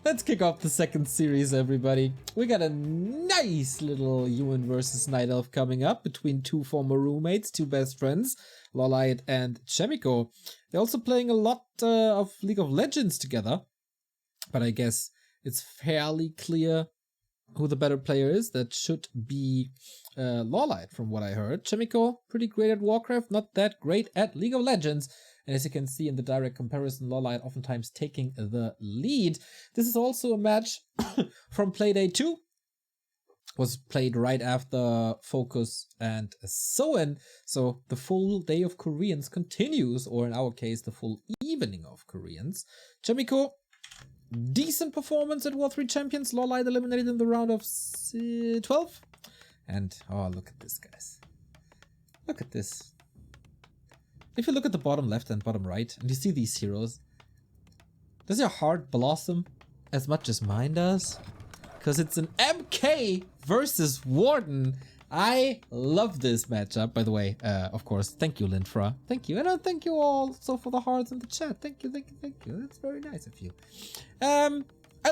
Let's kick off the second series, everybody. We got a nice little human versus night elf coming up between two former roommates, two best friends, LawLiet and Chaemiko. They're also playing a lot of League of Legends together, but I guess it's fairly clear who the better player is. That should be LawLiet, from what I heard. Chaemiko, pretty great at Warcraft, not that great at League of Legends. And as you can see in the direct comparison, LawLiet oftentimes taking the lead. This is also a match from Playday 2. Was played right after Focus and Soen. So the full day of Koreans continues, or in our case, the full evening of Koreans. Chaemiko, decent performance at War 3 Champions. LawLiet eliminated in the round of 12. And, oh, look at this, guys. Look at this. If you look at the bottom left and bottom right, and you see these heroes, does your heart blossom as much as mine does? Because it's an MK versus Warden. I love this matchup. By the way, of course, thank you, Linfra. Thank you. And thank you all so for the hearts in the chat. Thank you, thank you, thank you. That's very nice of you. I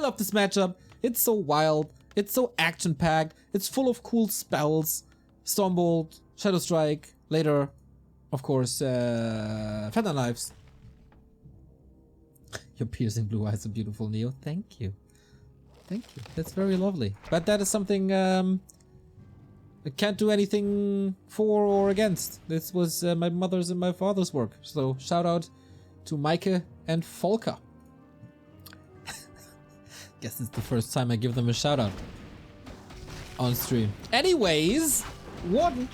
love this matchup. It's so wild. It's so action-packed. It's full of cool spells. Stormbolt, Shadow Strike, later, of course, Feather Knives. Your piercing blue eyes are beautiful, Neo. Thank you. Thank you. That's very lovely. But that is something I can't do anything for or against. This was my mother's and my father's work. So shout out to Maike and Volker. Guess it's the first time I give them a shout out on stream. Anyways, Warden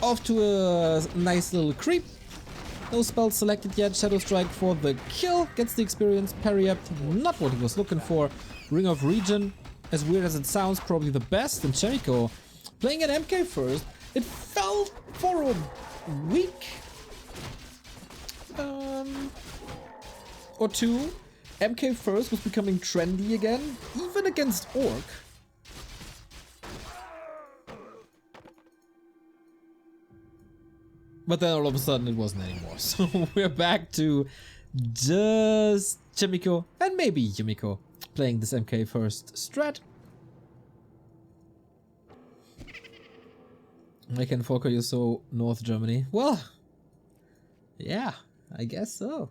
off to a nice little creep. No spells selected yet. Shadow Strike for the kill. Gets the experience. Parry up. Not what he was looking for. Ring of Regen. As weird as it sounds, probably the best. And Chaemiko playing an MK first. It felt for a week or two. MK first was becoming trendy again, even against Orc. But then all of a sudden it wasn't anymore. So we're back to just Chaemiko and maybe Yumiko playing this MK first strat. I can focus you so North Germany. Well, yeah, I guess so.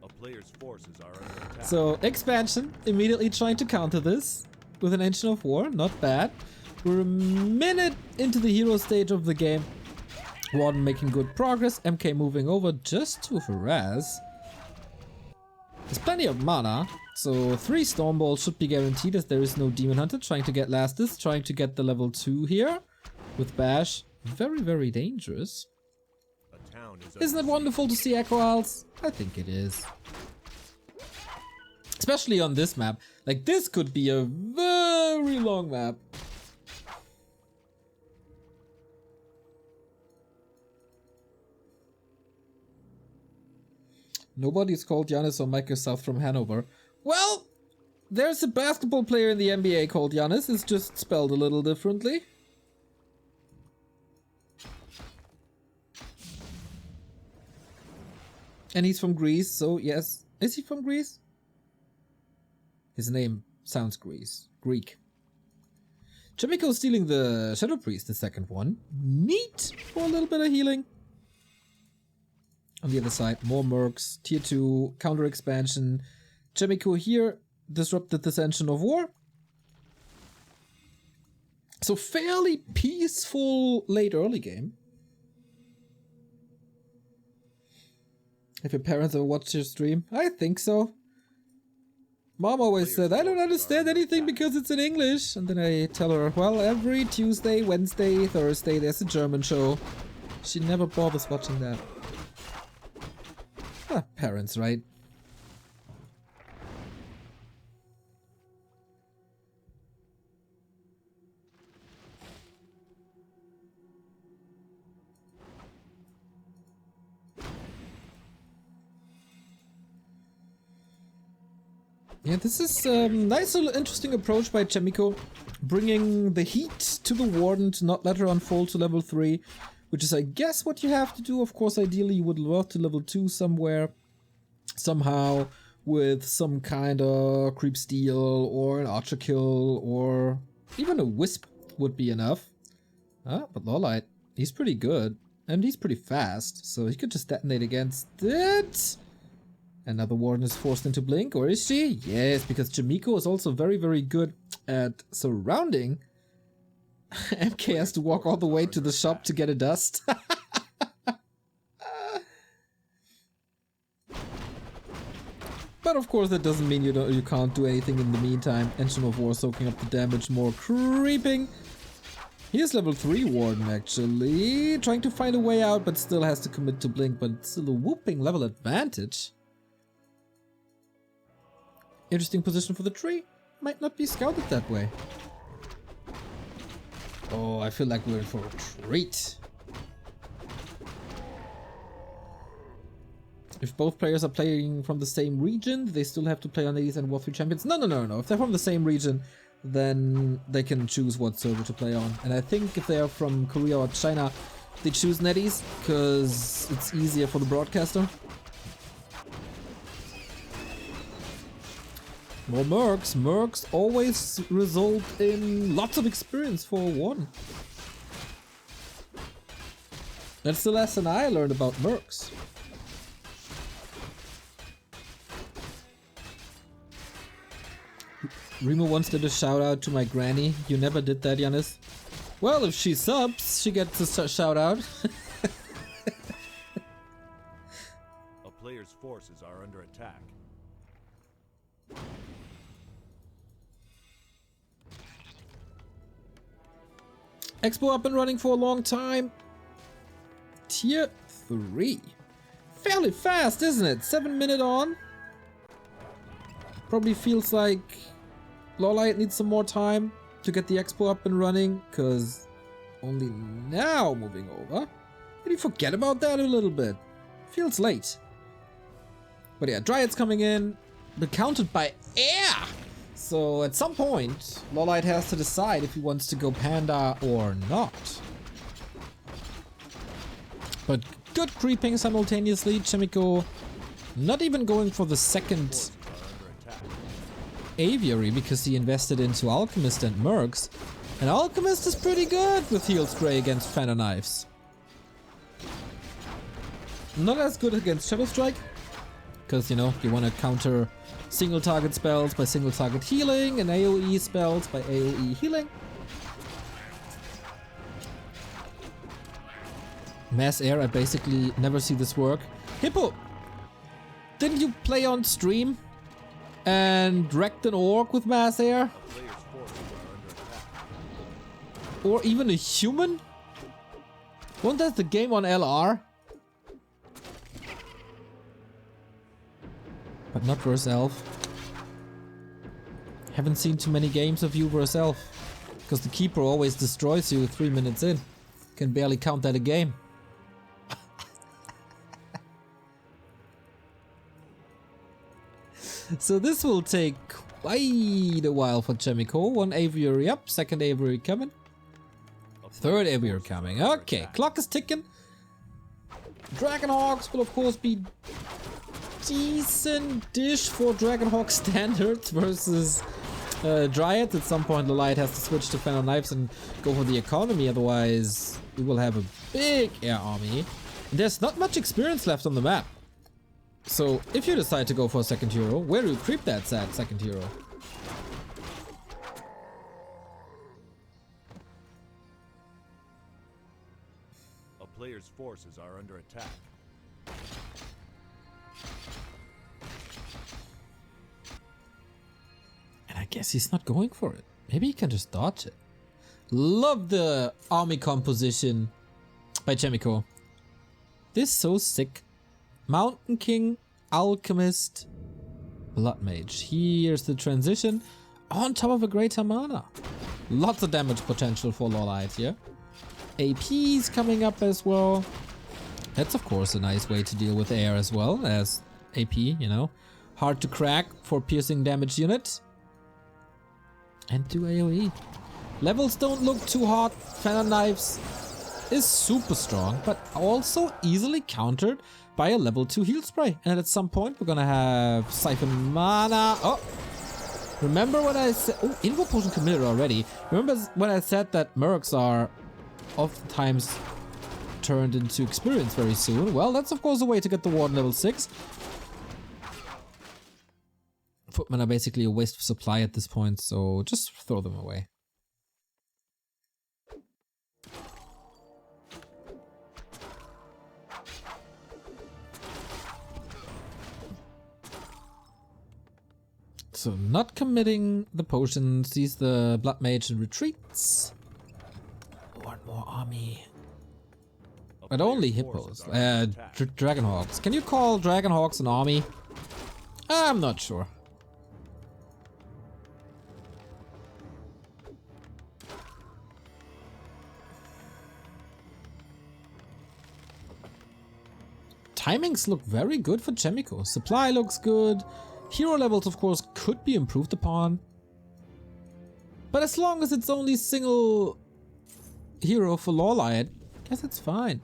A player's forces are under attack. So expansion, immediately trying to counter this with an Engine of War, not bad. We're a minute into the hero stage of the game. Warden making good progress, MK moving over just to harass. There's plenty of mana, so 3 Stormbolts should be guaranteed as there is no Demon Hunter. Trying to get Lastus, trying to get the level 2 here with Bash. Very, very dangerous. Isn't it wonderful to see Echo Isles? I think it is. Especially on this map. Like, this could be a very long map. Nobody's called Giannis or Michael South from Hanover. Well, there's a basketball player in the NBA called Giannis. It's just spelled a little differently. And he's from Greece, so yes. Is he from Greece? His name sounds Greek. Chaemiko stealing the Shadow Priest, the second one. Neat for a little bit of healing. On the other side, more mercs, tier 2, counter expansion. Chaemiko here disrupted this Engine of War. So fairly peaceful late early game. Have your parents ever watched your stream? I think so. Mom always said, I don't understand anything because it's in English. And then I tell her, well, every Tuesday, Wednesday, Thursday, there's a German show. She never bothers watching that. Ah, parents, right? Yeah, this is a nice little interesting approach by Chaemiko, bringing the heat to the Warden to not let her unfold to level 3, which is I guess what you have to do. Of course, ideally you would love to level 2 somewhere, somehow, with some kind of creep steal or an archer kill or even a wisp would be enough. But LawLiet, he's pretty good and he's pretty fast, so he could just detonate against it. Another warden is forced into blink, or is she? Yes, because Chaemiko is also very, very good at surrounding. MK has to walk all the way to the shop to get a dust. But of course that doesn't mean you can't do anything in the meantime. Engine of War soaking up the damage, more creeping. Here's level 3 Warden actually, trying to find a way out but still has to commit to blink, but it's still a whooping level advantage. Interesting position for the tree, might not be scouted that way. Oh, I feel like we're in for a treat. If both players are playing from the same region, they still have to play on these and War 3 champions. No. If they're from the same region, then they can choose what server to play on. And I think if they are from Korea or China, they choose NetEase, because it's easier for the broadcaster. More mercs. Mercs always result in lots of experience for one. That's the lesson I learned about mercs. Remo once did a shout out to my granny. You never did that, Yanis. Well, if she subs, she gets a shout out. A player's forces are under attack. Expo up and running for a long time. Tier 3. Fairly fast, isn't it? 7 minute on. Probably feels like LawLiet needs some more time to get the expo up and running, because only now moving over. Did you forget about that a little bit? Feels late. But yeah, Dryad's coming in, but countered by air! So at some point, LawLiet has to decide if he wants to go Panda or not. But good creeping simultaneously. Chaemiko not even going for the second Aviary because he invested into Alchemist and Mercs. And Alchemist is pretty good with Heal Spray against Phantom Knives. Not as good against Shadow Strike, because you know, you want to counter single target spells by single target healing and AoE spells by AoE healing. Mass Air, I basically never see this work. Hippo! Didn't you play on stream and wrecked an orc with Mass Air? Or even a human? Wasn't that the game on LR? But not versus Elf. Haven't seen too many games of you versus Elf. Because the Keeper always destroys you 3 minutes in. Can barely count that a game. So this will take quite a while for Chaemiko. One Aviary up, second Aviary coming. Third Aviary coming. Okay, clock is ticking. Dragonhawks will of course be decent dish for Dragonhawk standards versus Dryad. At some point LawLiet has to switch to Phantom Knives and go for the economy, otherwise we will have a big air army. And there's not much experience left on the map. So if you decide to go for a second hero, where do you creep that second hero? A player's forces are under attack. And I guess he's not going for it. Maybe he can just dodge it. Love the army composition by Chaemiko. This is so sick. Mountain King, Alchemist, Blood Mage. Here's the transition on top of a Great Mana. Lots of damage potential for LawLiet here. AP's coming up as well. That's of course a nice way to deal with air as well as AP, you know. Hard to crack for piercing damage unit. And do AoE. Levels don't look too hot. Phantom Knives is super strong, but also easily countered buy a level 2 heal spray. And at some point we're gonna have Siphon Mana. Oh! Remember what I said? Oh, Invo Potion committed already. Remember when I said that Mercs are oftentimes turned into experience very soon? Well, that's of course a way to get the Warden level 6. Footmen are basically a waste of supply at this point, so just throw them away. So not committing the potion, sees the Blood Mage and retreats. One more army. But only hippos. Dragonhawks. Can you call Dragonhawks an army? I'm not sure. Timings look very good for Chaemiko. Supply looks good. Hero levels, of course, could be improved upon. But as long as it's only single hero for LawLiet, I guess it's fine.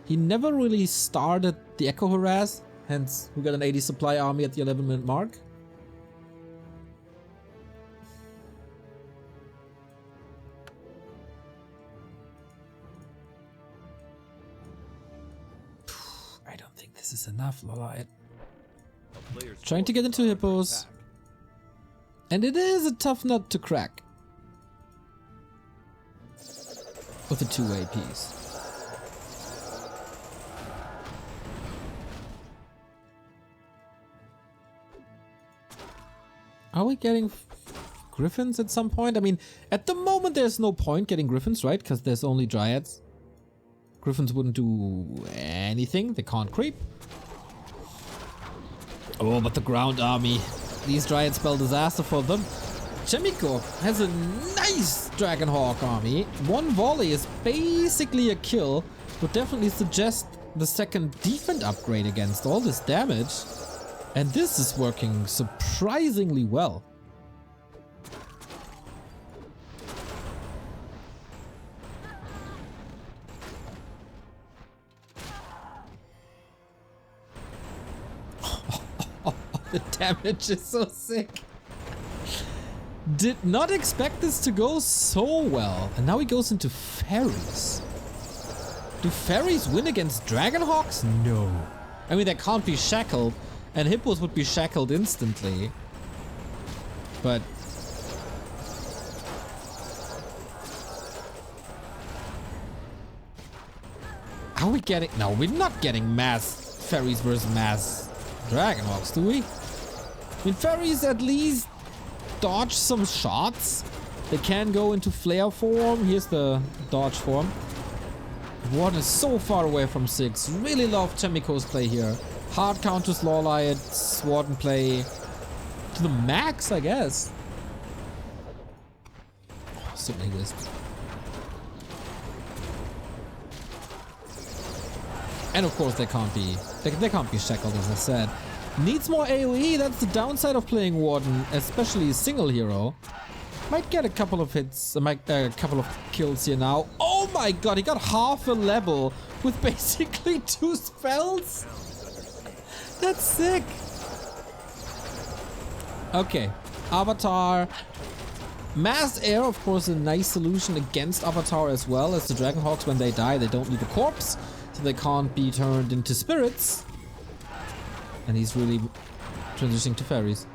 He never really started the Echo Harass, hence we got an 80 supply army at the 11-minute mark. I don't think this is enough, LawLiet. Trying to get into hippos. And it is a tough nut to crack. With the 2 APs. Are we getting griffins at some point? I mean, at the moment there's no point getting griffins, right? Because there's only dryads. Griffins wouldn't do anything. They can't creep. Oh, but the ground army. These dryads spell disaster for them. Chaemiko has a nice Dragonhawk army. One volley is basically a kill. Would definitely suggest the second defense upgrade against all this damage. And this is working surprisingly well. The damage is so sick. Did not expect this to go so well. And now he goes into fairies. Do fairies win against Dragonhawks? No. I mean, they can't be shackled. And hippos would be shackled instantly. But... are we getting... no, we're not getting mass fairies versus mass Dragonhawks, do we? I mean, fairies at least dodge some shots. They can go into flare form. Here's the dodge form. Warden is so far away from 6. Really love Chaemiko's play here. Hard counters LawLiet, Warden play to the max, I guess. Oh, certainly wisp. And of course they can't be shackled, as I said. Needs more AoE, that's the downside of playing Warden, especially single hero. Might get a couple of hits, a couple of kills here now. Oh my god, he got half a level with basically 2 spells? That's sick. Okay, Avatar. Mass Air, of course, a nice solution against Avatar as well, as the Dragonhawks, when they die, they don't leave a corpse. So they can't be turned into spirits. And he's really transitioning to fairies.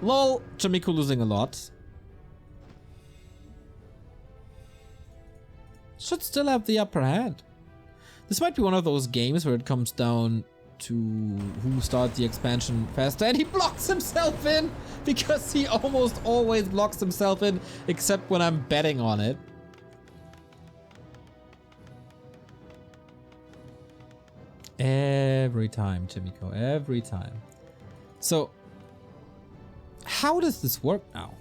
Lol, Chaemiko losing a lot. Should still have the upper hand. This might be one of those games where it comes down to who started the expansion faster, and he blocks himself in because he almost always blocks himself in, except when I'm betting on it. Every time, Chaemiko, every time. So, how does this work now?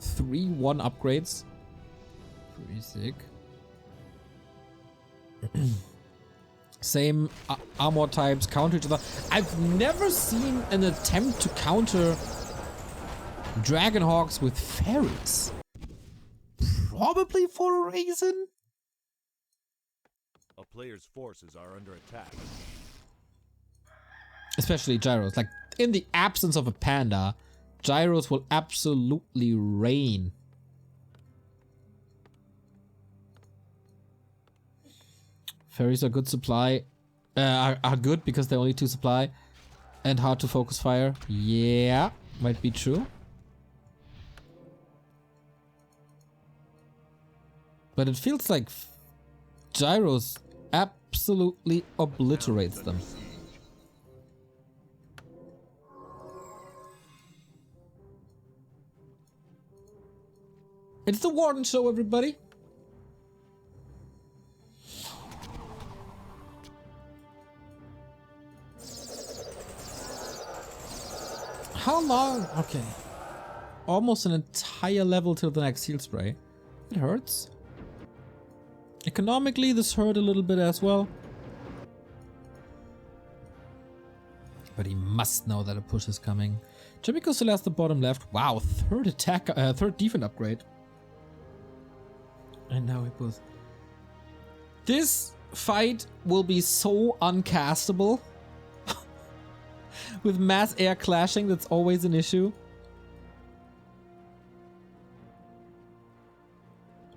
3-1 upgrades. Pretty sick. Same armor types, counter each other. I've never seen an attempt to counter Dragonhawks with fairies. Probably for a reason. player's forces are under attack. Especially gyros. Like, in the absence of a panda, gyros will absolutely reign. Fairies are good supply. Are good because they're only 2 supply. And hard to focus fire. Yeah, might be true. But it feels like gyros absolutely obliterates them. It's the Warden show, everybody. How long? Okay. Almost an entire level till the next heal spray. It hurts. Economically, this hurt a little bit as well. But he must know that a push is coming. Chaemiko still has the bottom left. Wow, third attack, third defense upgrade. And now it was. This fight will be so uncastable. With mass air clashing, that's always an issue.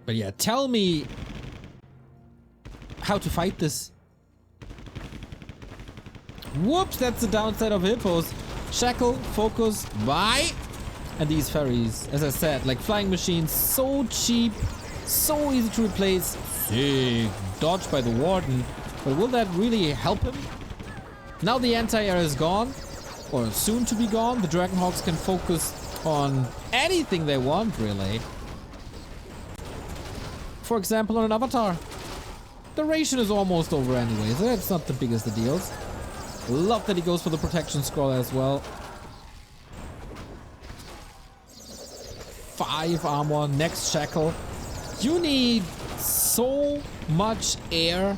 But yeah, tell me how to fight this. Whoops, that's the downside of hippos. Shackle, focus, bye. And these fairies, as I said, like flying machines, so cheap, so easy to replace. Sick dodge by the Warden. But will that really help him? Now the anti-air is gone, or soon to be gone. The Dragonhawks can focus on anything they want, really. For example, on an avatar. The ration is almost over anyway, so that's not the biggest of deals. Love that he goes for the protection scroll as well. 5 armor, next shackle. You need so much air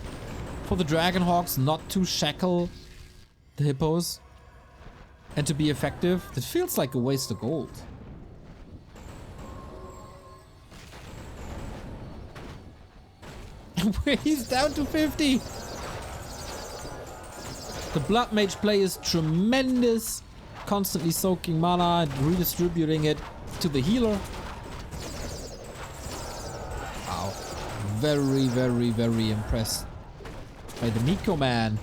for the Dragonhawks not to shackle the hippos and to be effective. That feels like a waste of gold. He's down to 50. The Blood Mage play is tremendous. Constantly soaking mana and redistributing it to the healer. Wow. Very, very, very impressed by the Miko man.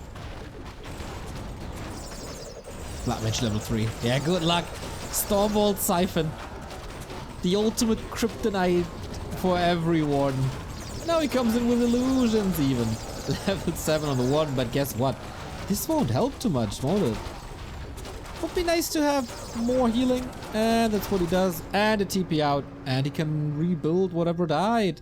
Blood Mage level 3. Yeah, good luck. Stormbolt Siphon. The ultimate kryptonite for every Warden. Now he comes in with illusions even. Level 7 on the Warden, but guess what? This won't help too much, won't it? Would be nice to have more healing. And that's what he does. And a TP out. And he can rebuild whatever died.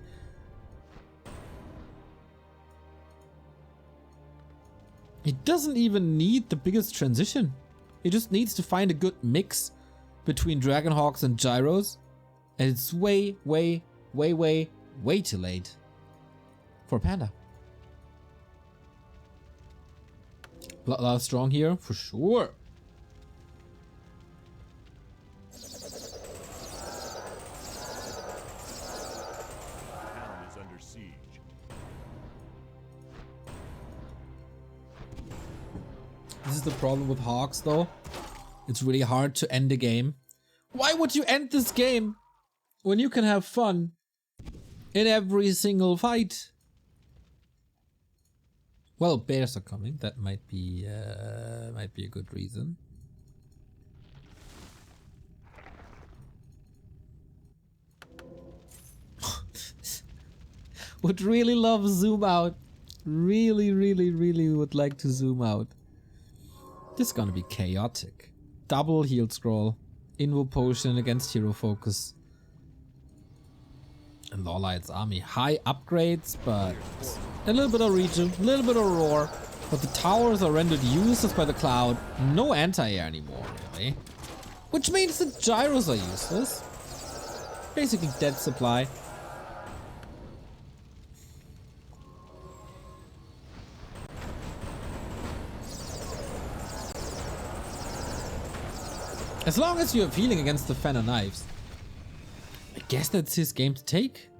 He doesn't even need the biggest transition. He just needs to find a good mix between Dragonhawks and Gyros. And it's way, way, way, way, way too late for Panda. Bloodlust strong here, for sure. Town is under siege. This is the problem with Hawks though. It's really hard to end a game. Why would you end this game when you can have fun in every single fight? Well, bears are coming. That might be a good reason. Would really love zoom out. Really, really, really would like to zoom out. This is gonna be chaotic. Double heal scroll, Invo potion against hero focus. And LawLiet's army. High upgrades, but a little bit of regen, a little bit of roar. But the towers are rendered useless by the cloud. No anti-air anymore, really. Which means the gyros are useless. Basically dead supply. As long as you have healing against the Fenner knives. I guess that's his game to take.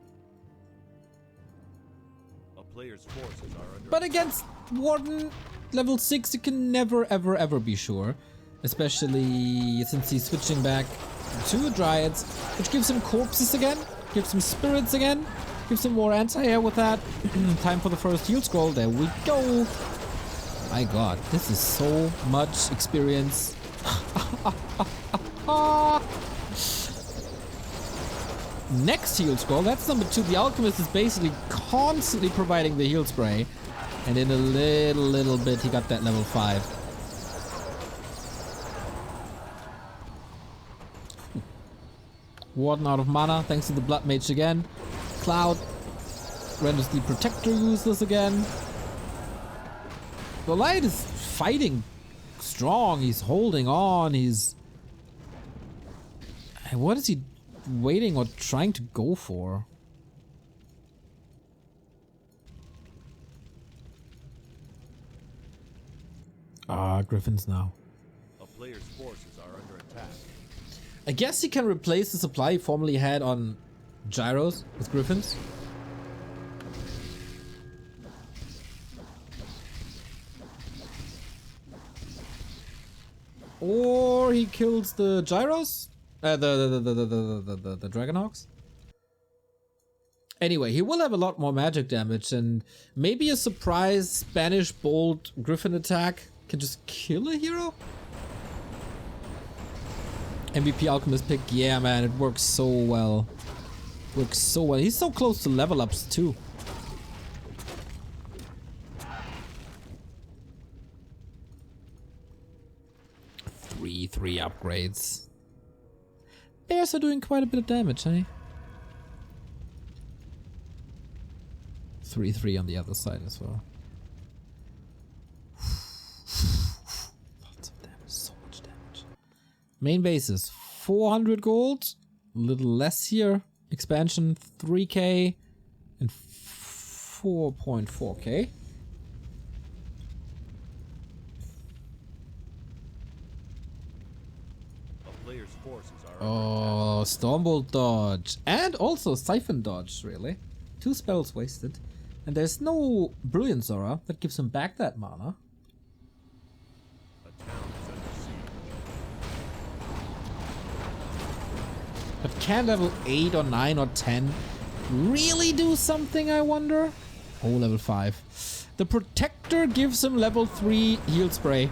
player's forces are under But against Warden level 6, you can never, ever, ever be sure. Especially since he's switching back to Dryads, which gives him corpses again, gives him spirits again, gives him more anti-air with that. Time for the first heal scroll. There we go. My god, this is so much experience. Next heal scroll, that's number 2. The Alchemist is basically constantly providing the heal spray. And in a little bit, he got that level 5. Warden out of mana, thanks to the Blood Mage again. Cloud renders the Protector useless again. LawLiet is fighting strong, he's holding on, he's... What is he waiting or trying to go for? Ah, Griffins now. a player's forces are under attack. I guess he can replace the supply he formerly had on Gyros with Griffins. Or he kills the Gyros? The Dragonhawks? Anyway, he will have a lot more magic damage, and maybe a surprise Spanish Bolt Griffin attack can just kill a hero? MVP Alchemist pick, yeah man, it works so well. Works so well. He's so close to level ups too. Three upgrades. Bears are doing quite a bit of damage, eh? 3 on the other side as well. Lots of damage, so much damage. Main base is 400 gold, a little less here. Expansion 3k and 4.4k. Oh, Stormbolt dodge. And also Siphon dodge, really. 2 spells wasted. And there's no Brilliance Aura that gives him back that mana. But can level 8 or 9 or 10 really do something, I wonder? Oh, level 5. The Protector gives him level 3 heal spray.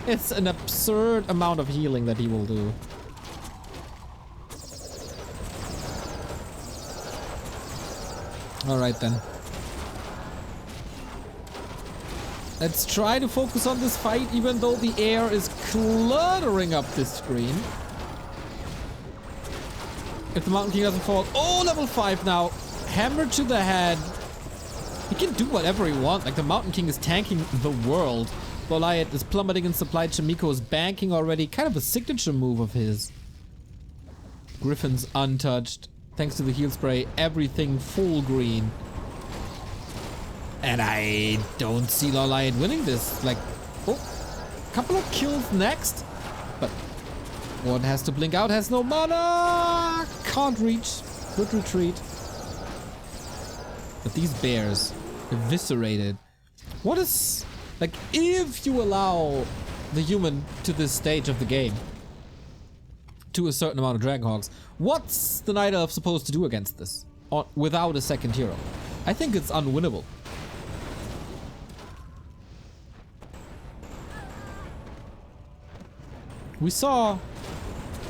It's an absurd amount of healing that he will do. Alright then. Let's try to focus on this fight, even though the air is cluttering up this screen. If the Mountain King doesn't fall... Oh, level 5 now. Hammer to the head. He can do whatever he wants. Like, the Mountain King is tanking the world. LawLiet is plummeting in supply. Chaemiko is banking already. Kind of a signature move of his. Griffin's untouched. Thanks to the heal spray, everything full green. And I don't see LawLiet winning this. Like, oh, couple of kills next. But one has to blink out, has no mana. Can't reach. Good retreat. But these bears, eviscerated. What is, like, if you allow the human to this stage of the game, to a certain amount of Dragonhawks, what's the Night Elf supposed to do against this? Without a second hero? I think it's unwinnable. We saw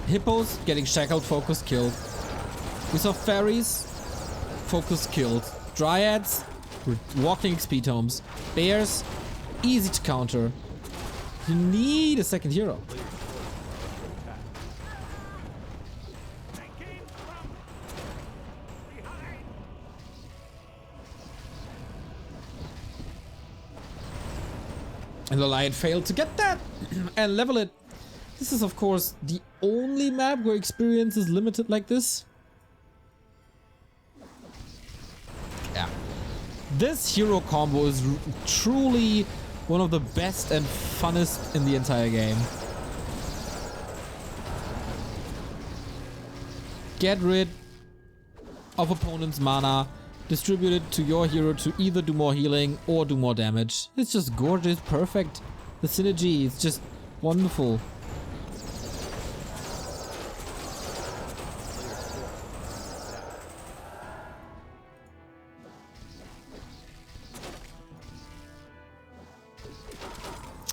hippos getting shackled, focused, killed. We saw fairies, focused, killed. Dryads, walking XP tomes. Bears, easy to counter. You need a second hero. And LawLiet failed to get that and level it. This is of course the only map where experience is limited like this. Yeah. This hero combo is truly one of the best and funnest in the entire game. Get rid of opponent's mana, distributed to your hero to either do more healing or do more damage. It's just gorgeous, perfect. The synergy is just wonderful.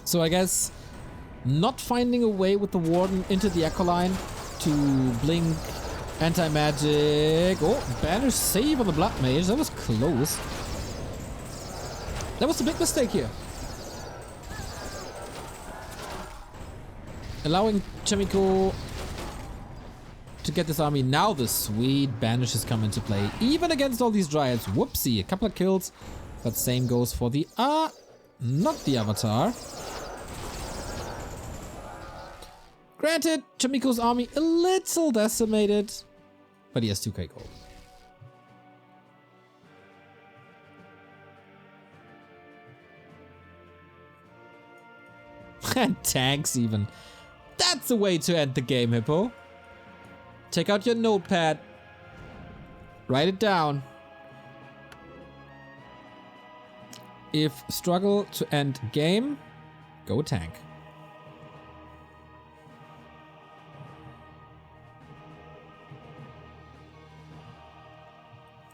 So I guess not finding a way with the Warden into the Echo Line to blink anti-magic. Oh, banish save on the Blood Mage. That was close. That was a big mistake here. Allowing Chaemiko to get this army. Now the sweet banishes come into play. Even against all these Dryads. Whoopsie, a couple of kills. But same goes for the... not the Avatar. Granted, Chaemiko's army a little decimated, but he has 2k gold. And tanks even. That's a way to end the game, Hippo. Take out your notepad. Write it down. If struggle to end game, go tank.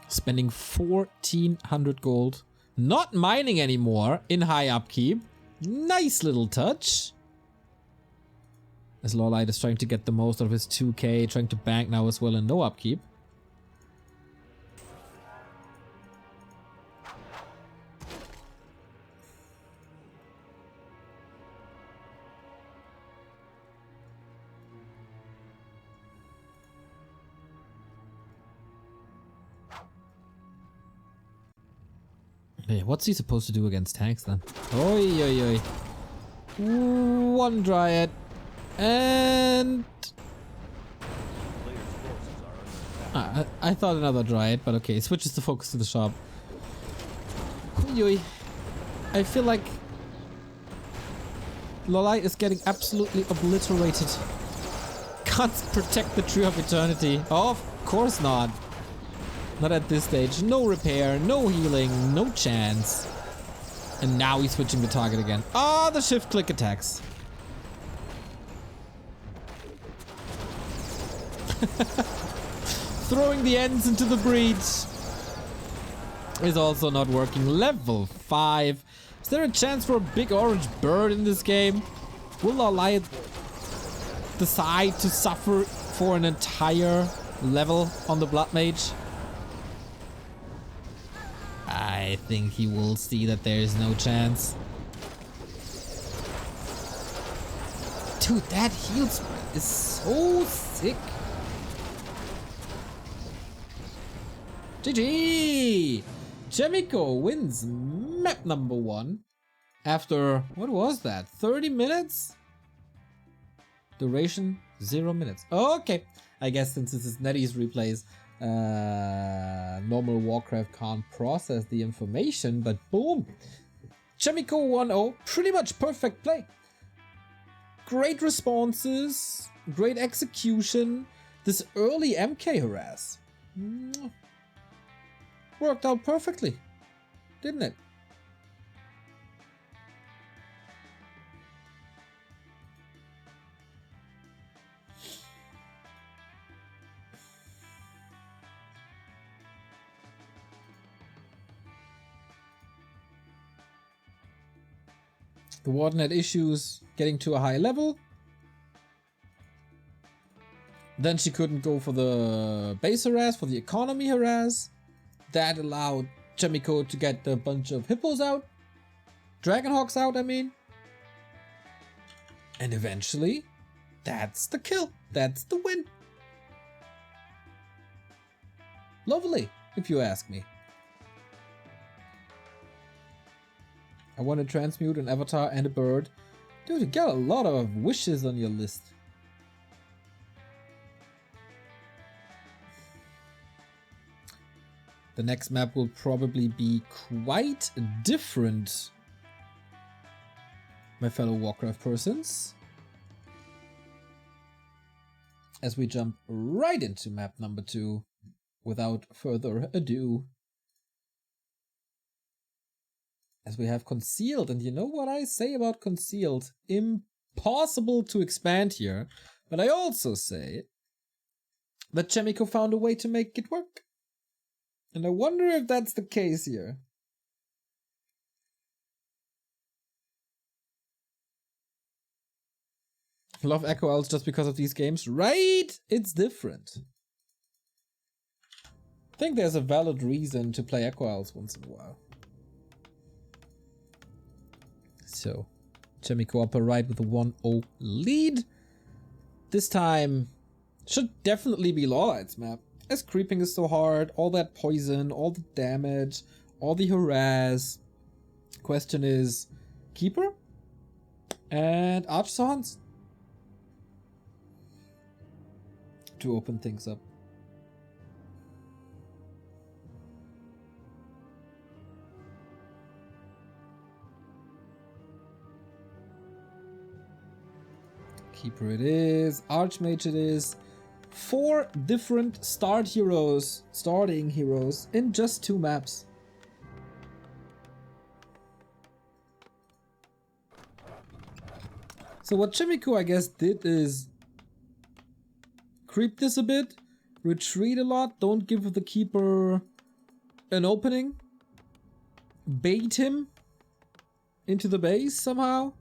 Spending 1400 gold. Not mining anymore in high upkeep. Nice little touch. As LawLiet is trying to get the most out of his 2k, trying to bank now as well in no upkeep. Hey, what's he supposed to do against tanks then? Oi, oi, oi. One Dryad. And... I thought another Dryad, but okay. Switches the focus to the shop. Oi, oi. I feel like... LawLiet is getting absolutely obliterated. Can't protect the Tree of Eternity. Oh, of course not. Not at this stage. No repair, no healing, no chance. And now he's switching the target again. Ah, the shift click attacks. Throwing the ends into the breach is also not working. Level 5. Is there a chance for a big orange bird in this game? Will LawLiet decide to suffer for an entire level on the Blood Mage? I think he will see that there is no chance. Dude, that heal spread is so sick. GG! Chaemiko wins map number 1 after, what was that, 30 minutes? Duration, 0 minutes. Okay, I guess since this is Nettie's replays, normal Warcraft can't process the information, but boom! Chaemiko 1-0, pretty much perfect play. Great responses, great execution. This early MK harass worked out perfectly, didn't it? The Warden had issues getting to a high level. Then she couldn't go for the base harass, for the economy harass. That allowed Chaemiko to get a bunch of hippos out. Dragonhawks out, I mean. And eventually, that's the kill. That's the win. Lovely, if you ask me. I want to transmute an avatar and a bird. Dude, you got a lot of wishes on your list. The next map will probably be quite different, my fellow Warcraft persons. As we jump right into map number 2 without further ado. As we have concealed, and you know what I say about concealed? Impossible to expand here. But I also say that Chaemiko found a way to make it work. And I wonder if that's the case here. Love Echo Elves just because of these games, right? It's different. I think there's a valid reason to play Echo Elves once in a while. So, Chaemiko upper right with a 1-0 lead. This time should definitely be LawLiet's map. As creeping is so hard, all that poison, all the damage, all the harass. Question is, Keeper? And Archsons? To open things up. Keeper it is, Archmage it is. 4 different starting heroes in just 2 maps. So what Chaemiko I guess did is creep this a bit, retreat a lot, don't give the Keeper an opening, bait him into the base somehow.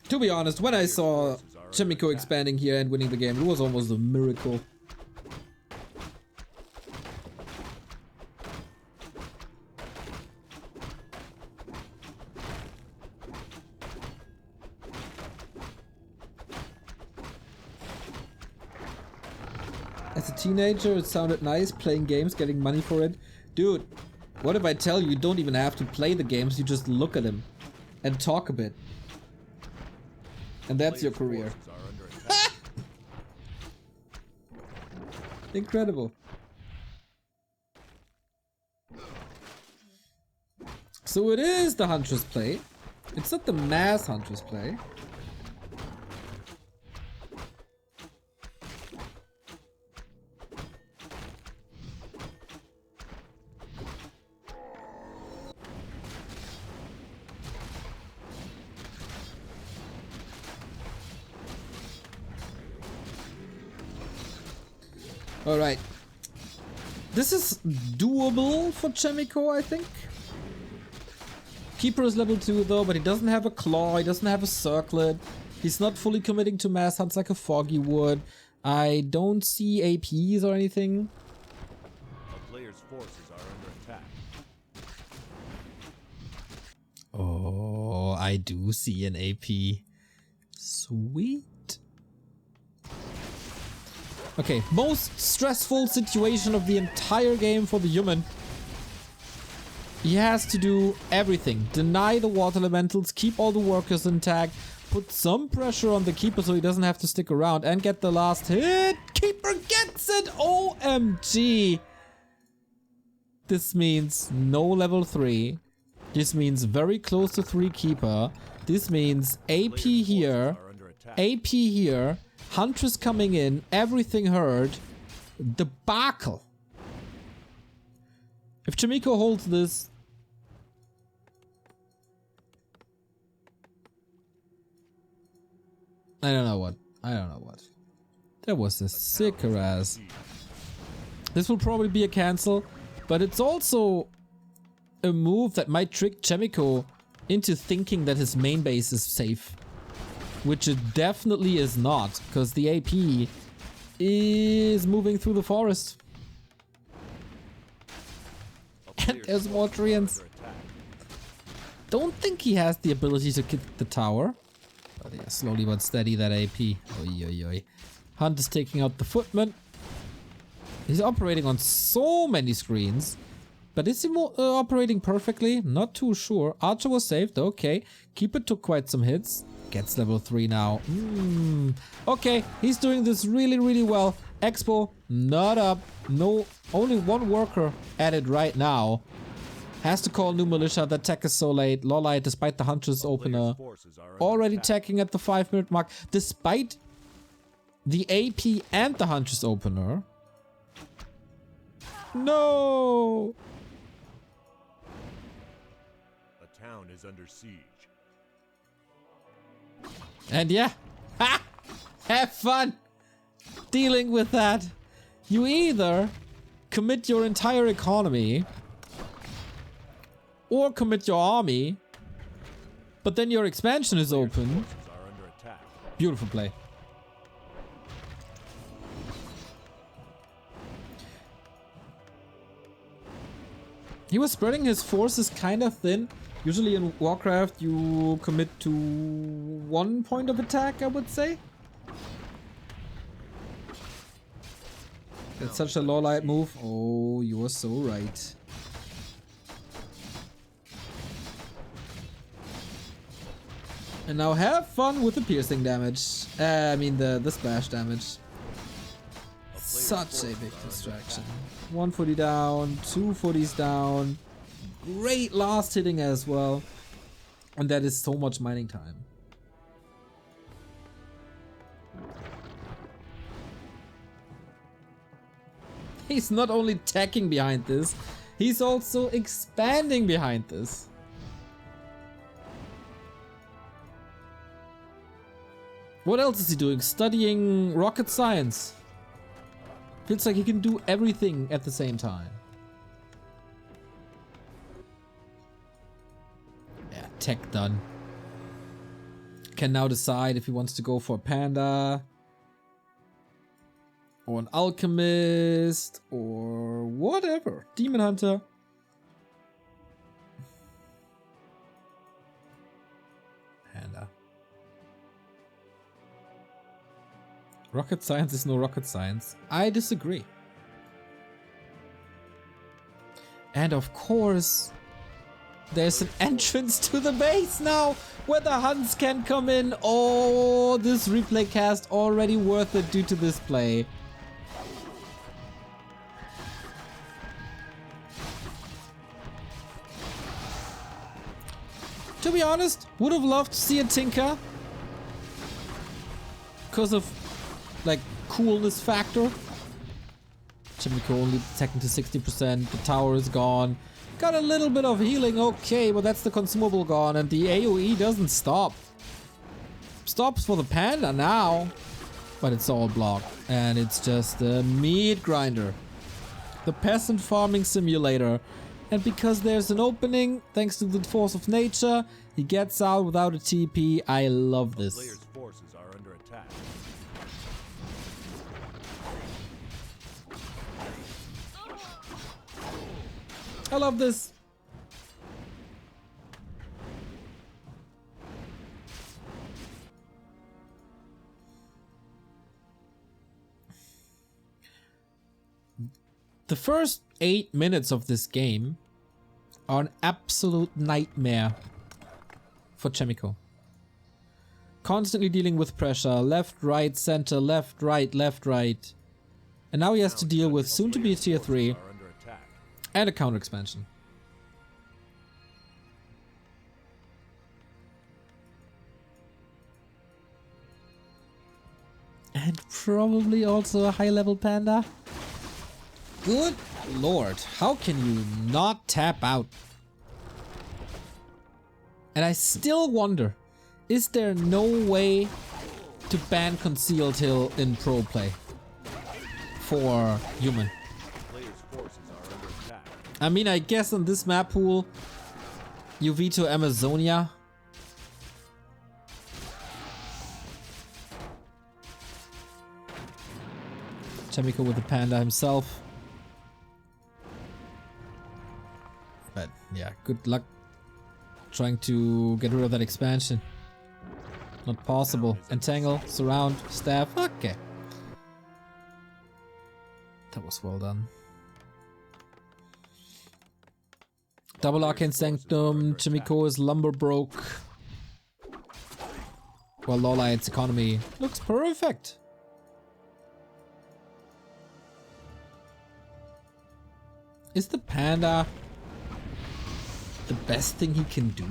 To be honest, when I saw Chaemiko expanding here and winning the game, it was almost a miracle. As a teenager, it sounded nice, playing games, getting money for it. Dude, what if I tell you, you don't even have to play the games, you just look at them and talk a bit. And that's your career. Incredible. So it is the Huntress play. It's not the mass Huntress play. Alright. This is doable for Chaemiko, I think. Keeper is level 2 though, but he doesn't have a claw, he doesn't have a circlet. He's not fully committing to mass hunts like a Foggy would. I don't see APs or anything. A player's forces are under attack. Oh, I do see an AP. Sweet. Okay, most stressful situation of the entire game for the human. He has to do everything. Deny the water elementals, keep all the workers intact, put some pressure on the Keeper so he doesn't have to stick around, and get the last hit. Keeper gets it! OMG! This means no level 3. This means very close to 3 Keeper. This means AP here, AP here, Huntress coming in, everything heard. Debacle. If Chaemiko holds this, I don't know what. That was a sick harass. This will probably be a cancel, but it's also a move that might trick Chaemiko into thinking that his main base is safe. Which it definitely is not, because the AP is moving through the forest. And there's more treants. Don't think he has the ability to kick the tower. But yeah, slowly but steady that AP. Oi, oi, oi. Hunt is taking out the footman. He's operating on so many screens. But is he operating perfectly? Not too sure. Archer was saved, okay. Keeper took quite some hits. Gets level 3 now. Okay, he's doing this really, really well. Expo, not up. No, only 1 worker added right now. Has to call new militia. The tech is so late. LawLiet, despite the Huntress opener, already teching at the 5-minute mark. Despite the AP and the Huntress opener. No! town is under siege. And yeah, ha! Have fun dealing with that. You either commit your entire economy or commit your army, but then your expansion is open. Forces are under attack. Beautiful play. He was spreading his forces kind of thin. Usually in Warcraft you commit to 1 point of attack, I would say. That's such a LawLiet move. Oh, you are so right. And now have fun with the piercing damage. I mean the splash damage. Such a big distraction. 1 footy down, 2 footies down. Great last hitting as well. And that is so much mining time. He's not only tacking behind this, he's also expanding behind this. What else is he doing? Studying rocket science. Feels like he can do everything at the same time. Yeah, tech done. Can now decide if he wants to go for a panda or an alchemist or whatever. Demon hunter. Panda. Rocket science is no rocket science. I disagree. And of course, there's an entrance to the base now where the Huns can come in. Oh, this replay cast already worth it due to this play. To be honest, would have loved to see a Tinker. Because of like coolness factor. Chaemiko only attacking to 60%, the tower is gone. Got a little bit of healing, okay, but that's the consumable gone and the AoE doesn't stop. Stops for the panda now, but it's all blocked and it's just a meat grinder. The peasant farming simulator. And because there's an opening, thanks to the force of nature, he gets out without a TP. I love this. Player's forces are under attack. I love this. The first 8 minutes of this game are an absolute nightmare for Chaemiko. Constantly dealing with pressure, left, right, center, left, right, left, right. And now he has to deal with soon to be tier 3 and a counter expansion. And probably also a high level panda. Good lord, how can you not tap out? And I still wonder, is there no way to ban concealed hill in pro play for human? I mean, I guess on this map pool, you veto Amazonia. Chaemiko with the panda himself. But yeah, good luck trying to get rid of that expansion. Not possible. Entangle, surround, staff. Okay. That was well done. Double Arcane Sanctum. Chaemiko is lumber broke. While LawLiet's economy looks perfect. Is the panda the best thing he can do?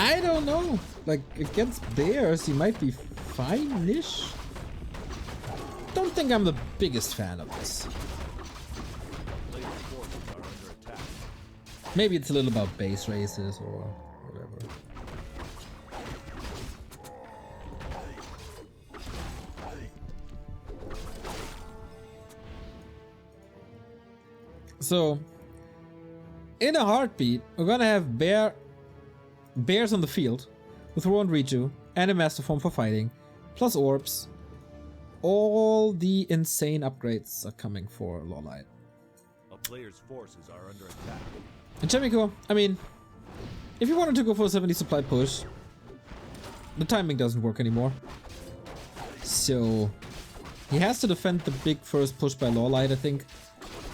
I don't know. Like, against bears, he might be fine-ish. Don't think I'm the biggest fan of this. Players' forces are under attack. Maybe it's a little about base races or whatever. So, in a heartbeat, we're gonna have bears on the field with Rowan Reju and a master form for fighting, plus orbs. All the insane upgrades are coming for LawLiet. A player's forces are under attack. And Chaemiko, I mean, if you wanted to go for a 70 supply push, the timing doesn't work anymore. So, he has to defend the big first push by LawLiet, I think.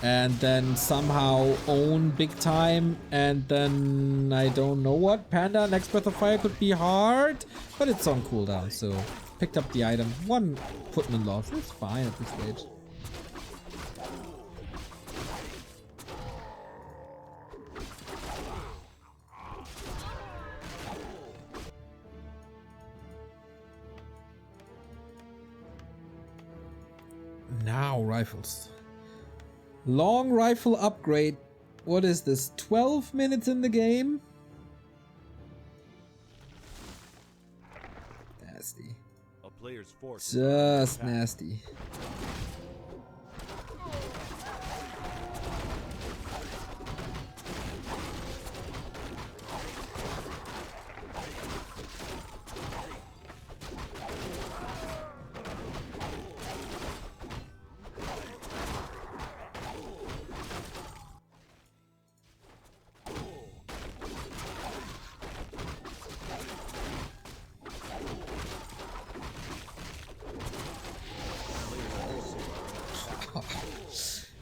And then somehow own big time, and then I don't know what. Panda, next Breath of Fire could be hard, but it's on cooldown, so picked up the item. One footman loss, it's fine at this stage. Now rifles. Long rifle upgrade. What is this? 12 minutes in the game? Nasty. A player's forces Just nasty.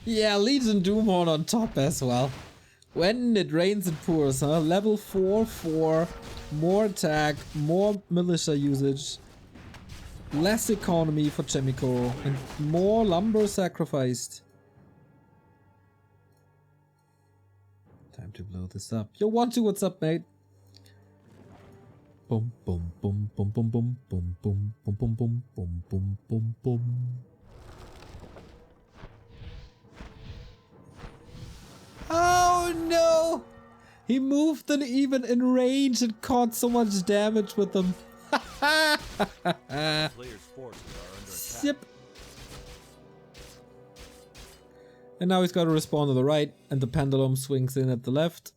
Yeah, Legion Doomhorn on top as well. When it rains it pours, huh? Level 4, more attack, more militia usage, less economy for Chaemiko, and more lumber sacrificed. Time to blow this up. Yo, 1-2, what's up, mate? Boom, boom, boom, boom, boom, boom, boom, boom, boom, boom, boom, boom, boom, boom, boom. Oh no! He moved and even in range and caught so much damage with them. players' forces are under attack. Yep. And now he's got to respawn to the right, and the pendulum swings in at the left.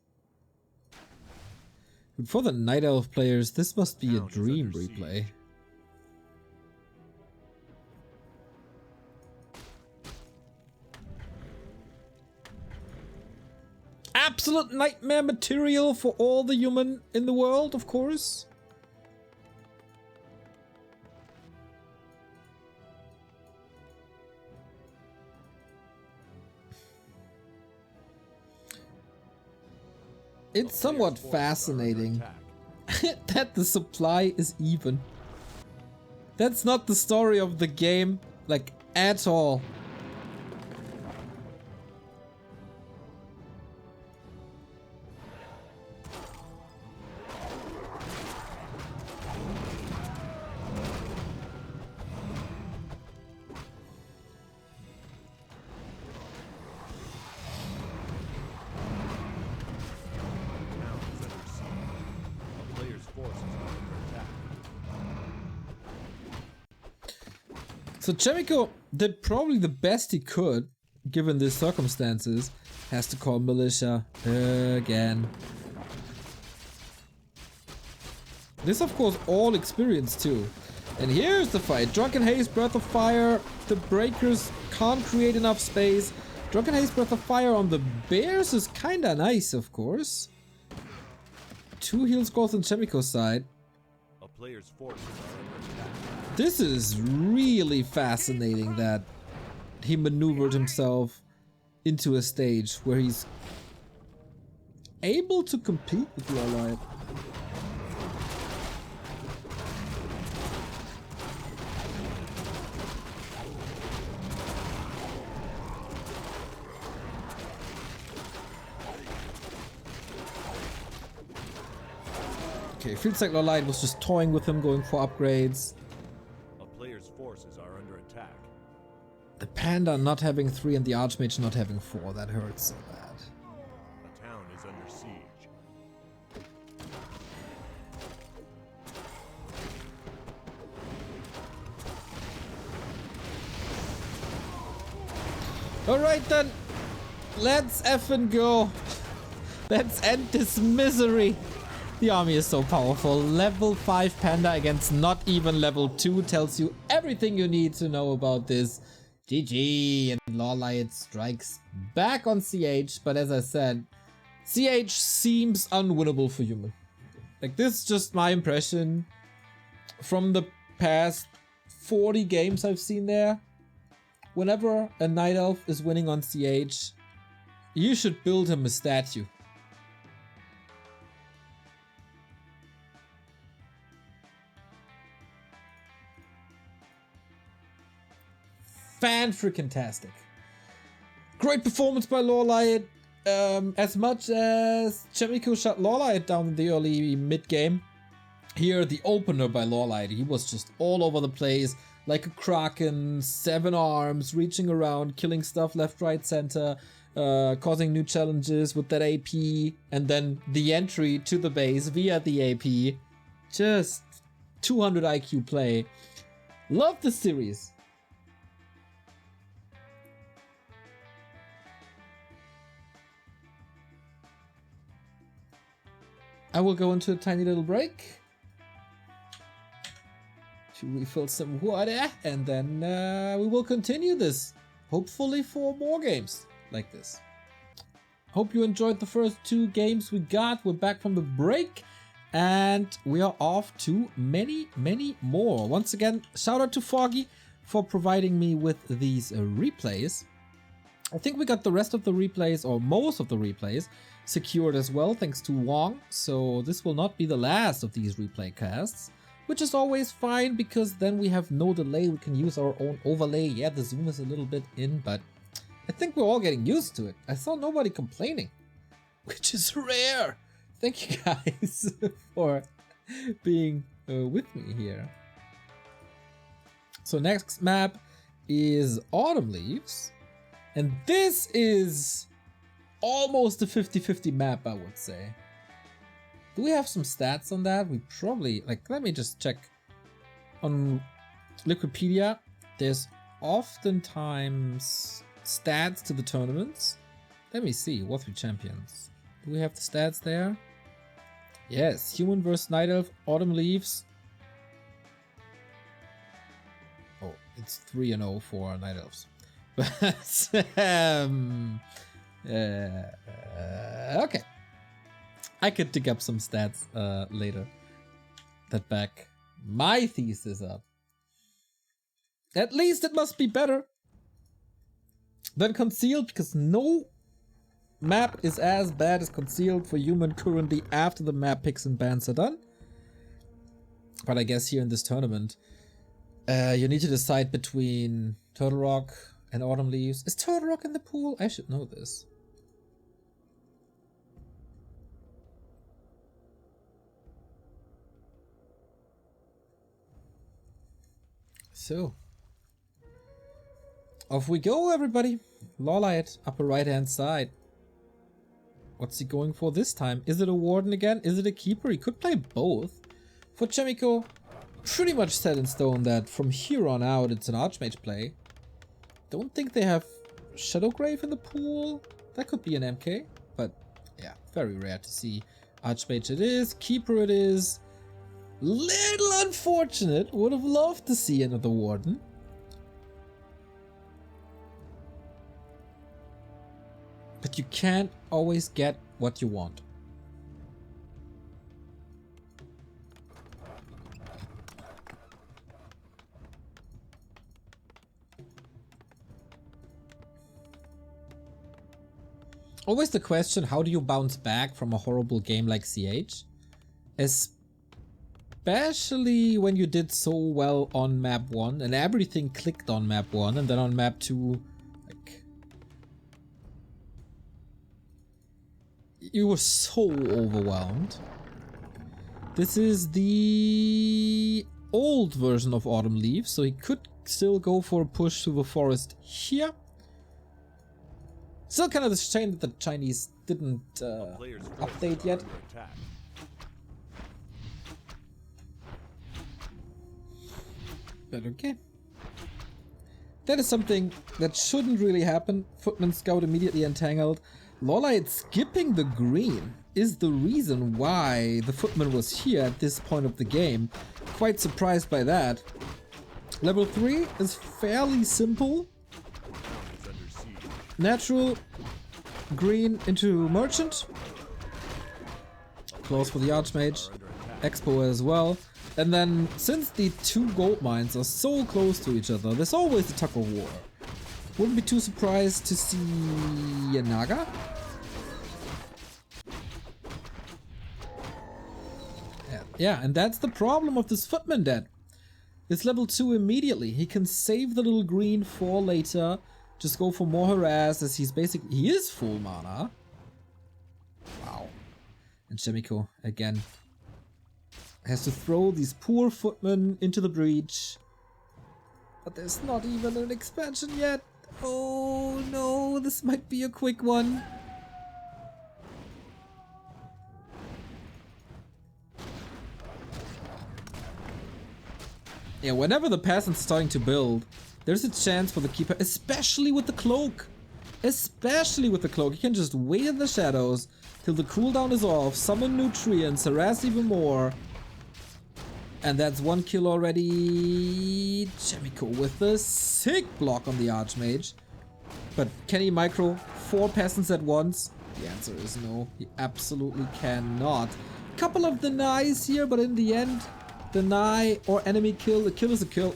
But for the Night Elf players, this must be a dream replay. Absolute nightmare material for all the human in the world, of course. It's somewhat fascinating that the supply is even. That's not the story of the game, like, at all. So Chaemiko did probably the best he could, given the circumstances. Has to call militia again. This, of course, all experience too. And here's the fight. Drunken Haze, Breath of Fire. The Breakers can't create enough space. Drunken Haze, Breath of Fire on the Bears is kinda nice, of course. 2 heal scrolls on Chaemiko's side. A player's forces are under attack. This is really fascinating that he maneuvered himself into a stage where he's able to compete with LawLiet. Okay, feels like LawLiet was just toying with him, going for upgrades. A player's forces are under attack. The Panda not having 3 and the Archmage not having 4, that hurts so bad. The town is under siege. Alright then, let's effing go. Let's end this misery. The army is so powerful. Level 5 Panda against not even level 2 tells you everything you need to know about this. GG, and LawLiet strikes back on CH, but as I said, CH seems unwinnable for human. Like, this is just my impression from the past 40 games I've seen there. Whenever a Night Elf is winning on CH, you should build him a statue. Fan-freaking-tastic. Great performance by LawLiet. As much as Chaemiko shut LawLiet down in the early mid-game, here the opener by LawLiet, he was just all over the place, like a kraken, 7 arms, reaching around, killing stuff left, right, center, causing new challenges with that AP, and then the entry to the base via the AP. Just 200 IQ play. Love the series. I will go into a tiny little break to refill some water, and then we will continue this, hopefully for more games like this. Hope you enjoyed the first 2 games we got. We're back from the break, and we are off to many, many more. Once again, shout out to Foggy for providing me with these replays. I think we got the rest of the replays, or most of the replays, secured as well, thanks to Wong. So this will not be the last of these replay casts, which is always fine because then we have no delay. We can use our own overlay. Yeah, the zoom is a little bit in, but I think we're all getting used to it. I saw nobody complaining, which is rare. Thank you guys for being with me here. So next map is Autumn Leaves, and this is almost a 50-50 map, I would say. Do we have some stats on that? We probably, like, let me just check. On Wikipedia, there's oftentimes stats to the tournaments. Let me see, Warcraft champions. Do we have the stats there? Yes, Human vs Night Elf, Autumn Leaves. Oh, it's 3-0 for Night Elves. But, okay. I could dig up some stats later that back my thesis up. At least it must be better than Concealed, because no map is as bad as Concealed for human currently after the map picks and bans are done. But I guess here in this tournament, you need to decide between Turtle Rock and Autumn Leaves. Is Turtle Rock in the pool? I should know this. So, off we go, everybody. LawLiet, upper right hand side. What's he going for this time? Is it a Warden again? Is it a Keeper? He could play both. For Chaemiko, pretty much set in stone that from here on out it's an Archmage play. Don't think they have Shadowgrave in the pool. That could be an MK, but yeah, very rare to see. Archmage it is, Keeper it is. Little unfortunate, would have loved to see another Warden. But you can't always get what you want. Always the question, how do you bounce back from a horrible game like CH? Especially when you did so well on map 1 and everything clicked on map 1, and then on map 2, like, you were so overwhelmed. This is the old version of Autumn Leaf, so he could still go for a push to the forest here. Still kind of a shame that the Chinese didn't update yet. But okay. That is something that shouldn't really happen. Footman Scout immediately entangled. LawLiet skipping the green is the reason why the Footman was here at this point of the game. Quite surprised by that. Level 3 is fairly simple. Natural, green into Merchant. Close for the Archmage. Expo as well. And then, since the two gold mines are so close to each other, there's always a tug of war. Wouldn't be too surprised to see a Naga. Yeah, and that's the problem of this Footman dead. It's level 2 immediately. He can save the little green for later. Just go for more harass as he is full mana. Wow. And Chaemiko again has to throw these poor footmen into the breach. But there's not even an expansion yet. Oh no, this might be a quick one. Yeah, whenever the peasant's starting to build, there's a chance for the keeper, especially with the cloak. Especially with the cloak. You can just wait in the shadows till the cooldown is off, summon nutrients, harass even more. And that's one kill already. Chaemiko with a sick block on the Archmage. But can he micro 4 peasants at once? The answer is no. He absolutely cannot. Couple of denies here, but in the end, deny or enemy kill. A kill is a kill.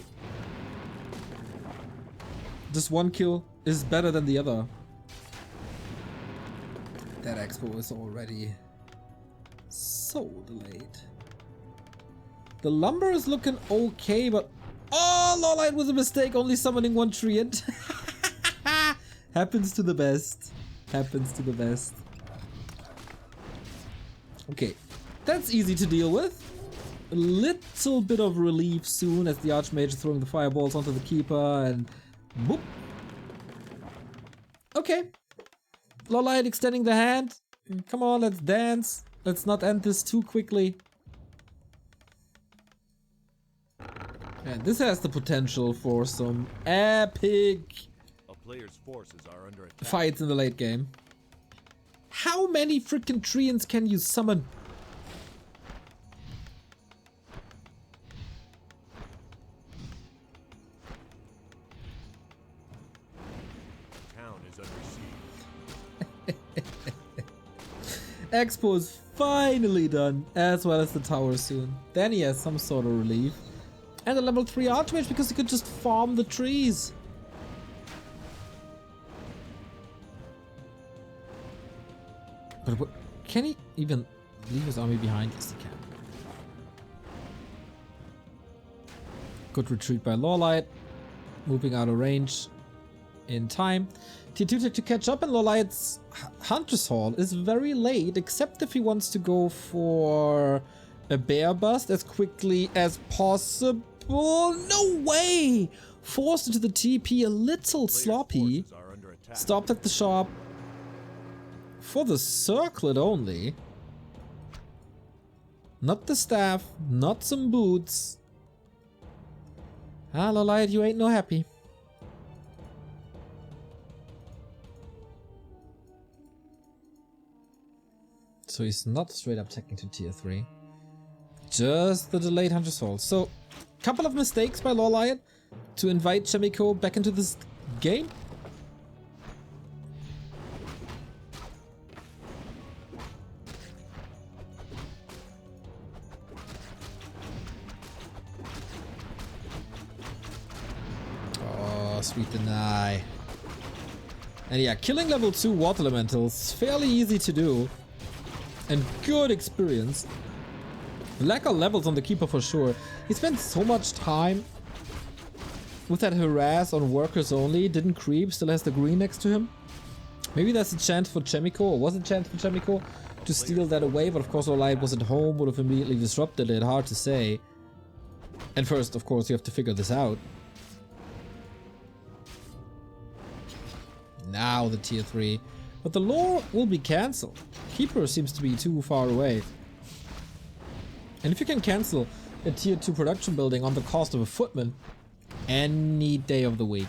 Just one kill is better than the other. That expo is already so delayed. The lumber is looking okay, but oh, LawLiet was a mistake, only summoning one treant. Happens to the best. Happens to the best. Okay, that's easy to deal with. A little bit of relief soon as the Archmage is throwing the fireballs onto the Keeper and boop. Okay. LawLiet extending the hand. Come on, let's dance. Let's not end this too quickly. And this has the potential for some epic fights in the late game. How many freaking treants can you summon? Town is under siege. Expo is finally done, as well as the tower soon. Then he has some sort of relief. And a level 3 Archmage because he could just farm the trees. But what, can he even leave his army behind? Yes, he can. Good retreat by LawLiet. Moving out of range in time. Tier 2 to catch up, and LawLiet's Hunter's Hall is very late, except if he wants to go for a bear bust as quickly as possible. No way! Forced into the TP, a little sloppy. Stopped at the shop. For the circlet only. Not the staff, not some boots. Ah, LawLiet, you ain't no happy. So he's not straight up taking to tier 3. Just the delayed Hunter's Hall. So, couple of mistakes by LawLiet to invite Chaemiko back into this game. Oh, sweet deny. And yeah, killing level 2 water elementals, fairly easy to do. And good experience. Lack of levels on the Keeper for sure. He spent so much time with that harass on workers only. Didn't creep, still has the green next to him. Maybe that's a chance for Chaemiko, or was a chance for Chaemiko, to steal that away, but of course LawLiet was at home, would have immediately disrupted it, hard to say. And first, of course, you have to figure this out. Now the tier 3. But the lore will be cancelled. Keeper seems to be too far away. And if you can cancel a tier 2 production building on the cost of a footman, any day of the week.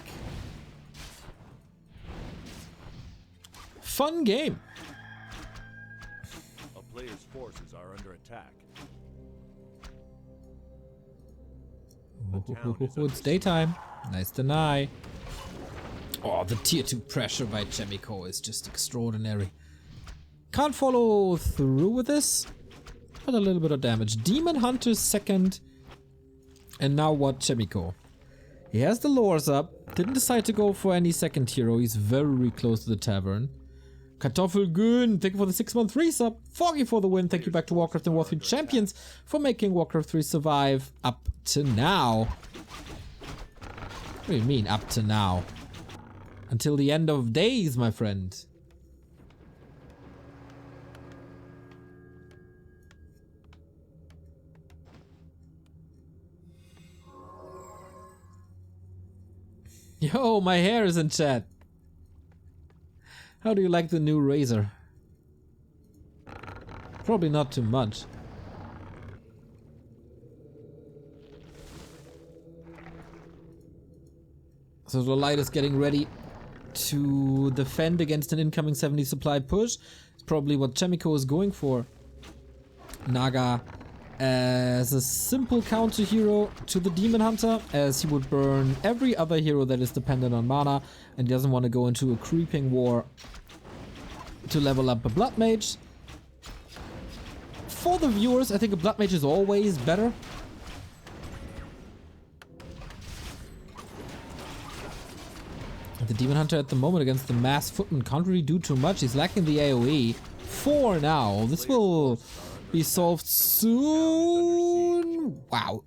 Fun game. A player's forces are under attack. It's daytime. Nice deny. Oh, the tier 2 pressure by Chaemiko is just extraordinary. Can't follow through with this, but a little bit of damage. Demon Hunter second. And now what, Chaemiko? He has the lures up. Didn't decide to go for any second hero. He's very close to the tavern. Kartoffelgun, thank you for the 6-month resub. Foggy for the win. Thank you back to Warcraft and Warcraft Champions for making Warcraft 3 survive up to now. What do you mean, up to now? Until the end of days, my friend. Yo, my hair is in chat. How do you like the new razor? Probably not too much. So LawLiet is getting ready to defend against an incoming 70 supply push. It's probably what Chaemiko is going for. Naga as a simple counter hero to the Demon Hunter, as he would burn every other hero that is dependent on mana, and he doesn't want to go into a creeping war to level up a Blood Mage. For the viewers, I think a Blood Mage is always better. The Demon Hunter at the moment against the Mass Footman can't really do too much. He's lacking the AoE. 4 now. This will be solved soon. Wow.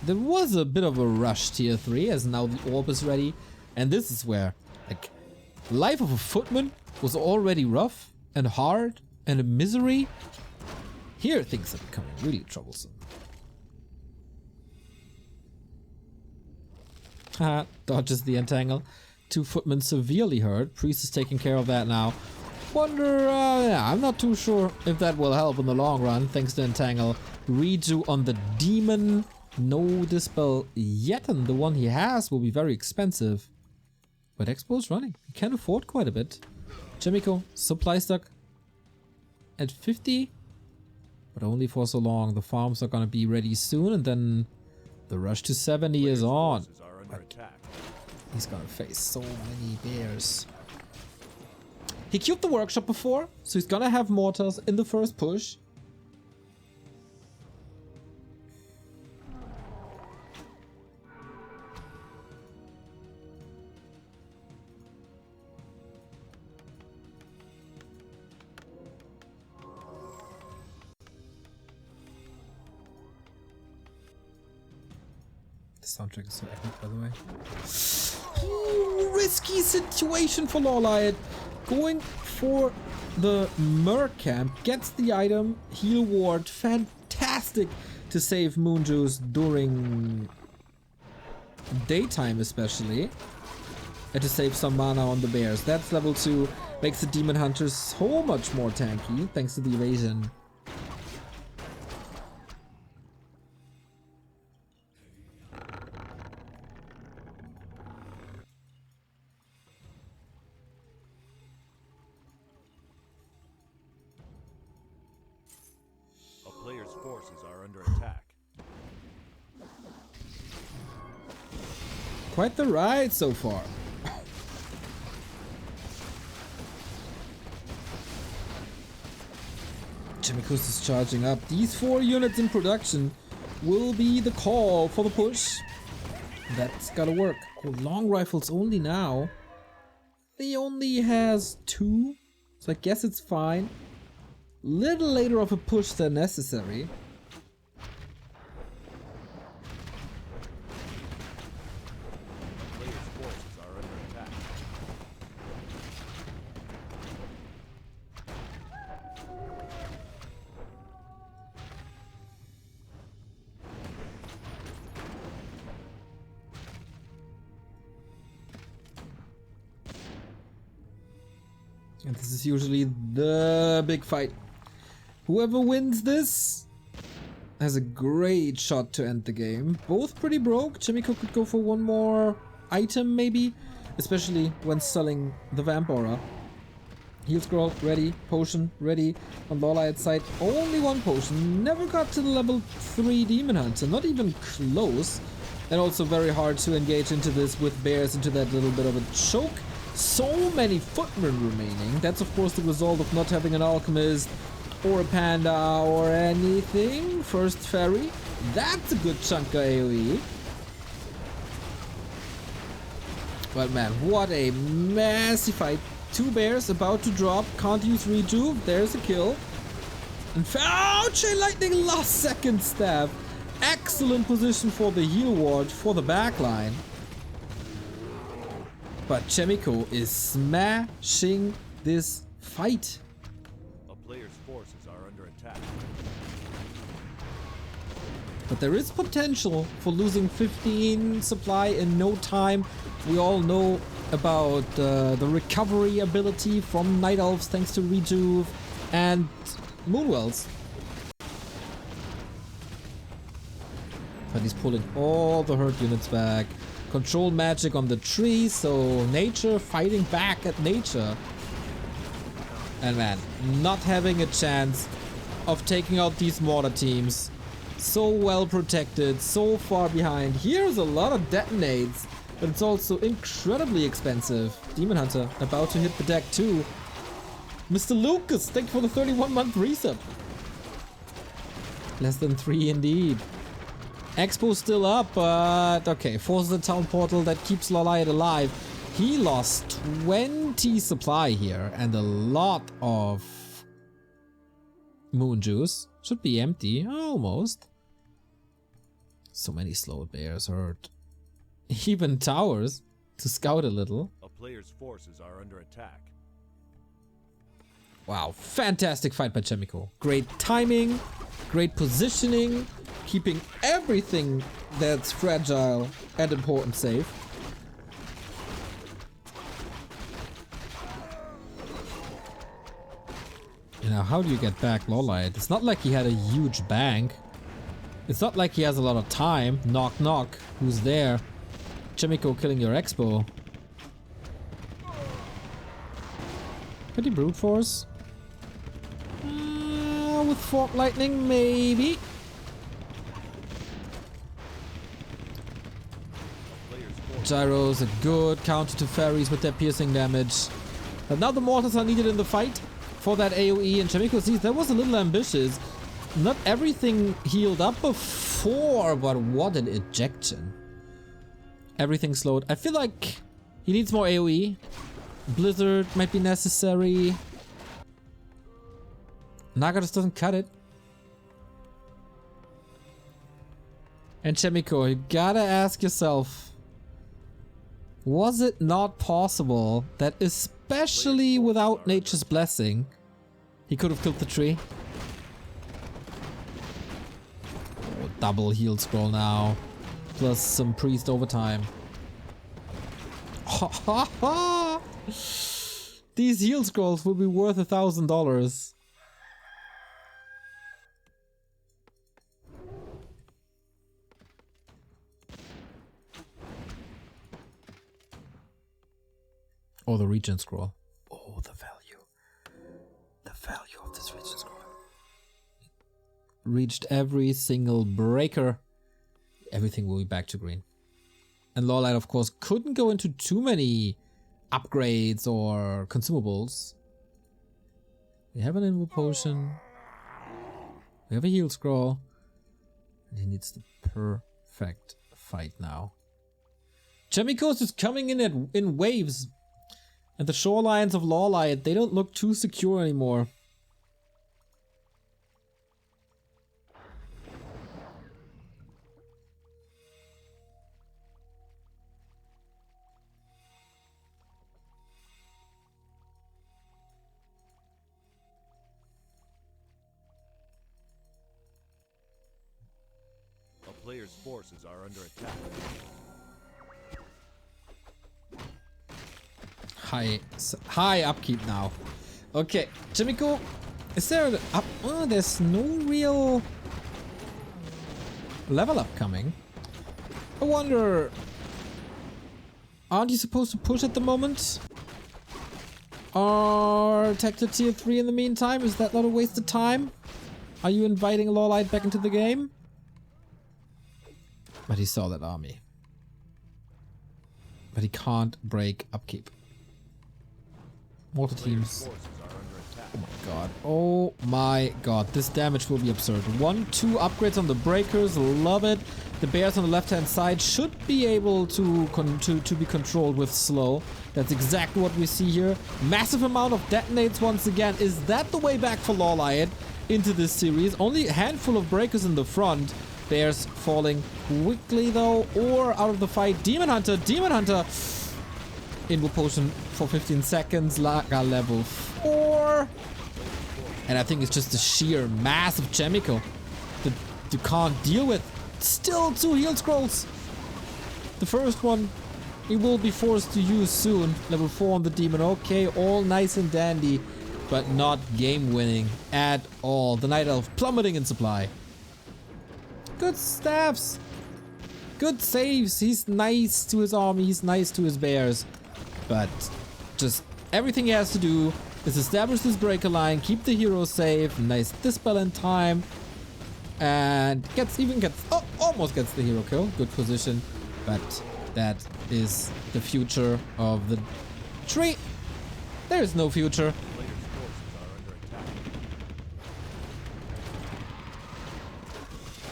There was a bit of a rush tier 3 as now the orb is ready. And this is where, like, life of a footman was already rough and hard and a misery. Here things are becoming really troublesome. Haha, dodges the entangle. 2 footmen severely hurt. Priest is taking care of that now. Wonder, yeah, I'm not too sure if that will help in the long run, thanks to entangle. Redo on the demon. No dispel yet, and the one he has will be very expensive. But Expo is running. He can afford quite a bit. Chaemiko, supply stock at 50, but only for so long. The farms are gonna be ready soon, and then the rush to 70 is on. He's gonna face so many bears. He cubed the workshop before, so he's gonna have mortars in the first push. The soundtrack is so epic, by the way. Ooh, risky situation for LawLiet. Going for the Merc camp, gets the item, heal ward, fantastic to save Moon Juice during daytime especially. And to save some mana on the bears. That's level 2, makes the Demon Hunter so much more tanky thanks to the evasion. Players' forces are under attack. Quite the ride so far. Chaemiko is charging up. These 4 units in production will be the call for the push. That's gotta work. Oh, long rifles only now. He only has 2, so I guess it's fine. Little later of a push than necessary. Players' forces are under attack. And this is usually the big fight. Whoever wins this has a great shot to end the game. Both pretty broke. Chaemiko could go for one more item maybe, especially when selling the Vamp Aura. Heal scroll, ready. Potion, ready. On LawLiet's side, only one potion. Never got to the level 3 Demon Hunter, not even close. And also very hard to engage into this with bears into that little bit of a choke. So many footmen remaining. That's of course the result of not having an alchemist or a panda or anything. First fairy. That's a good chunk of AoE. But man, what a messy fight. 2 bears about to drop. Can't use rejuve. There's a kill. And Chain Lightning last second stab. Excellent position for the heal ward for the backline. But Chaemiko is smashing this fight. A player's forces are under attack. But there is potential for losing 15 supply in no time. We all know about the recovery ability from Night Elves thanks to Rejuve and Moonwells. But he's pulling all the hurt units back. Control magic on the tree, so nature fighting back at nature. And man, not having a chance of taking out these mortar teams. So well protected, so far behind. Here's a lot of detonates, but it's also incredibly expensive. Demon Hunter about to hit the deck too. Mr. Lucas, thank you for the 31-month resub. Less than 3 indeed. Expo's still up, but okay, forces the town portal that keeps LawLiet alive. He lost 20 supply here and a lot of moon juice. Should be empty, almost. So many slow bears hurt. Even towers to scout a little. A player's forces are under attack. Wow, fantastic fight by Chaemiko. Great timing, great positioning, keeping everything that's fragile and important safe. You know, how do you get back LawLiet? It's not like he had a huge bank. It's not like he has a lot of time. Knock knock. Who's there? Chaemiko killing your Expo. Could he brute force? With Fork Lightning, maybe. Gyros, a good counter to fairies with their piercing damage. But now the mortars are needed in the fight for that AoE, and Chaemiko sees that was a little ambitious. Not everything healed up before, but what an ejection. Everything slowed. I feel like he needs more AoE. Blizzard might be necessary. Naga just doesn't cut it. And Chaemiko, you gotta ask yourself, was it not possible that, especially without Nature's Blessing, he could have killed the tree? Oh, double heal scroll now, plus some priest overtime. Ha ha ha! These heal scrolls will be worth $1,000. Oh, the regen scroll. Oh, the value. The value of this regen scroll. Reached every single breaker. Everything will be back to green. And LawLiet, of course, couldn't go into too many upgrades or consumables. We have an invul potion. We have a heal scroll. And he needs the perfect fight now. Chaemiko is just coming in waves. And the shorelines of LawLiet, they don't look too secure anymore. A player's forces are under attack. high upkeep now. Okay, Chaemiko, is there an up? Oh, there's no real level up coming. I wonder, aren't you supposed to push at the moment? Or attack to tier 3 in the meantime? Is that not a waste of time? Are you inviting LawLiet back into the game? But he saw that army. But he can't break upkeep. Mortar teams. Oh my god. Oh my god. This damage will be absurd. 1-2 upgrades on the breakers. Love it. The bears on the left hand side should be able to be controlled with slow. That's exactly what we see here. Massive amount of detonates once again. Is that the way back for LawLiet into this series? Only a handful of breakers in the front. Bears falling quickly though, or out of the fight. Demon Hunter Invo Potion for 15 seconds. Laga level 4. And I think it's just the sheer mass of Chaemiko that you can't deal with. Still 2 heal scrolls. The first one he will be forced to use soon. Level 4 on the demon. Okay, all nice and dandy, but not game winning at all. The Night Elf plummeting in supply. Good staffs. Good saves. He's nice to his army. He's nice to his bears. But just everything he has to do is establish this breaker line, keep the hero safe, nice dispel in time, and almost gets the hero kill. Good position, but that is the future of the tree. There is no future.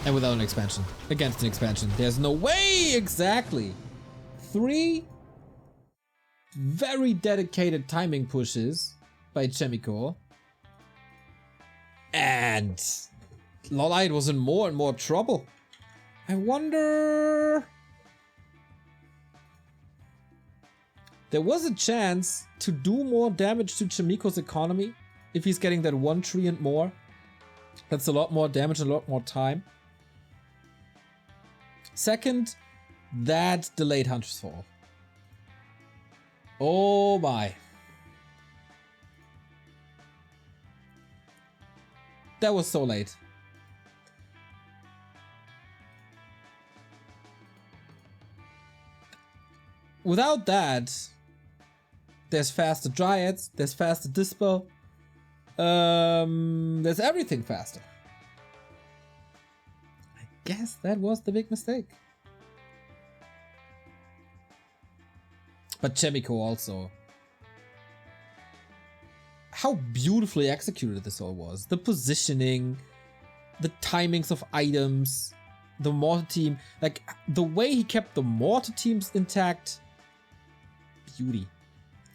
And without an expansion. Against an expansion. There's no way! Exactly! 3 very dedicated timing pushes by Chaemiko. And LawLiet was in more and more trouble. I wonder... There was a chance to do more damage to Chaemiko's economy if he's getting that 1 tree and more. That's a lot more damage and a lot more time. Second, that delayed Hunter's Fall. Oh my. That was so late. Without that, there's faster Dryads, there's faster Dispel, there's everything faster. I guess that was the big mistake. But Chaemiko also. How beautifully executed this all was. The positioning, the timings of items, the mortar team. Like, the way he kept the mortar teams intact. Beauty.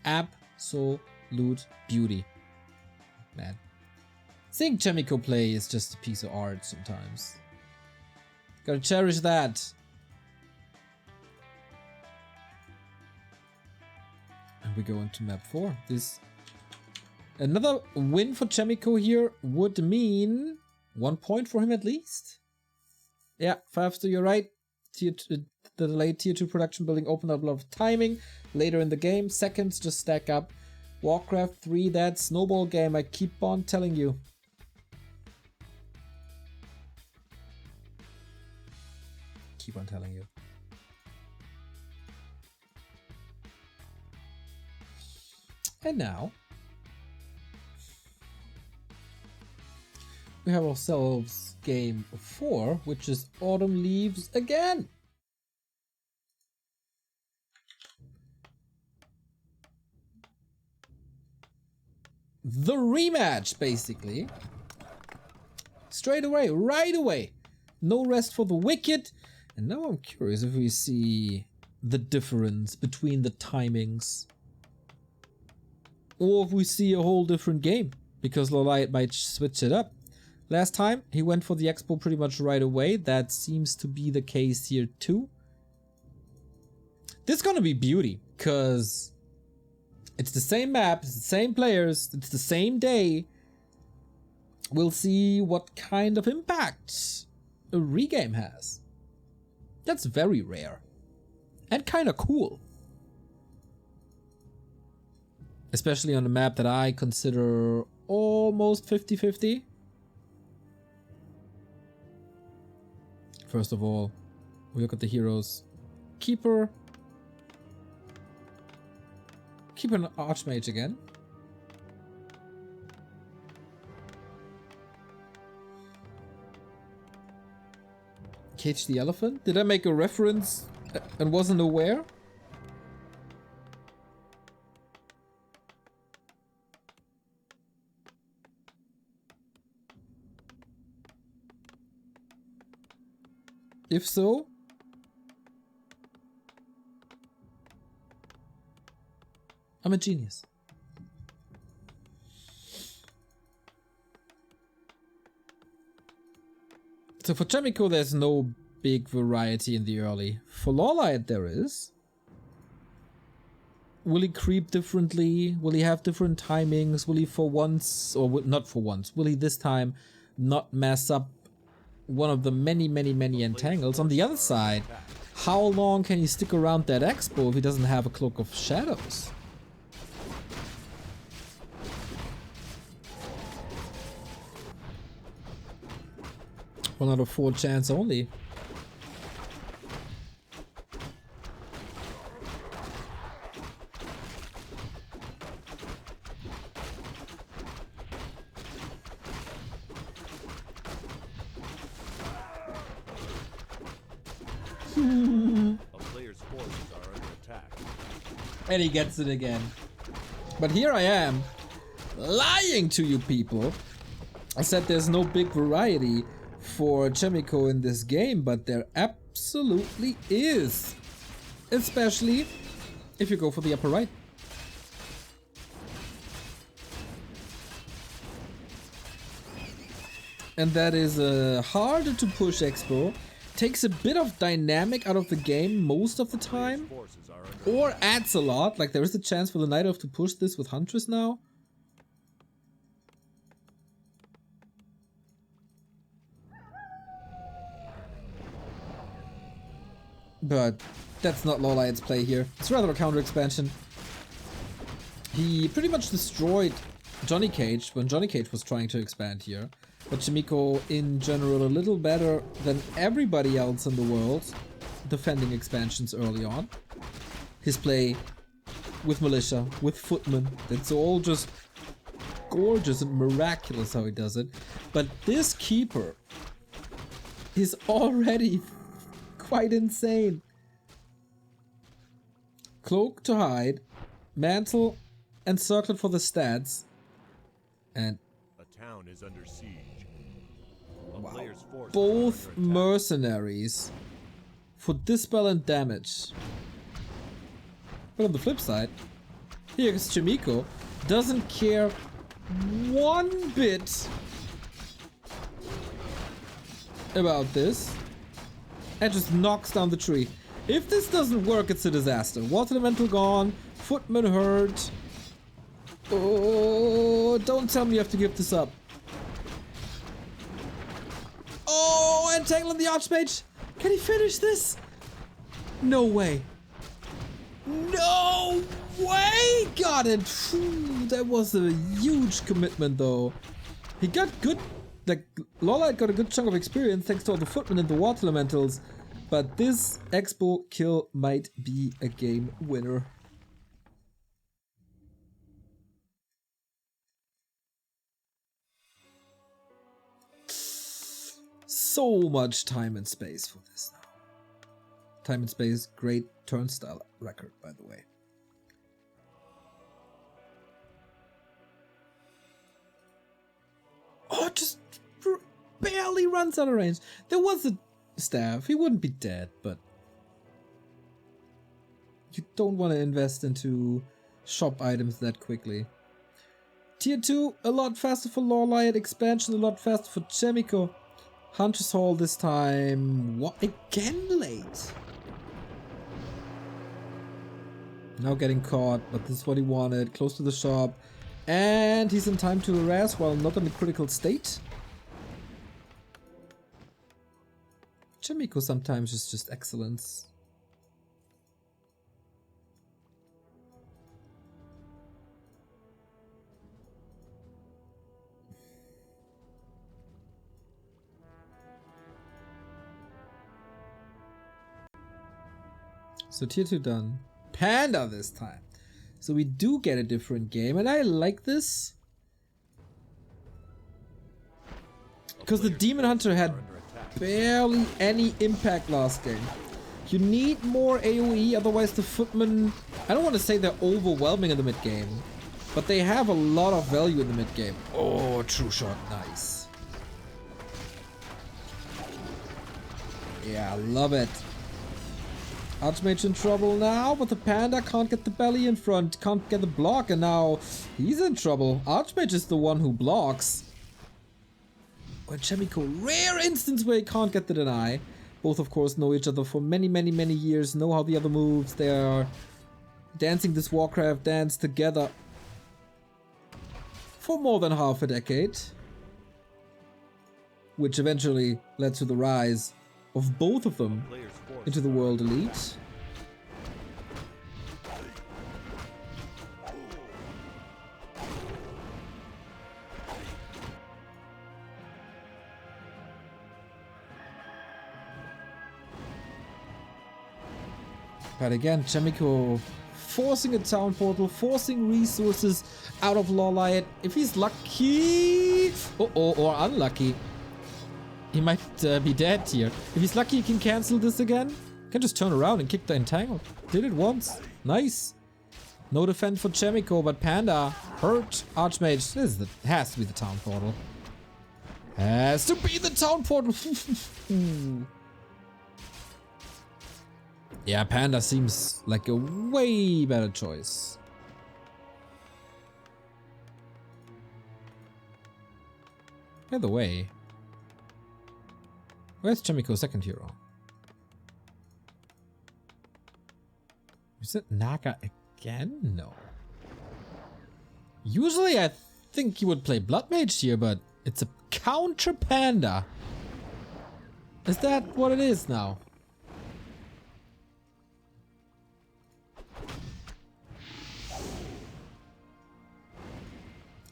Absolute beauty. Man. Seeing Chaemiko play is just a piece of art sometimes. Gotta cherish that. And we go into map 4. Another win for Chaemiko here would mean 1 point for him at least. Yeah, Fafster, you're right. The delayed tier 2 production building opened up a lot of timing later in the game. Seconds just stack up. Warcraft 3, that snowball game, I keep on telling you. Keep on telling you. And now we have ourselves game 4, which is Autumn Leaves again. The rematch, basically. Straight away, right away. No rest for the wicked. And now I'm curious if we see the difference between the timings. Or if we see a whole different game. Because LawLiet might switch it up. Last time, he went for the expo pretty much right away. That seems to be the case here too. This is gonna be beauty. Because it's the same map, it's the same players, it's the same day. We'll see what kind of impact a regame has. That's very rare. And kind of cool. Especially on a map that I consider almost 50-50. First of all, we look at the heroes. Keeper. Keeper and Archmage again. Cage the Elephant? Did I make a reference and wasn't aware? If so, I'm a genius. So for Chaemiko, there's no big variety in the early. For LawLiet, there is. Will he creep differently? Will he have different timings? Will he for once, or not for once, will he this time not mess up one of the many entangles? On the other side, how long can he stick around that expo if he doesn't have a Cloak of Shadows? 1 out of 4 chance only. And he gets it again. But here I am, lying to you people. I said there's no big variety for Chaemiko in this game, but there absolutely is. Especially if you go for the upper right. And that is a harder to push expo. Takes a bit of dynamic out of the game most of the time. Or adds a lot, like there is a chance for the Night Elf to push this with Huntress now. But that's not LawLiet's play here. It's rather a counter expansion. He pretty much destroyed Johnny Cage when Johnny Cage was trying to expand here. But Chaemiko in general a little better than everybody else in the world defending expansions early on. His play with Militia, with Footman, it's all just gorgeous and miraculous how he does it. But this Keeper is already quite insane. Cloak to hide, Mantle and Circlet for the stats, and a town is under siege. Wow. Both mercenaries for dispel and damage. But on the flip side, here's Chaemiko, doesn't care one bit about this and just knocks down the tree. If this doesn't work, it's a disaster. Water Elemental gone, Footman hurt. Oh, don't tell me you have to give this up. Oh, entangle the Archmage. Can he finish this? No way. No way! Got it! Phew, that was a huge commitment though. He got good, like, LawLiet got a good chunk of experience thanks to all the Footmen and the Water Elementals. But this Expo kill might be a game winner. So much time and space for this now. Time and space, great turnstile record, by the way. Oh, just barely runs out of range. There was a staff. He wouldn't be dead, but you don't want to invest into shop items that quickly. Tier 2, a lot faster for LawLiet. Expansion, a lot faster for Chaemiko. Hunter's Hall this time. What? Again late? Now getting caught, but this is what he wanted. Close to the shop. And he's in time to harass while not in a critical state. Chaemiko sometimes is just excellence. So tier 2 done. Panda this time. So we do get a different game, and I like this. Because the Demon Hunter had barely any impact last game. You need more AoE, otherwise the Footmen... I don't want to say they're overwhelming in the mid game, but they have a lot of value in the mid game. Oh, true shot, nice. Yeah, I love it. Archmage in trouble now, but the Panda can't get the belly in front, can't get the block, and now he's in trouble. Archmage is the one who blocks. And Chaemiko, rare instance where he can't get the deny. Both of course know each other for many years, know how the other moves. They are dancing this Warcraft dance together for more than half a decade. Which eventually led to the rise of both of them into the World Elite. But again, Chaemiko forcing a town portal, forcing resources out of LawLiet. If he's lucky, or unlucky, he might be dead here. If he's lucky, he can cancel this again. Can just turn around and kick the entangle. Did it once. Nice. No defense for Chaemiko, but Panda hurt Archmage. Has to be the town portal. Has to be the town portal. Yeah, Panda seems like a way better choice. By the way, where's Chaemiko's second hero? Is it Naga again? No. Usually I think he would play Blood Mage here, but it's a counter Panda. Is that what it is now?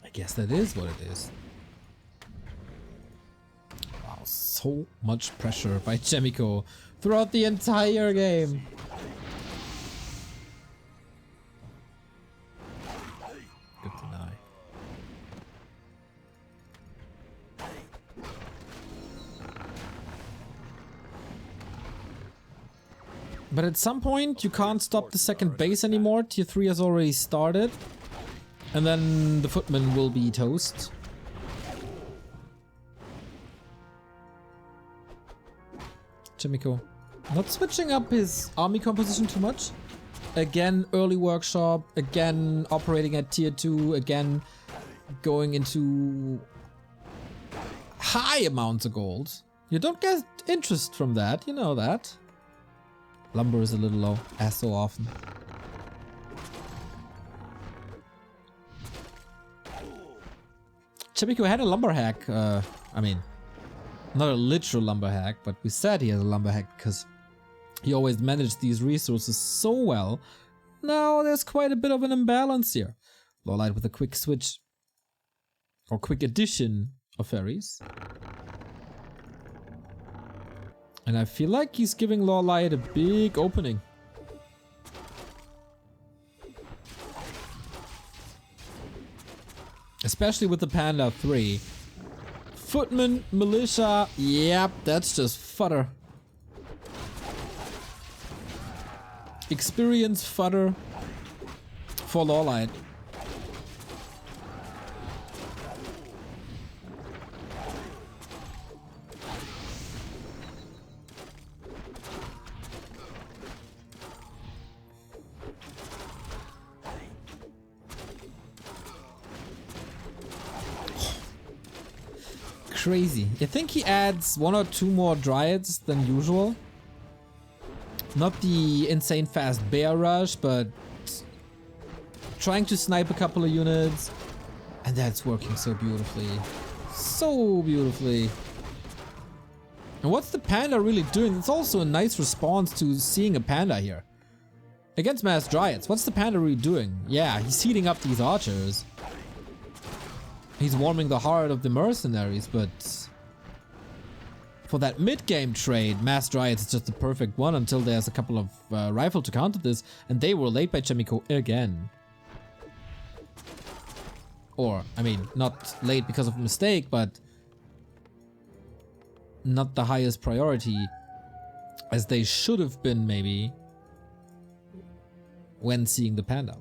I guess that is what it is. Wow, so much pressure by Chaemiko throughout the entire game. Good deny. But at some point you can't stop the second base anymore. Tier 3 has already started. And then the Footman will be toast. Chaemiko not switching up his army composition too much. Again, early workshop. Again, operating at tier 2. Again, going into high amounts of gold. You don't get interest from that, you know that. Lumber is a little low, as so often. Chaemiko had a lumber hack, I mean, not a literal lumber hack, but we said he has a lumber hack because he always managed these resources so well. Now there's quite a bit of an imbalance here. LawLiet with a quick switch, or quick addition of fairies. And I feel like he's giving LawLiet a big opening. Especially with the Panda 3. Footman, Militia, yep, that's just fodder. Experience fodder for LawLiet. Crazy. I think he adds 1 or 2 more Dryads than usual. Not the insane fast bear rush, but trying to snipe a couple of units. And that's working so beautifully. So beautifully. And what's the Panda really doing? It's also a nice response to seeing a Panda here. Against Mass Dryads, what's the Panda really doing? Yeah, he's heating up these archers. He's warming the heart of the mercenaries, but For that mid-game trade, Mass Dryads is just the perfect one until there's a couple of rifle to counter this, and they were late by Chaemiko again. Or, I mean, not late because of a mistake, but not the highest priority as they should have been, maybe, when seeing the panda.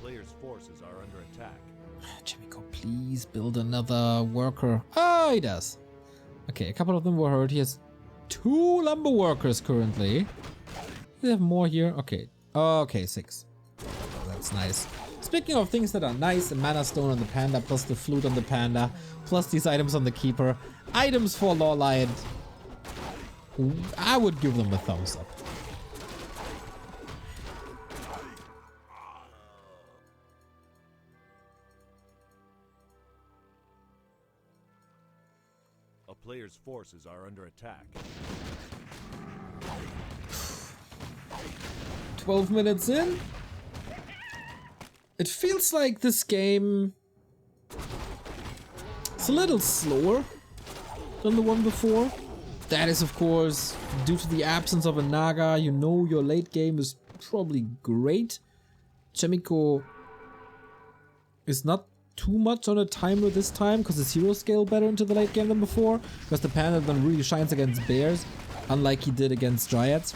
Player's forces are under attack. Chaemiko, please build another worker. Ah, he does. Okay, a couple of them were hurt. He has 2 lumber workers currently. We have more here. Okay. Okay, 6. That's nice. Speaking of things that are nice, a mana stone on the panda, plus the flute on the panda, plus these items on the keeper. Items for LawLiet. I would give them a thumbs up. Player's forces are under attack. 12 minutes in. It feels like this game is a little slower than the one before. That is, of course, due to the absence of a Naga. You know your late game is probably great. Chaemiko is not too much on a timer this time because his hero scale better into the late game than before, because the panda then really shines against bears, unlike he did against dryads.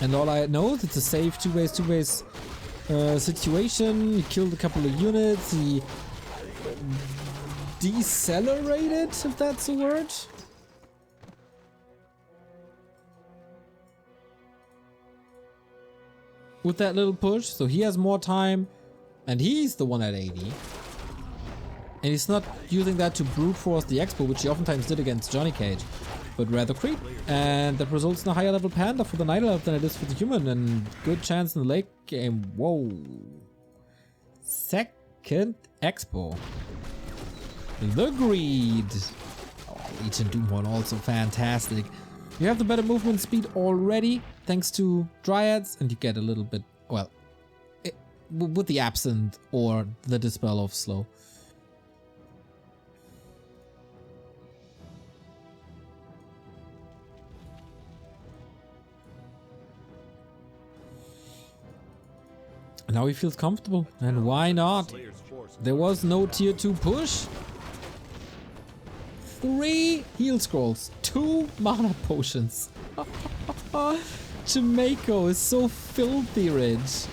And LawLiet knows it's a safe two ways situation. He killed a couple of units, he decelerated, if that's a word. With that little push, so he has more time, and he's the one at 80. And he's not using that to brute force the expo, which he oftentimes did against Johnny Cage, but rather creep. And that results in a higher level panda for the Night Elf than it is for the human, and good chance in the late game. Whoa. Second expo. The Greed. Oh, Legion Doomhorn also fantastic. You have the better movement speed already, thanks to Dryads, and you get a little bit, well, with the Absent or the Dispel of Slow. And now he feels comfortable, and why not? There was no tier 2 push. 3 heal scrolls, 2 mana potions. Chaemiko is so filthy rich.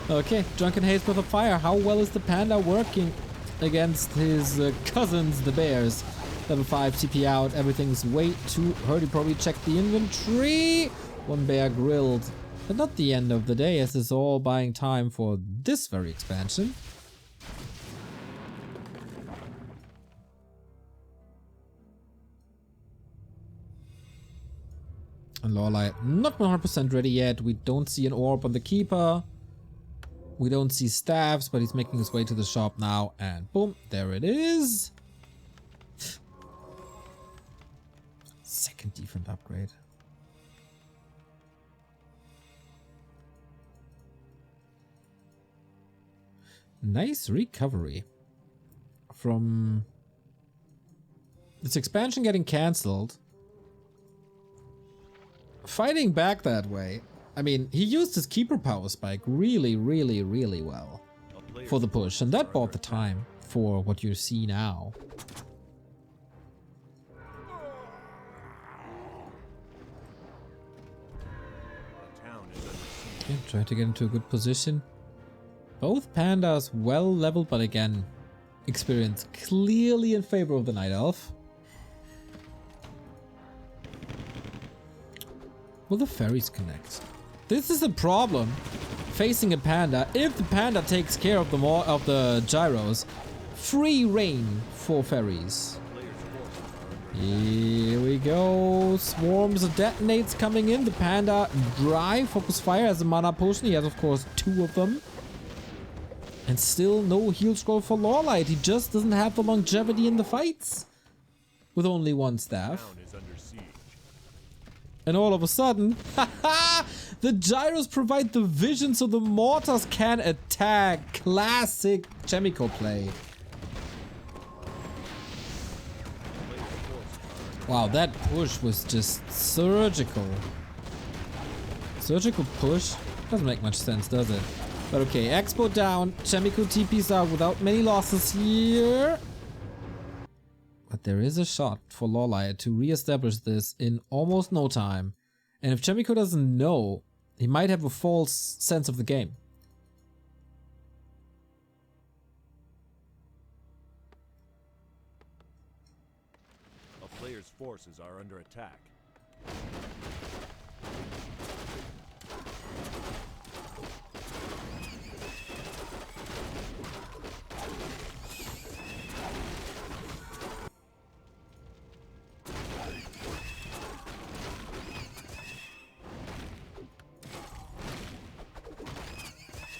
Okay, Drunken Haze with a fire. How well is the panda working against his cousins, the bears? Level 5 TP out. Everything's way too hurt. He probably checked the inventory. 1 bear grilled. But not the end of the day, as it's all buying time for this very expansion. And LawLiet not 100% ready yet. We don't see an orb on the keeper. We don't see staffs, but he's making his way to the shop now. And boom, there it is. Second defense upgrade. Nice recovery from this expansion getting cancelled. Fighting back that way. I mean, he used his keeper power spike really well for the push, and that bought the time for what you see now. Okay, trying to get into a good position. Both pandas well leveled, but again, experience clearly in favor of the Night Elf. Will the fairies connect? This is a problem facing a panda. If the panda takes care of the gyros, free reign for fairies. Here we go. Swarms of detonates coming in. The panda dry focus fire as a mana potion. He has, of course, 2 of them. And still no heal scroll for LawLiet. He just doesn't have the longevity in the fights with only 1 staff. And all of a sudden, haha, the gyros provide the vision so the mortars can attack. Classic Chaemiko play. Wow, that push was just surgical. Surgical push? Doesn't make much sense, does it? But okay, Expo down. Chaemiko TPs out without many losses here. But there is a shot for LawLiet to re-establish this in almost no time. And if Chaemiko doesn't know, he might have a false sense of the game. A player's forces are under attack.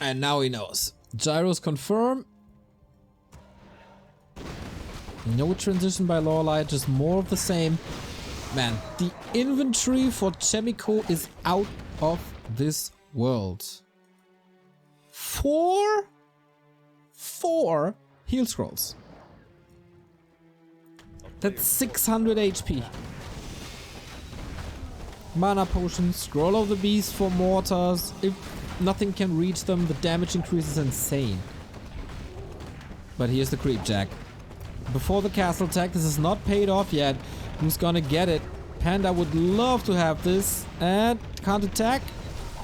And now he knows. Gyros confirm. No transition by LawLiet, just more of the same. Man, the inventory for Chaemiko is out of this world. Four heal scrolls. That's 600 HP. Mana potion, scroll of the beast for mortars. If nothing can reach them, the damage increase is insane. But here's the creep jack. Before the castle attack, this is not paid off yet. Who's gonna get it? Panda would love to have this. And can't attack.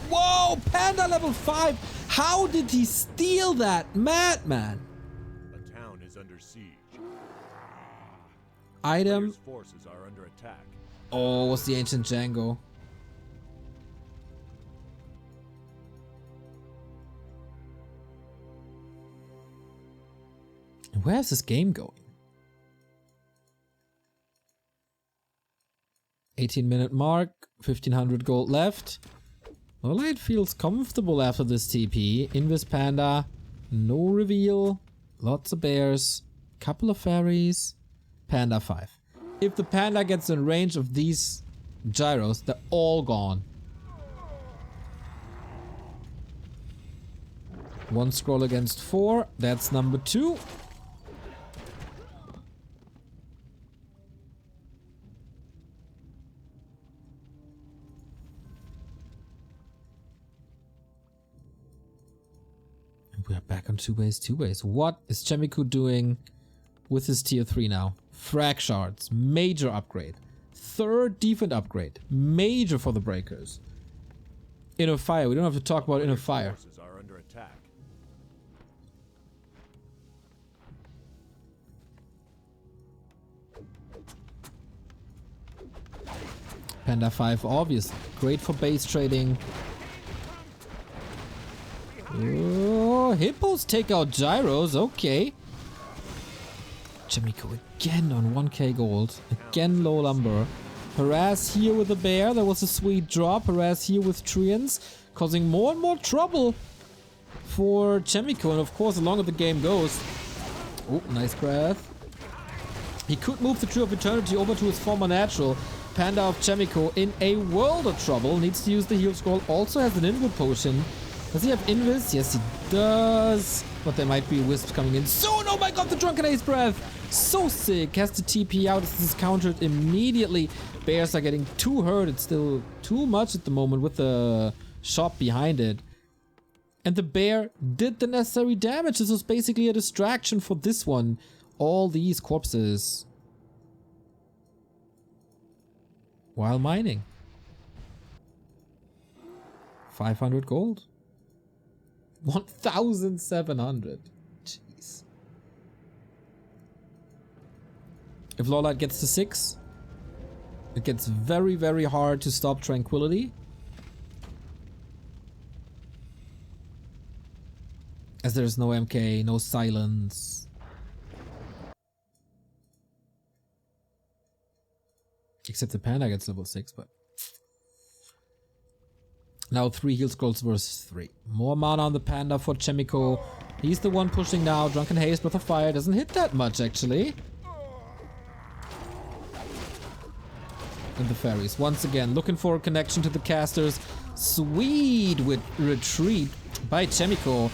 Whoa! Panda level 5! How did he steal that? Madman! A town is under siege. Item. Player's forces are under attack. Oh, what's the ancient Django? Where's this game going? 18-minute mark, 1500 gold left. LawLiet feels comfortable after this TP. Invis Panda, no reveal, lots of bears, couple of fairies, Panda 5. If the Panda gets in range of these gyros, they're all gone. One scroll against 4, that's number 2. We are back on 2 ways. What is Chaemiko doing with his tier 3 now? Frag shards, major upgrade. 3rd defense upgrade, major for the breakers. Inner fire, we don't have to talk about inner fire. Forces are under attack. Panda 5, obvious. Great for base trading. Oh, hippos take out gyros, okay. Chaemiko again on 1k gold. Again low lumber. Harass here with the bear, that was a sweet drop. Harass here with treants, causing more and more trouble for Chaemiko. And of course, the longer the game goes... Oh, nice breath. He could move the Tree of Eternity over to his former natural. Panda of Chaemiko in a world of trouble. Needs to use the heal scroll. Also has an inward potion. Does he have invis? Yes, he does. But there might be wisps coming in soon. Oh my god, the Drunken Ace Breath. So sick. Has to TP out. This is countered immediately. Bears are getting too hurt. It's still too much at the moment with the shop behind it. And the bear did the necessary damage. This was basically a distraction for this one. All these corpses. While mining. 500 gold. 1,700. Jeez. If LawLiet gets to 6, it gets very, very hard to stop Tranquility. As there's no MK, no silence. Except the Panda gets level 6, but... Now 3 heal scrolls versus 3. More mana on the Panda for Chaemiko. He's the one pushing now. Drunken Haze, Breath of Fire doesn't hit that much actually. and the fairies. Once again, looking for a connection to the casters. Sweet with retreat by Chaemiko,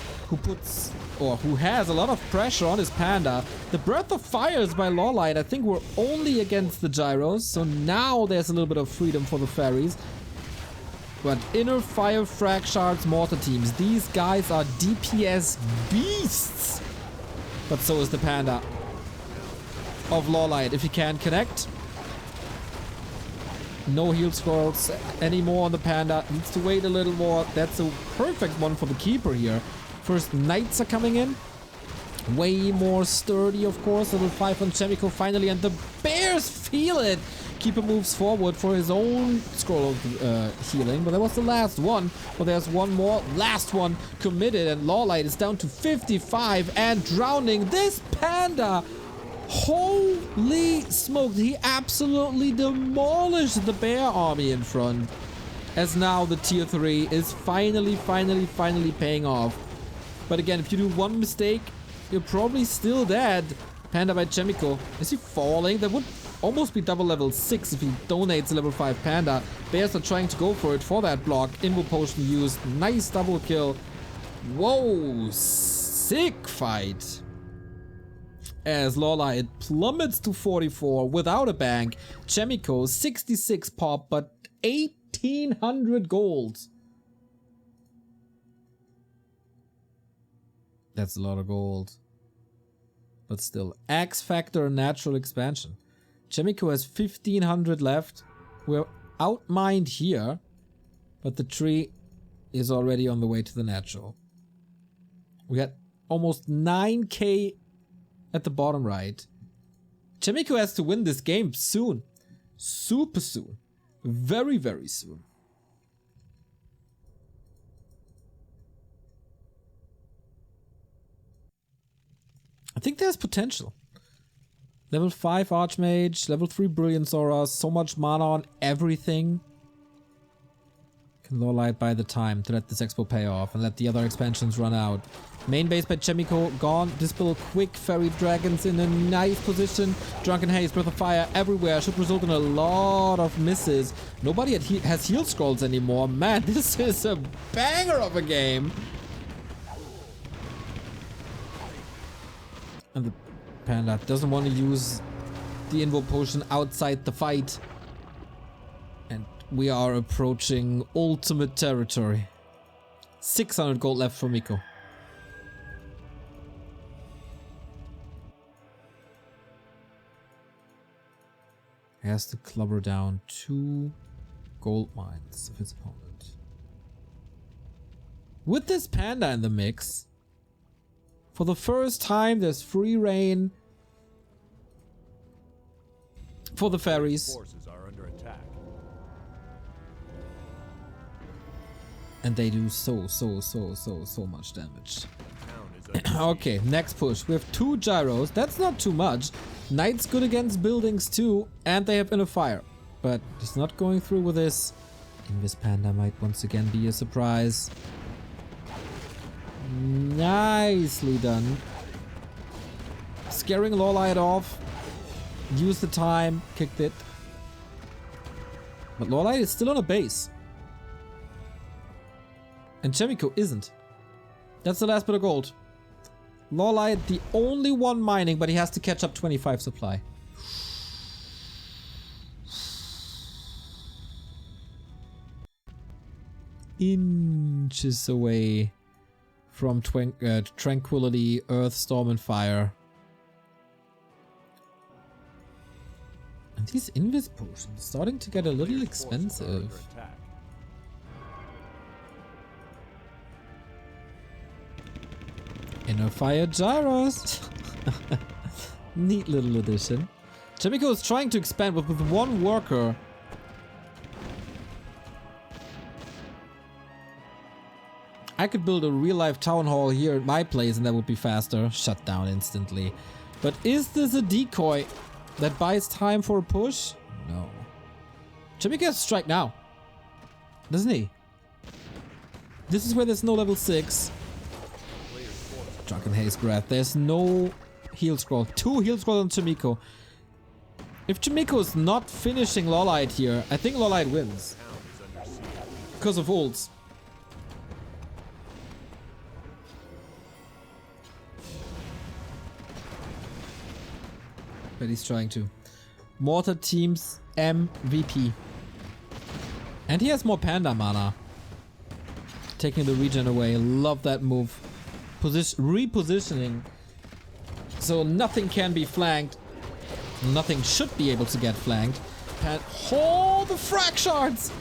who has a lot of pressure on his panda. The Breath of Fires by LawLiet, I think we're only against the gyros, so now there's a little bit of freedom for the fairies. But Inner Fire, Frag Shards, Mortar teams, these guys are DPS beasts. But so is the panda of LawLiet. If he can't connect, no heal scrolls anymore on the panda. Needs to wait a little more. That's a perfect one for the keeper here. First knights are coming in. Way more sturdy, of course. Level 5 on Chaemiko finally, and the bears feel it. Keeper moves forward for his own scroll of healing, but that was the last one. But there's one more. Last one committed, and LawLiet is down to 55 and drowning. This panda, holy smoke, he absolutely demolished the bear army in front. As now the tier 3 is finally paying off. But again, if you do one mistake, you're probably still dead. Panda by Chaemiko. Is he falling? That would almost be double level 6 if he donates a level 5 panda. Bears are trying to go for it for that block. Invo potion used. Nice double kill. Whoa, sick fight. As LawLiet plummets to 44 without a bank. Chaemiko 66 pop, but 1800 gold. That's a lot of gold. But still, X Factor natural expansion. Chaemiko has 1500 left. We're outmined here, but the tree is already on the way to the natural. We got almost 9k at the bottom right. Chaemiko has to win this game soon. Super soon. Very, very soon. I think there's potential. Level 5 Archmage, level 3 Brilliant Aura, so much mana on everything. Can LawLiet buy the time to let this expo pay off and let the other expansions run out. Main base by Chaemiko gone. Dispel quick. Fairy Dragons in a nice position. Drunken Haze, Breath of Fire everywhere. Should result in a lot of misses. Nobody has heal scrolls anymore. Man, this is a banger of a game. And the panda doesn't want to use the Invo potion outside the fight. And we are approaching ultimate territory. 600 gold left for Miko. He has to clubber down 2 gold mines of his opponent. With this panda in the mix, for the first time there's free reign for the fairies. Forces are under attack. And they do so much damage. Okay, next push. We have 2 gyros. That's not too much. Knight's good against buildings too, and they have Inner Fire. But he's not going through with this. Invis Panda might once again be a surprise. Nicely done. Scaring LawLiet off. Use the time. Kicked it. But LawLiet is still on a base. And Chaemiko isn't. That's the last bit of gold. LawLiet, the only one mining, but he has to catch up 25 supply. Inches away from Tranquility, Earth, Storm, and Fire. And these Invis potions starting to get a little expensive. Inner Fire Gyros. Neat little addition. Chaemiko is trying to expand, but with 1 worker. I could build a real-life town hall here at my place and that would be faster. Shut down instantly. But is this a decoy that buys time for a push? No. Chaemiko has to strike now. Doesn't he? This is where there's no level 6. Drunken Haze Breath. There's no heal scroll. 2 heal scrolls on Chaemiko. If Chaemiko is not finishing LawLiet here, I think LawLiet wins. Because of ults. But he's trying to. Mortar team's MVP. And he has more panda mana. Taking the regen away. Love that move. Repositioning. So nothing can be flanked. Nothing should be able to get flanked. Oh, the frag shards!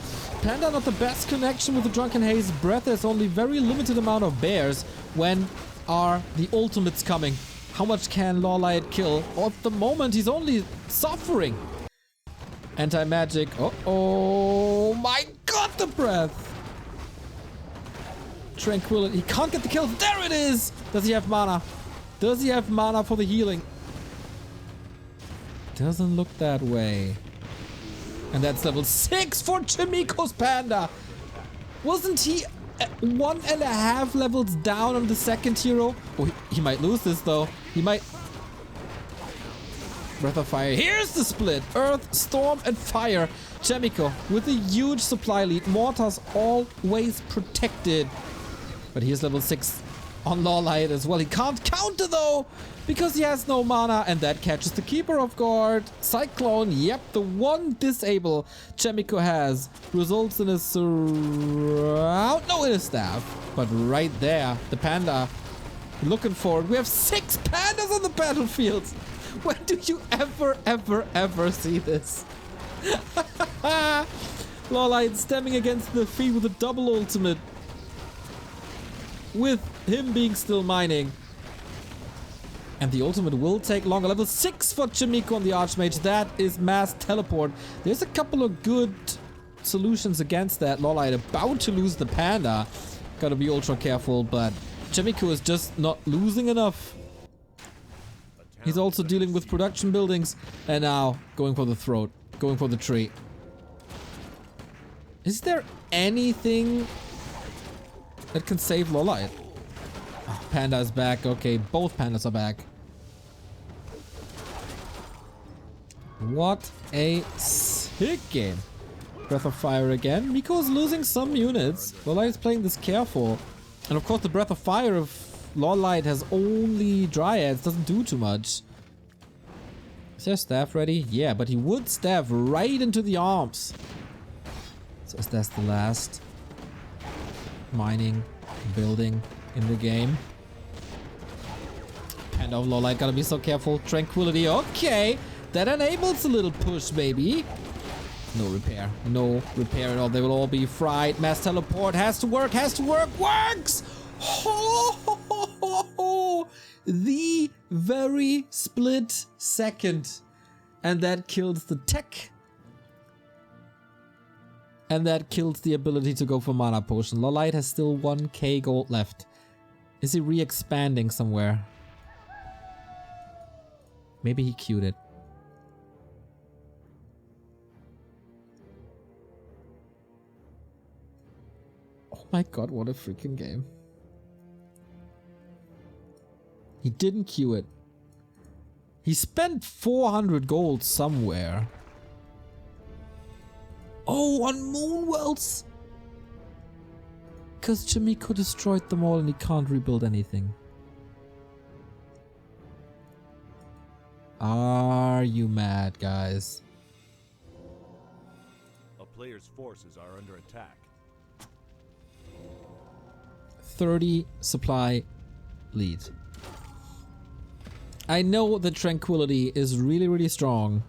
Panda not the best connection with the Drunken Haze Breath. There's only very limited amount of bears. When are the ultimates coming? How much can LawLiet kill? At the moment, he's only suffering. Anti-magic. Oh my god, the breath! Tranquility. He can't get the kill. There it is! Does he have mana? Does he have mana for the healing? Doesn't look that way. And that's level 6 for Chaemiko's panda. Wasn't he 1.5 levels down on the second hero? Oh, he might lose this though. He might. Breath of Fire. Here's the split. Earth, Storm, and Fire. Chaemiko with a huge supply lead. Mortar's always protected. But here's level 6 on LawLiet as well. He can't counter though, because he has no mana, and that catches the Keeper off guard. Cyclone, yep, the one disable Chaemiko has results in a surround. No, in a staff. But right there, the panda looking for it. We have 6 pandas on the battlefield. When do you ever see this? LawLiet stemming against the feet with a double ultimate. With him being still mining. And the ultimate will take longer. Level 6 for Chaemiko on the Archmage. That is mass teleport. There's a couple of good solutions against that. LawLiet about to lose the panda. Gotta be ultra careful, but Chaemiko is just not losing enough. He's also dealing with production buildings. And now going for the throat. Going for the tree. Is there anything that can save LawLiet? Oh, panda is back. Okay, both pandas are back. What a sick game. Breath of Fire again. Miko's losing some units. LawLiet is playing this careful. And of course the Breath of Fire of LawLiet has only Dryads. Doesn't do too much. Is there staff ready? Yeah, but he would staff right into the arms. So that's the last mining building in the game. Panda of LawLiet gotta be so careful. Tranquility, okay. That enables a little push, baby. No repair. No repair at all. They will all be fried. Mass teleport has to work, works! Ho, ho, ho, ho, ho. The very split second. And that kills the tech. And that kills the ability to go for mana potion. LawLiet has still 1k gold left. Is he re-expanding somewhere? Maybe he queued it. Oh my god, what a freaking game. He didn't queue it. He spent 400 gold somewhere. Oh, on Moonwells! Because Chaemiko destroyed them all and he can't rebuild anything. Are you mad, guys? A player's forces are under attack. 30 supply lead. I know the Tranquility is really, really strong.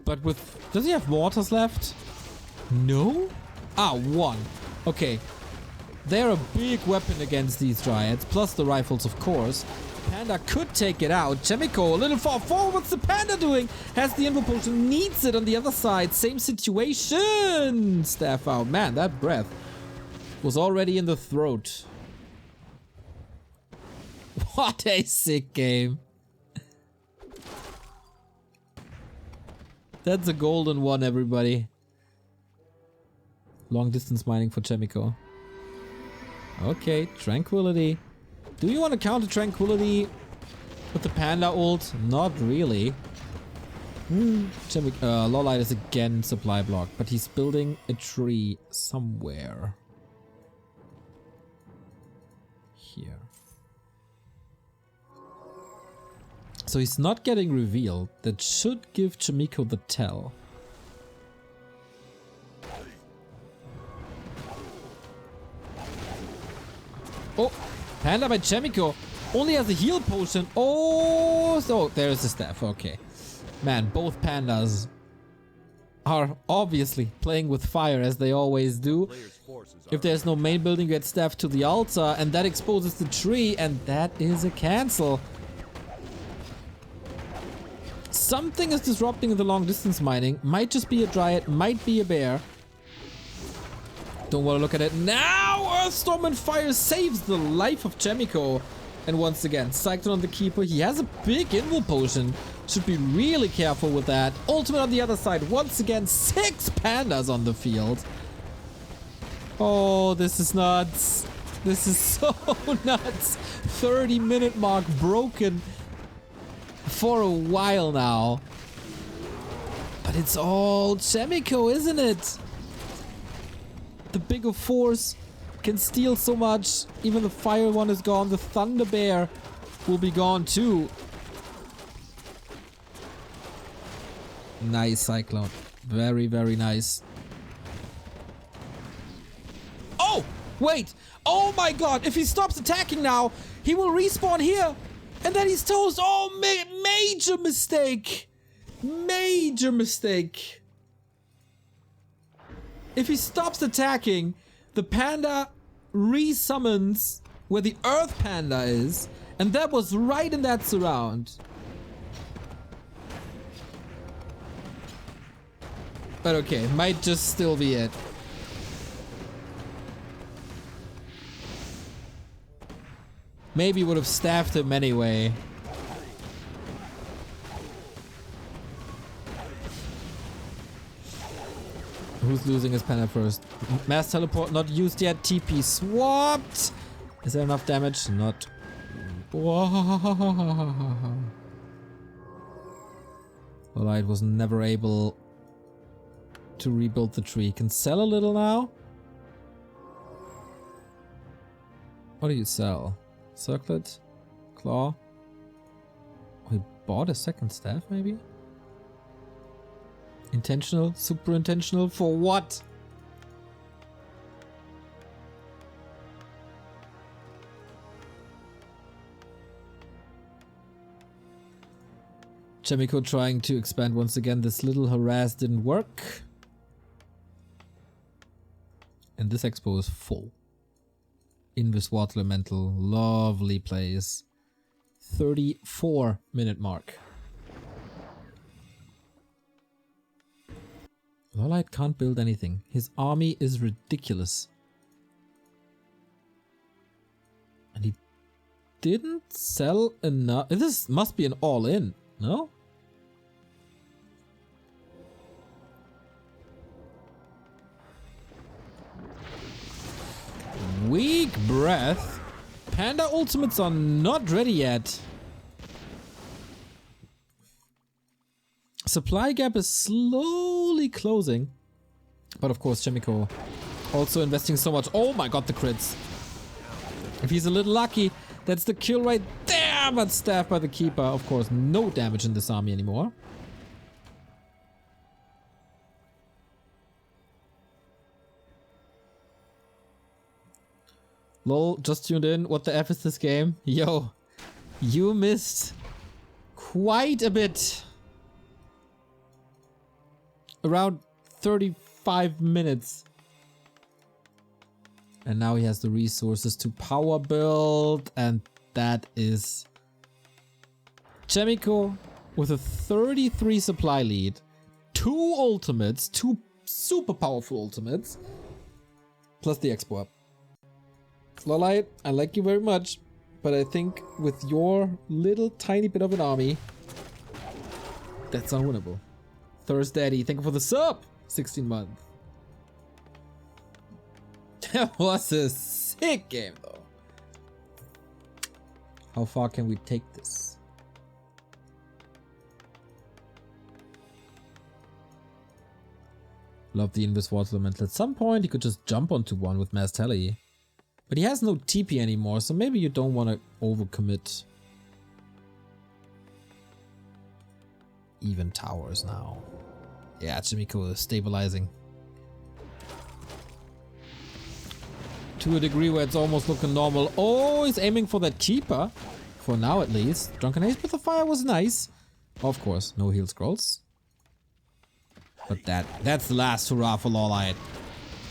But with... Does he have waters left? No? Ah, 1. Okay. They're a big weapon against these Dryads, plus the rifles, of course. Panda could take it out. Chaemiko, a little far forward. What's the Panda doing? Has the info potion, needs it on the other side. Same situation. Staff out. Man, that breath was already in the throat. What a sick game. That's a golden one, everybody. Long distance mining for Chaemiko. Okay, Tranquility. Do you want to counter Tranquility With the panda ult, not really. LawLiet is again supply block, but he's building a tree somewhere. Here. So he's not getting revealed. That should give Chaemiko the tell. Oh, panda by Chaemiko only has a heal potion. Oh, so there's the staff. Okay. Man, both pandas are obviously playing with fire as they always do. If there's no main building, you get staff to the altar, and that exposes the tree, and that is a cancel. Something is disrupting the long distance mining. Might just be a dryad, might be a bear. Don't want to look at it now. Earthstorm and fire saves the life of Chaemiko. And once again, Cyclone on the keeper. He has a big invul potion. Should be really careful with that. Ultimate on the other side. Once again, 6 pandas on the field. Oh, this is nuts. This is so nuts. 30-minute mark broken for a while now. But it's all Chaemiko, isn't it? The bigger force can steal so much. Even the fire one is gone. The thunder bear will be gone too. Nice Cyclone. Very, very nice. Oh, wait. Oh my god. If he stops attacking now, he will respawn here. And then he's toast. Oh, major mistake. Major mistake. If he stops attacking, the panda resummons where the earth panda is. And that was right in that surround. But okay, might just still be it. Maybe would have staffed him anyway. Who's losing his panda first? Mass teleport not used yet. TP swapped. Is there enough damage? Not. LawLiet was never able to rebuild the tree. Can sell a little now. What do you sell? Circlet? Claw? We bought a second staff maybe? Intentional? Super intentional? For what? Chaemiko trying to expand once again. This little harass didn't work. And this expo is full. Invis Water Elemental. Lovely plays. 34-minute mark. LawLiet can't build anything. His army is ridiculous. And he didn't sell enough. This must be an all-in, no? Weak breath. Panda ultimates are not ready yet. Supply gap is slowly closing. But of course, Chaemiko also investing so much. Oh my god, the crits. If he's a little lucky, that's the kill right there, but staffed by the keeper. Of course, no damage in this army anymore. Lol, just tuned in. What the F is this game? Yo, you missed quite a bit. Around 35 minutes. And now he has the resources to power build. And that is Chaemiko with a 33 supply lead. 2 ultimates, 2 super powerful ultimates. Plus the expo up. LawLiet, I like you very much. But I think with your little tiny bit of an army, that's unwinnable. Thursday, thank you for the sub! 16 months. That was a sick game though. How far can we take this? Love the Invis Water Elemental. At some point, he could just jump onto one with Mass Tele. But he has no TP anymore, so maybe you don't want to overcommit. Even towers now. Yeah, Chaemiko is stabilizing. To a degree where it's almost looking normal. Oh, he's aiming for that keeper. For now, at least. Drunken Haste with the fire was nice. Of course, no heal scrolls. But that's the last hurrah for LawLiet.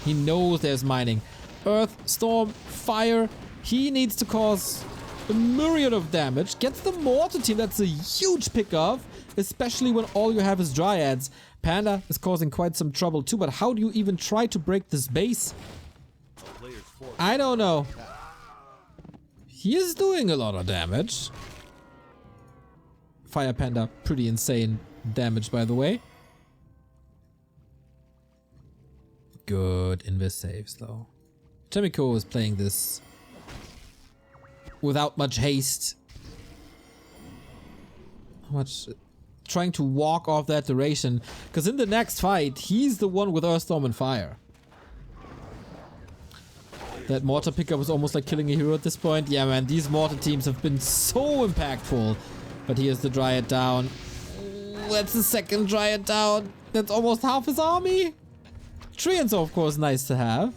He knows there's mining. Earth, Storm, Fire. He needs to cause a myriad of damage. Gets the Mortar team. That's a huge pick-off. Especially when all you have is Dryads. Panda is causing quite some trouble too. But how do you even try to break this base? I don't know. He is doing a lot of damage. Fire Panda, pretty insane damage, by the way. Good invis saves, though. Chaemiko is playing this without much haste. Trying to walk off that duration, because in the next fight, he's the one with Earthstorm and Fire. That mortar pickup was almost like killing a hero at this point. Yeah, man, these mortar teams have been so impactful. But here's the Dryad down. That's the second Dryad down. That's almost half his army. Treants are, of course, nice to have.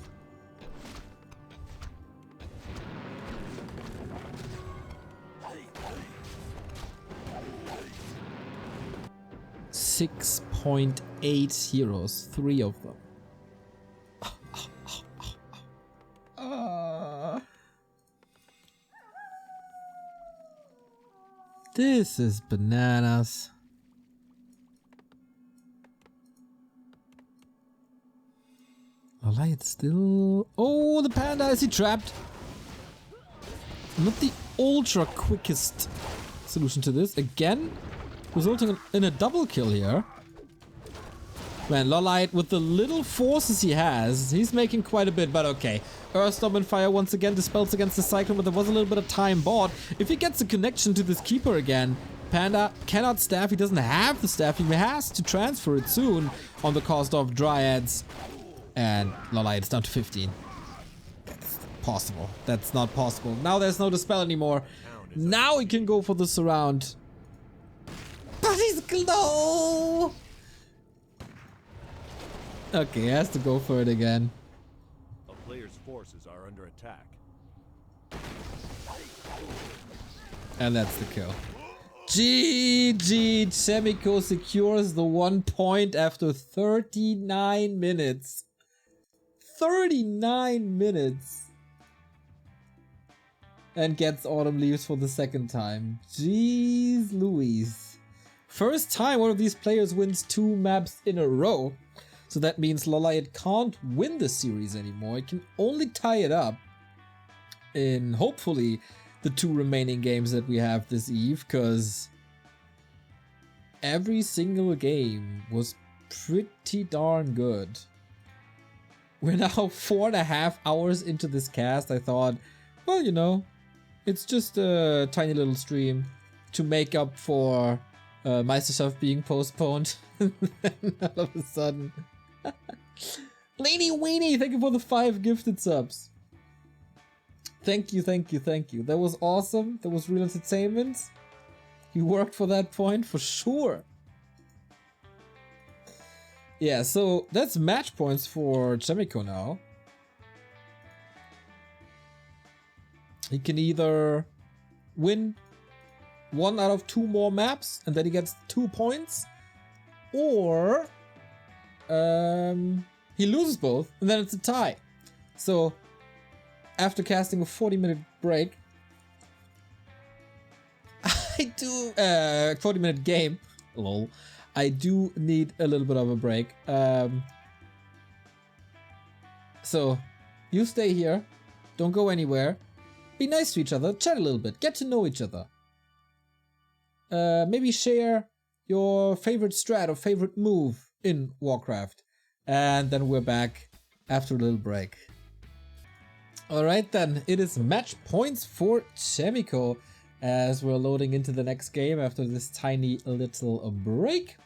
.8 heroes, 3 of them. This is bananas. LawLiet still... Oh, the panda, is he trapped? Not the ultra quickest solution to this. Again, resulting in a double kill here. Man, LawLiet, with the little forces he has, he's making quite a bit, but okay. Earthstorm and Fire once again dispels against the Cyclone, but there was a little bit of time bought. If he gets a connection to this Keeper again, Panda cannot staff. He doesn't have the staff. He has to transfer it soon on the cost of Dryads. And LawLiet is down to 15. That's possible. That's not possible. Now there's no Dispel anymore. Now he can go for the surround. But he's no! Okay, he has to go for it again. A player's forces are under attack. And that's the kill. GG! Chaemiko secures the 1 point after 39 minutes. 39 minutes! And gets Autumn Leaves for the second time. Jeez Louise. First time one of these players wins 2 maps in a row. So that means LawLiet can't win the series anymore. It can only tie it up in, hopefully, the 2 remaining games that we have this eve, because every single game was pretty darn good. We're now 4.5 hours into this cast. I thought, well, you know, it's just a tiny little stream to make up for Meisterschaft being postponed. And then all of a sudden... Lady Weenie, thank you for the 5 gifted subs. Thank you, thank you, thank you. That was awesome. That was real entertainment. You worked for that point for sure. Yeah, so that's match points for Chaemiko now. He can either win 1 out of 2 more maps and then he gets 2 points, or he loses both and then it's a tie. So after casting a 40-minute break, I do 40-minute game, lol, I do need a little bit of a break. So you stay here, don't go anywhere, be nice to each other, chat a little bit, get to know each other. Maybe share your favorite strat or favorite move in Warcraft. And then we're back after a little break. Alright then, it is match points for Chaemiko as we're loading into the next game after this tiny little break.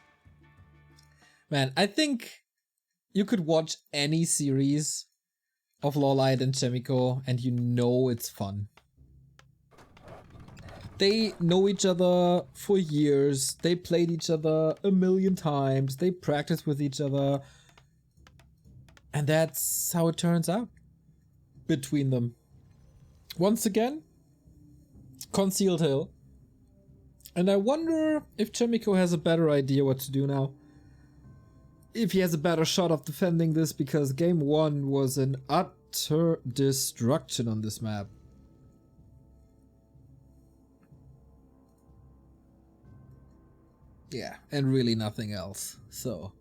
Man, I think, you could watch any series of LawLiet and Chaemiko and you know it's fun. They know each other for years, they played each other a million times, they practiced with each other, and that's how it turns out between them. Once again, Concealed Hill. And I wonder if Chaemiko has a better idea what to do now. If he has a better shot of defending this, because game 1 was an utter destruction on this map. Yeah, and really nothing else, so.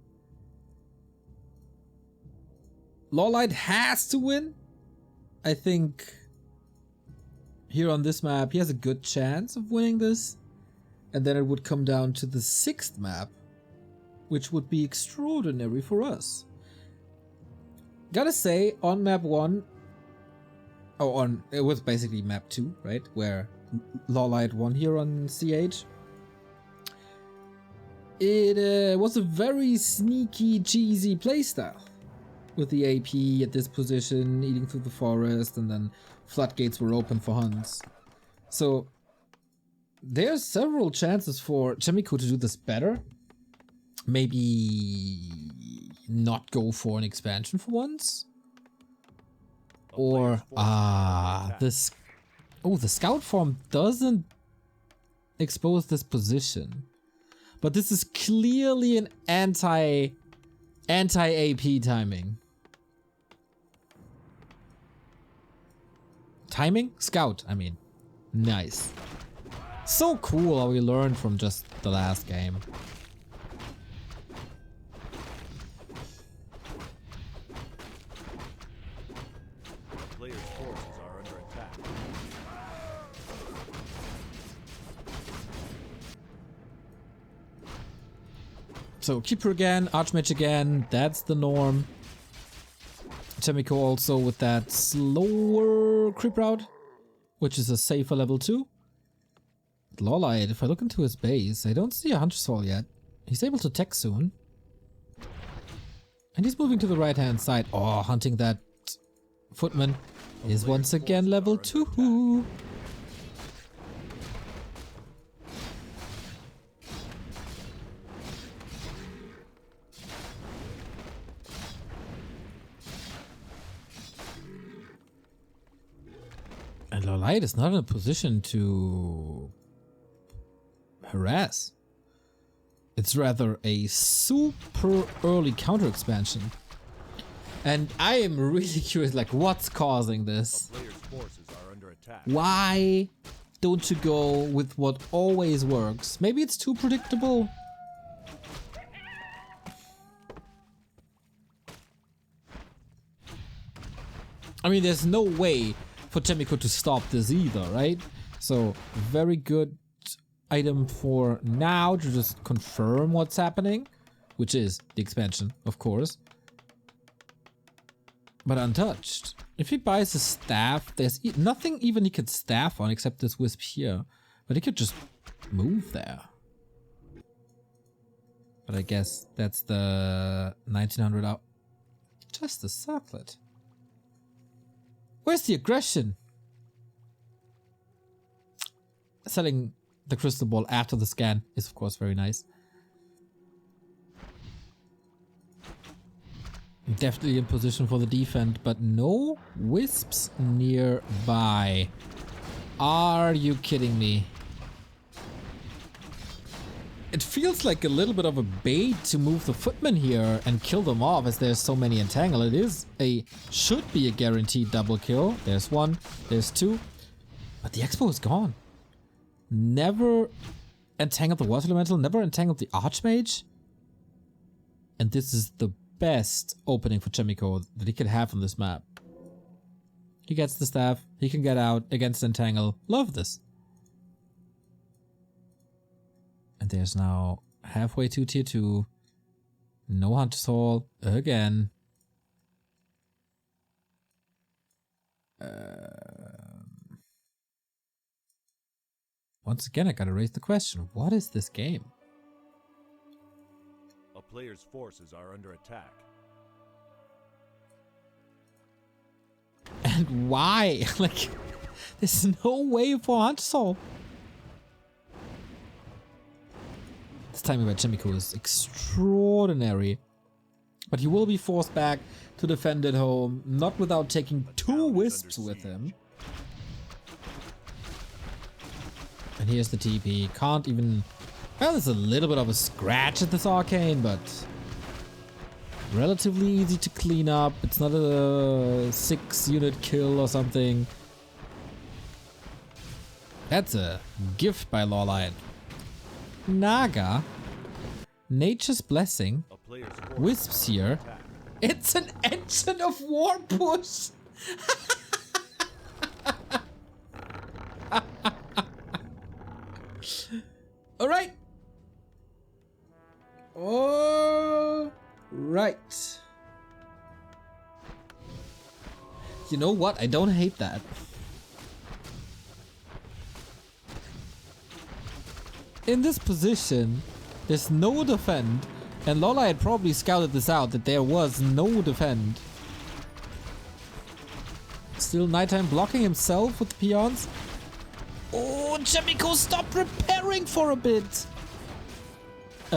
LawLiet has to win. I think here on this map he has a good chance of winning this. And then it would come down to the 6th map, which would be extraordinary for us. Gotta say, on map 1, it was basically map 2, right? Where LawLiet won here on CH. It was a very sneaky, cheesy playstyle. With the AP at this position, eating through the forest, and then floodgates were open for hunts. So there's several chances for Chaemiko to do this better. Maybe not go for an expansion for once. Or the scout form doesn't expose this position. But this is clearly an anti-AP timing. Timing? Scout, I mean. Nice. So cool how we learned from just the last game. Players' forces are under attack. So Keeper again, Archmage again, that's the norm. Chaemiko also with that slower creep route, which is a safer level 2. LawLiet, if I look into his base, I don't see a Hunter's Fall yet. He's able to tech soon. And he's moving to the right hand side. Oh, hunting that footman is once again level 2. And LawLiet is not in a position to harass. It's rather a super early counter expansion. And I am really curious, like, what's causing this? A player's forces are under attack. Why don't you go with what always works? Maybe it's too predictable. I mean, there's no way for Chaemiko to stop this either, right? So, very good item for now to just confirm what's happening, which is the expansion, of course. But untouched. If he buys a staff, there's nothing even he could staff on except this wisp here. But he could just move there. But I guess that's the 1900 out. Just a circlet. Where's the aggression? Selling the crystal ball after the scan is of course very nice. Definitely in position for the defense, but no wisps nearby. Are you kidding me? It feels like a little bit of a bait to move the footmen here and kill them off as there's so many entangle. It is should be a guaranteed double kill. There's one, there's two, but the expo is gone. Never entangled the water elemental, never entangled the archmage. And this is the best opening for Chaemiko that he could have on this map. He gets the staff, he can get out against entangle. Love this. And there's now halfway to tier 2. No Hunter's Hall again. Once again, I gotta raise the question. What is this game? A player's forces are under attack. And why? Like, there's no way for Hunter Soul. This timing by Chaemiko is extraordinary. But he will be forced back to defend at home, not without taking 2 wisps with him. And here's the TP. Can't even... Well, there's a little bit of a scratch at this arcane, but... relatively easy to clean up. It's not a 6-unit kill or something. That's a gift by LawLiet. Naga. Nature's Blessing. Wisps here. It's an Engine of War push! Alright. Alright. You know what? I don't hate that. In this position, there's no defend, and LawLiet had probably scouted this out, that there was no defend. Still Nighttime blocking himself with the peons. Oh, Chaemiko, stop repairing for a bit! A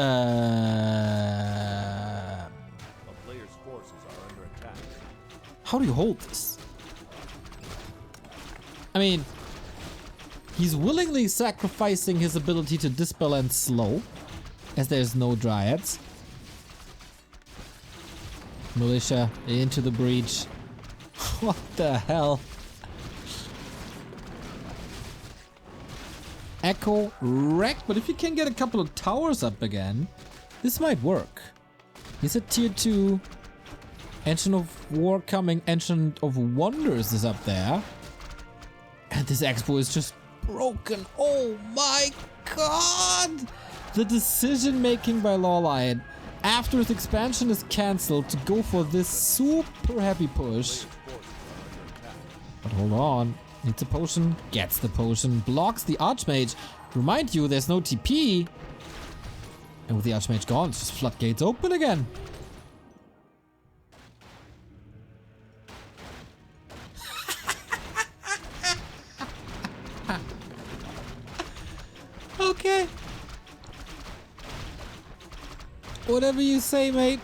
player's forces are under attack. How do you hold this? I mean, he's willingly sacrificing his ability to dispel and slow, as there's no dryads. Militia into the breach. What the hell? Echo wreck, but if you can get a couple of towers up again, this might work. He's at tier 2. Engine of War coming. Engine of Wonders is up there. And this expo is just broken. Oh my god! The decision making by LawLiet after his expansion is cancelled to go for this super heavy push. But hold on. Needs a potion. Gets the potion. Blocks the Archmage. Remind you, there's no TP. And with the Archmage gone, it's just floodgates open again. Okay. Whatever you say, mate.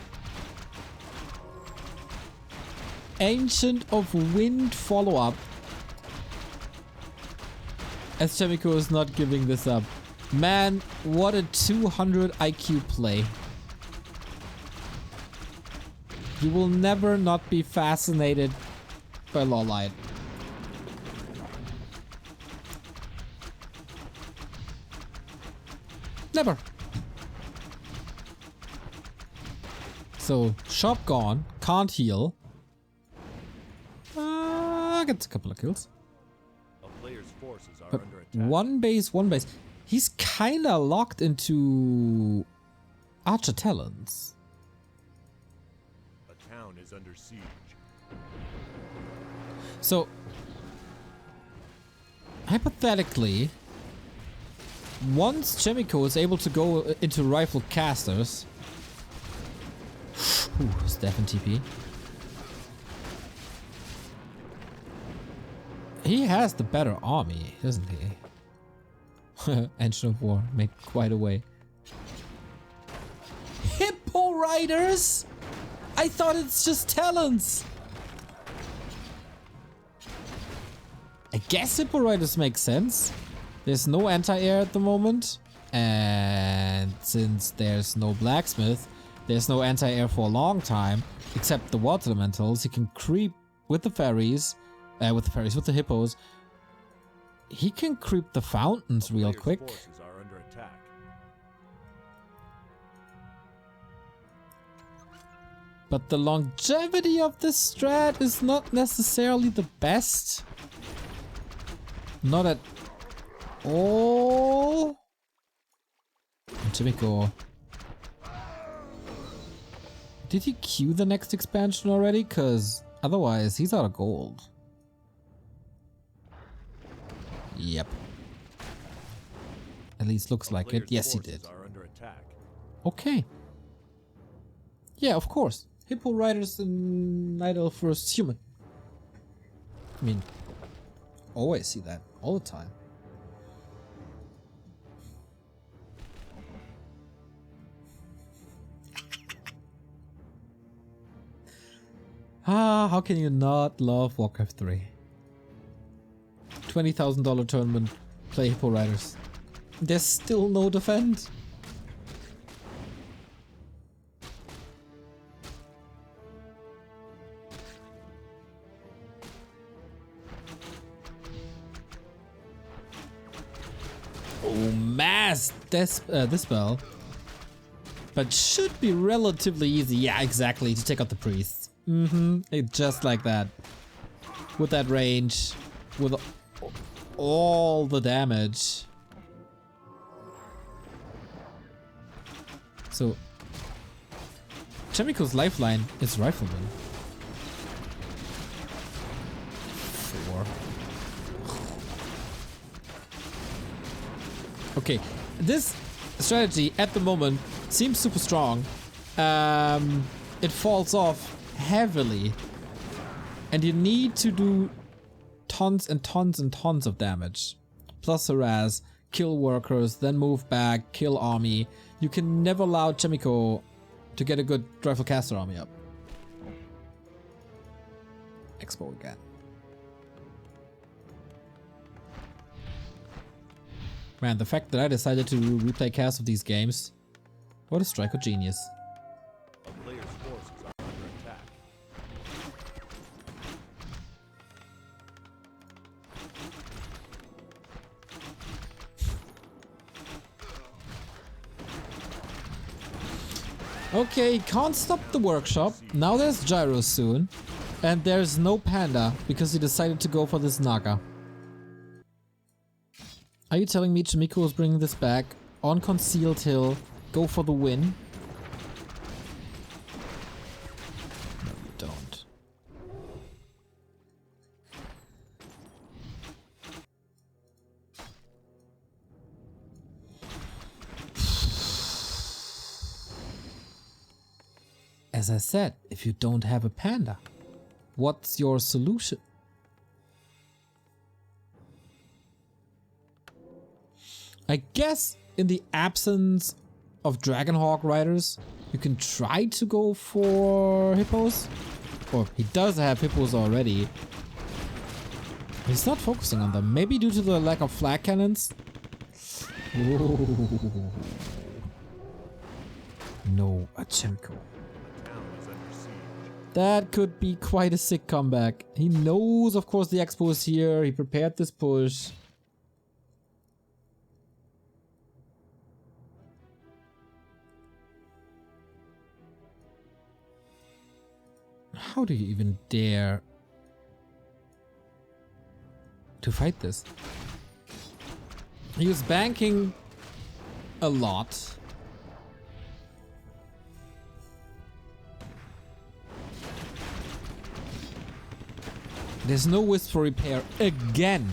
Ancient of Wind follow-up. As Chaemiko is not giving this up. Man, what a 200 IQ play. You will never not be fascinated by LawLiet. Never. So, shop gone. Can't heal. Gets a couple of kills. But one base. He's kinda locked into Archer Talons. A town is under siege. So, hypothetically, once Chaemiko is able to go into rifle casters, Stefan TP. He has the better army, doesn't he? Engine of War made quite a way. Hippo Riders? I thought it's just talents. I guess Hippo Riders make sense. There's no anti-air at the moment. And since there's no blacksmith, there's no anti-air for a long time. Except the water elementals. He can creep with the fairies. With the hippos. He can creep the fountains real quick. Are under attack. But the longevity of this strat is not necessarily the best. Not at all. Chaemiko. Did he queue the next expansion already? Because otherwise he's out of gold. Yep. At least looks like it. Yes, he did. Okay. Yeah, of course. Hippo Riders and Night Elf vs. Human. I mean, always see that all the time. How can you not love Warcraft 3? $20,000 tournament, play Hippo Riders. There's still no defend. Oh, mass dispel. But should be relatively easy. Yeah, exactly, to take out the priests. Just like that. With that range. With all the damage. So Chaemiko's lifeline is Rifleman. 4. Okay, this strategy at the moment seems super strong. It falls off heavily. And you need to do tons and tons and tons of damage. Plus harass, kill workers, then move back, kill army. You can never allow Chaemiko to get a good rifle caster army up. Expo again. Man, the fact that I decided to replay cast of these games, what a strike of genius. A player's forces are under attack. Okay, can't stop the workshop. Now there's Gyros soon. And there's no Panda because he decided to go for this Naga. Are you telling me Chaemiko is bringing this back on Concealed Hill? Go for the win? No, you don't. As I said, if you don't have a Panda, what's your solution? I guess in the absence of Dragonhawk riders, you can try to go for hippos. Or he does have hippos already. He's not focusing on them. Maybe due to the lack of flag cannons. Ooh. No, a Chaemiko. That could be quite a sick comeback. He knows, of course, the expo is here. He prepared this push. How do you even dare to fight this? He was banking a lot. There's no wisp for repair again.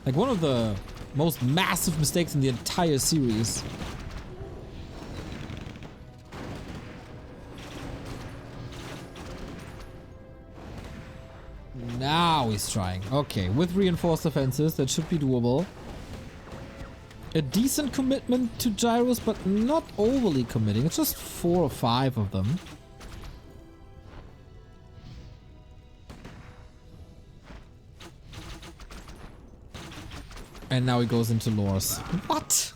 Like one of the most massive mistakes in the entire series. Now he's trying. Okay, with reinforced defenses, that should be doable. A decent commitment to gyros, but not overly committing. It's just 4 or 5 of them. And now he goes into lores. What?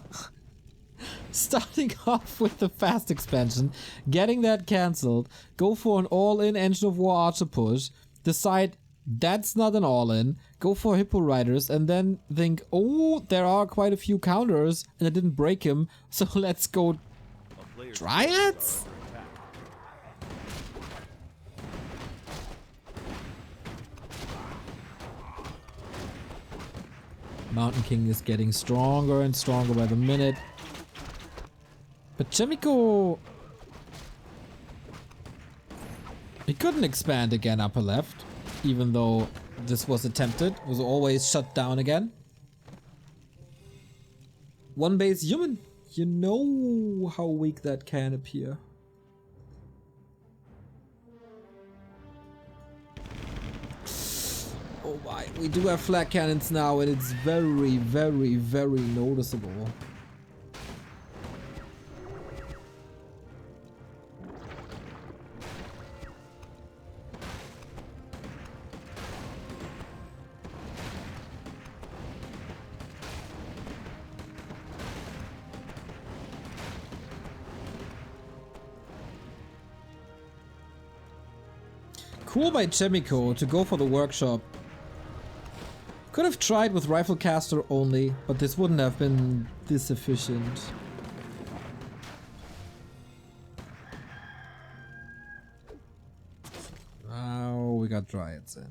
Starting off with the fast expansion, getting that cancelled, go for an all-in Engine of War Archer push, decide that's not an all-in, go for Hippo Riders, and then think, oh, there are quite a few counters, and I didn't break him, so let's go Dryads? Mountain King is getting stronger and stronger by the minute. But Chaemiko... he couldn't expand again upper left. Even though this was attempted, it was always shut down again. One base human. You know how weak that can appear. Oh my, we do have flat cannons now and it's very, very, very noticeable. Cool by Chaemiko to go for the workshop. Could have tried with rifle caster only, but this wouldn't have been this efficient. Oh, we got dryads in.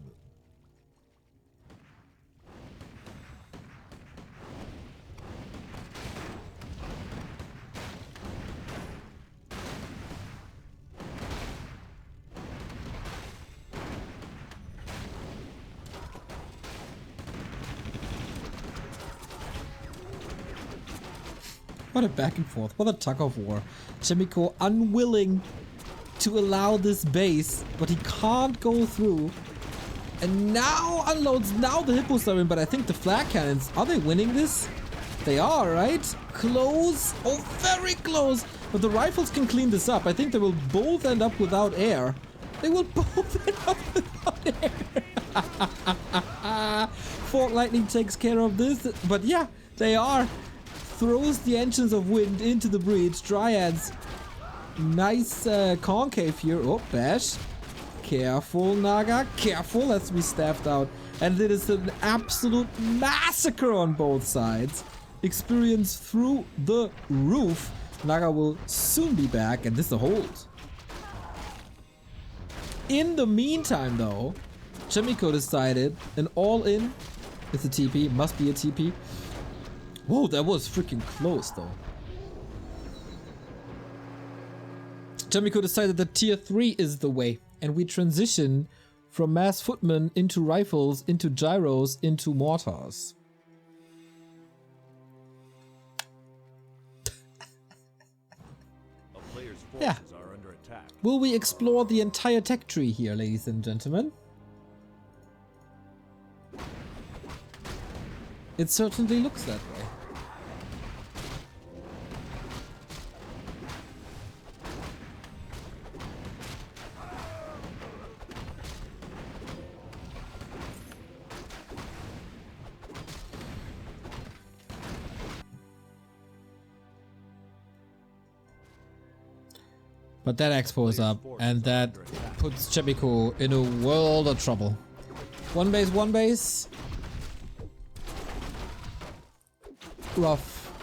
What a back and forth, what a tug of war. Chaemiko unwilling to allow this base, but he can't go through. And now unloads, now the hippos are in, but I think the flag cannons, are they winning this? They are, right? Close, oh very close. But the rifles can clean this up. I think they will both end up without air. They will both end up without air. Fort Lightning takes care of this, but yeah, they are. Throws the engines of wind into the breach. Dryads. Nice concave here. Oh, bash. Careful, Naga. Careful, let's be staffed out. And it is an absolute massacre on both sides. Experience through the roof. Naga will soon be back, and this is a hold. In the meantime, though, Chaemiko decided an all-in. It's a TP. Must be a TP. Whoa, that was freaking close though. Chaemiko decided that tier 3 is the way, and we transition from mass footmen into rifles, into gyros, into mortars. A player's forces Yeah. are under attack. Will we explore the entire tech tree here, ladies and gentlemen? It certainly looks that way. But that expo is up, and that puts Chaemiko in a world of trouble. One base, one base. Rough.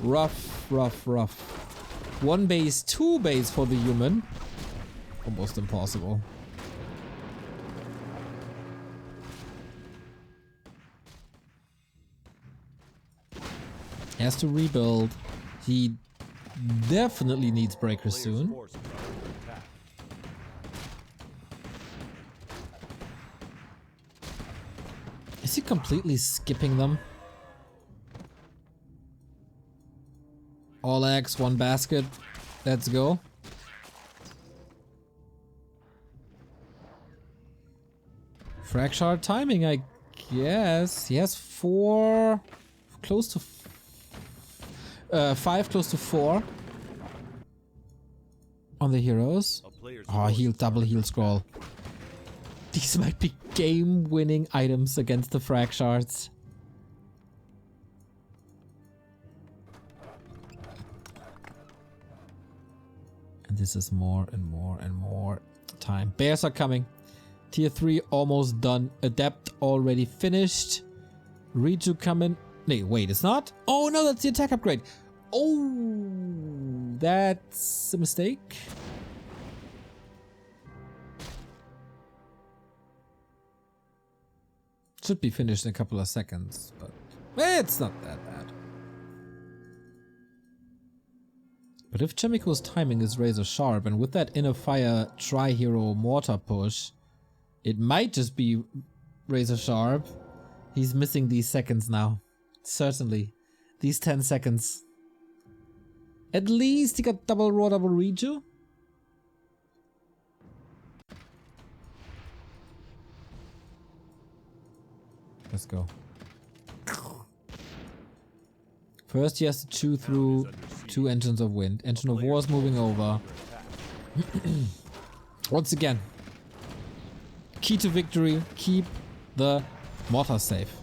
Rough, rough, rough. One base, two base for the human. Almost impossible. He has to rebuild. He definitely needs breakers soon. Forces are under attack. Is he completely skipping them? All eggs, one basket. Let's go. Frag shard timing, I guess. He has 4, close to 5, close to 4 on the heroes. Oh, heal, double heal scroll. These might be game-winning items against the frag shards. And this is more and more and more time. Bears are coming. Tier 3 almost done. Adept already finished. Reju coming. No, wait, it's not? Oh no, that's the attack upgrade. Oh, that's a mistake. Should be finished in a couple of seconds, but it's not that bad. But if Chaemiko's timing is razor sharp, and with that inner fire tri-hero mortar push, it might just be razor sharp. He's missing these seconds now. Certainly. These 10 seconds. At least he got double raw, double reju. Let's go. First he has to chew through 2 engines of wind. Engine of war is moving over. Once again. Key to victory, keep the mortar safe.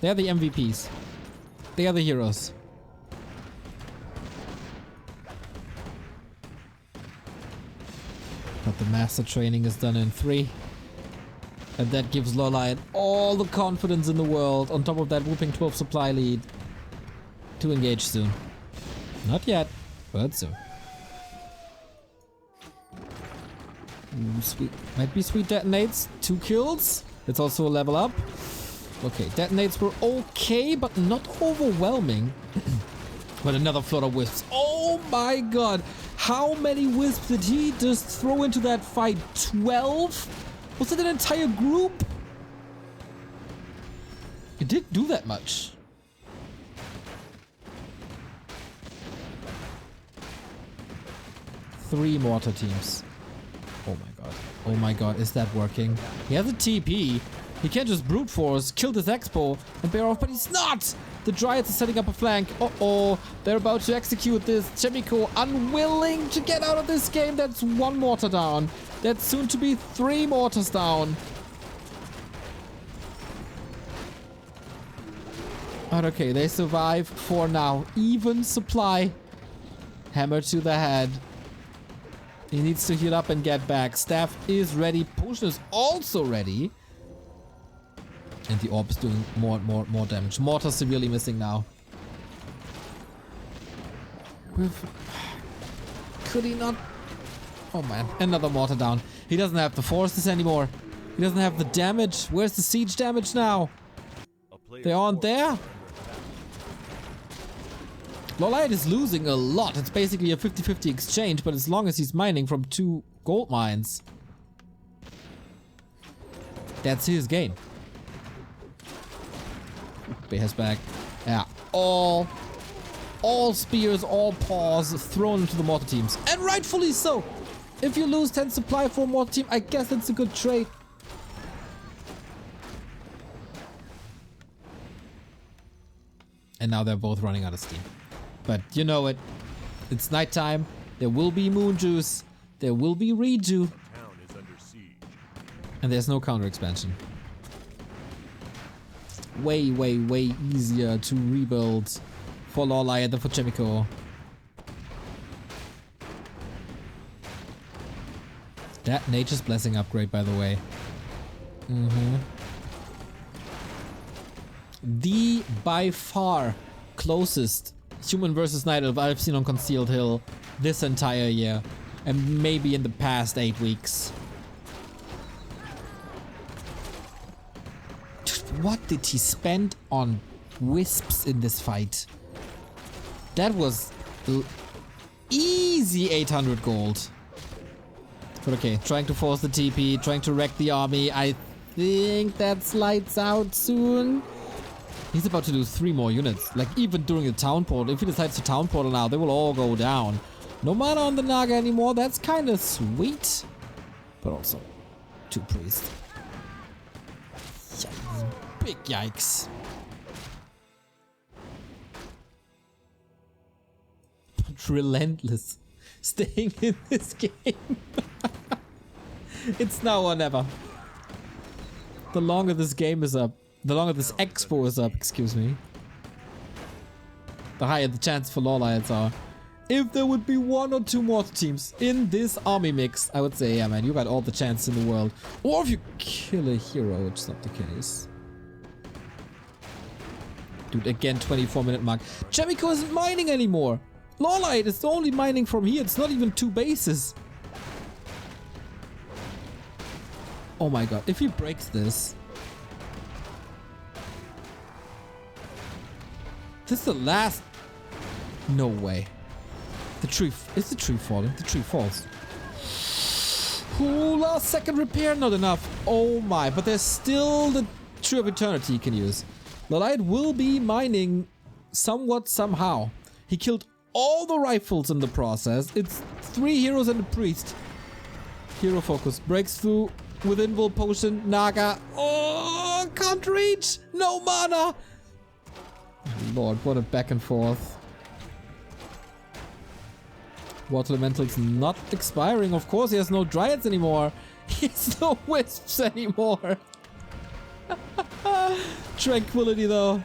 They're the MVPs. They are the heroes. But the master training is done in 3. And that gives LawLiet all the confidence in the world, on top of that whooping 12 supply lead, to engage soon. Not yet, but soon. Sweet. Might be sweet detonates. 2 kills. It's also a level up. Okay, detonates were okay, but not overwhelming. But another flood of wisps. Oh my god! How many wisps did he just throw into that fight? 12? Was it an entire group? It didn't do that much. Three mortar teams. Oh my god. Oh my god, is that working? He has a TP. He can't just brute force, kill this expo, and bear off, but he's not! The Dryads are setting up a flank. Uh-oh. They're about to execute this. Chaemiko unwilling to get out of this game. That's 1 mortar down. That's soon to be 3 mortars down. But okay, they survive for now. Even supply. Hammer to the head. He needs to heal up and get back. Staff is ready. Potion is also ready. And the orb is doing more damage. Mortar severely missing now. Could he not? Oh man, another mortar down. He doesn't have the forces anymore. He doesn't have the damage. Where's the siege damage now? They aren't there. LawLiet is losing a lot. It's basically a 50-50 exchange, but as long as he's mining from 2 gold mines, that's his game. Bear's back. Yeah. All spears, all paws thrown into the mortar teams. And rightfully so. If you lose 10 supply for a mortar team, I guess that's a good trade. And now they're both running out of steam. But you know it. It's nighttime. There will be moon juice. There will be reju. And there's no counter expansion. Way easier to rebuild for LawLiet than for Chaemiko. That Nature's Blessing upgrade, by the way. The by far closest human versus night elf I've seen on Concealed Hill this entire year. And maybe in the past 8 weeks. What did he spend on wisps in this fight? That was easy 800 gold. But okay, trying to force the TP, trying to wreck the army. I think that's lights out soon. He's about to lose 3 more units. Like even during the town portal. If he decides to town portal now, they will all go down. No mana on the Naga anymore. That's kind of sweet. But also 2 priests. Big yikes. But relentless. Staying in this game. It's now or never. The longer this game is up, the longer this expo is up, excuse me, the higher the chance for LawLiets are. If there would be 1 or 2 more teams in this army mix, I would say, yeah man, you got all the chance in the world. Or if you kill a hero, which is not the case. Dude, again, 24-minute mark. Chaemiko isn't mining anymore. LawLiet is only mining from here. It's not even 2 bases. Oh my god, if he breaks this. This is the last. No way. The tree. Is the tree falling? The tree falls. Ooh, last second repair, not enough. Oh my, but there's still the Tree of Eternity you can use. LawLiet will be mining somewhat somehow. He killed all the rifles in the process. It's 3 heroes and a priest. Hero focus breaks through with invul potion. Naga. Oh, can't reach. No mana. Lord, what a back and forth. Water Elemental's not expiring. Of course, he has no Dryads anymore. He has no Wisps anymore. Tranquility, though.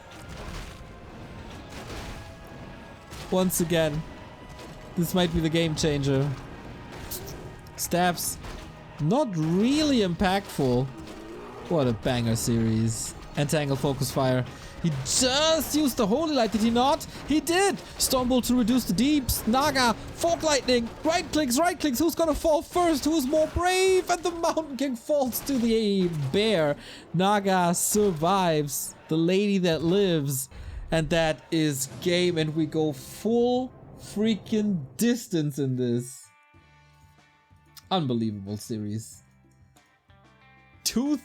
Once again, this might be the game changer. Stabs, not really impactful. What a banger series. Entangle Focus Fire. He just used the Holy Light, did he not? He did! Stormbolt to reduce the deeps. Naga, Fork Lightning, right clicks. Who's gonna fall first? Who's more brave? And the Mountain King falls to the bear. Naga survives. The lady that lives. And that is game, and we go full freaking distance in this. Unbelievable series. 2-3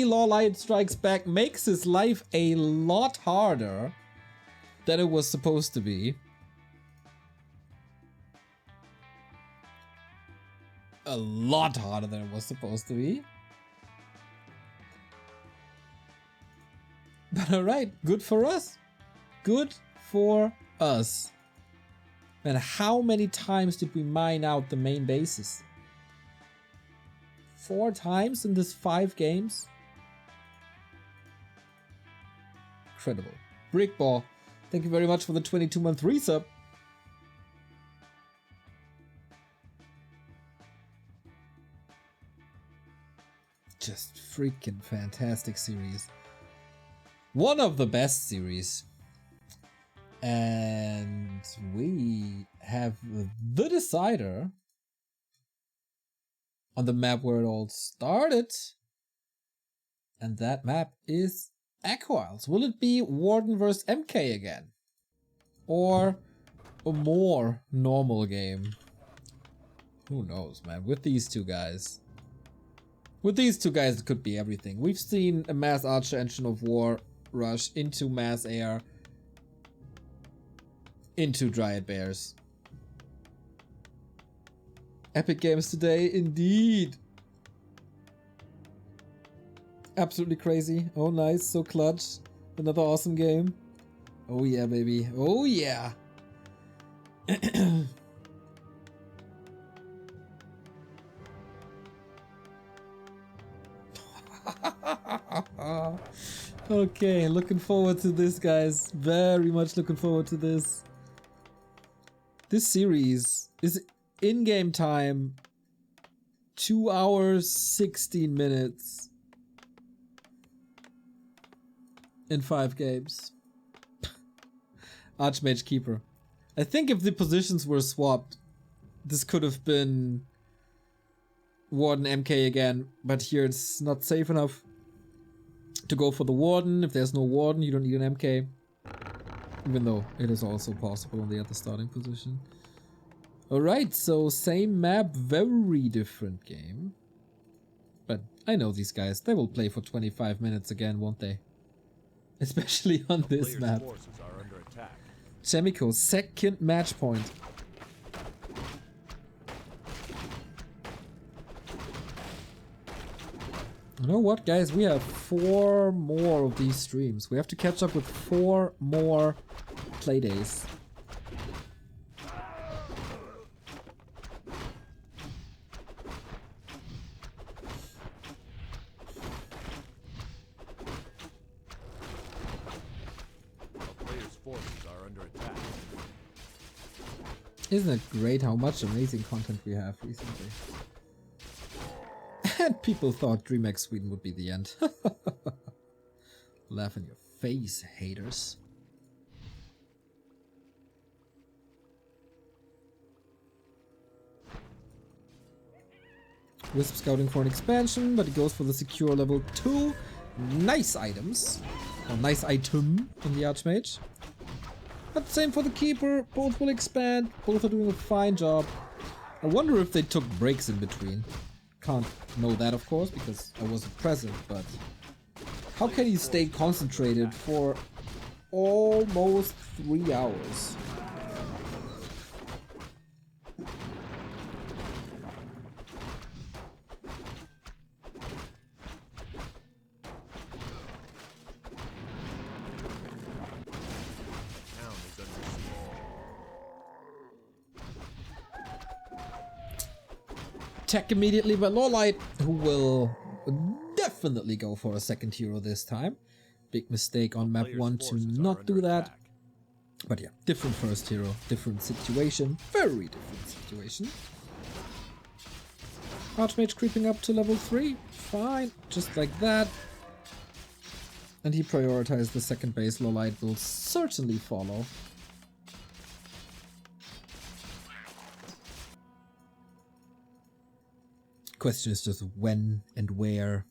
LawLiet strikes back, makes his life a lot harder than it was supposed to be. A lot harder than it was supposed to be. But alright, good for us. Good for us. And how many times did we mine out the main bases? 4 times in this 5 games? Incredible. Brickball, thank you very much for the 22-month resub. Just freaking fantastic series. One of the best series. And we have the decider on the map where it all started. And that map is Echo Isles. Will it be Warden vs MK again? Or a more normal game? Who knows, man? With these two guys. With these two guys, it could be everything. We've seen a Mass Archer Engine of War rush into Mass Air, into Dryad Bears. Epic games today, indeed. Absolutely crazy. Oh, nice. So clutch. Another awesome game. Oh, yeah, baby. Oh, yeah. Okay, looking forward to this, guys. Very much looking forward to this. This series is in-game time 2 hours 16 minutes in 5 games. Archmage Keeper. I think if the positions were swapped, this could have been Warden MK again, but here it's not safe enough to go for the Warden. If there's no Warden, you don't need an MK. Even though it is also possible on the other starting position. Alright, so same map, very different game. But I know these guys, they will play for 25 minutes again, won't they? Especially on this map. Chaemiko, second match point. You know what, guys? We have 4 more of these streams. We have to catch up with 4 more playdays. Isn't it great how much amazing content we have recently? And people thought DreamHack Sweden would be the end. Laugh in your face, haters. Wisp scouting for an expansion, but it goes for the secure level 2. Nice items. Or nice item on the Archmage. But same for the Keeper. Both will expand. Both are doing a fine job. I wonder if they took breaks in between. Can't know that, of course, because I wasn't present, but how can you stay concentrated for almost 3 hours? tech immediately by LawLiet, who will definitely go for a second hero this time. Big mistake on map 1 to not do that. But yeah, different first hero, different situation, very different situation. Archmage creeping up to level 3, fine, just like that. And he prioritized the second base. LawLiet will certainly follow. Question is just when and where.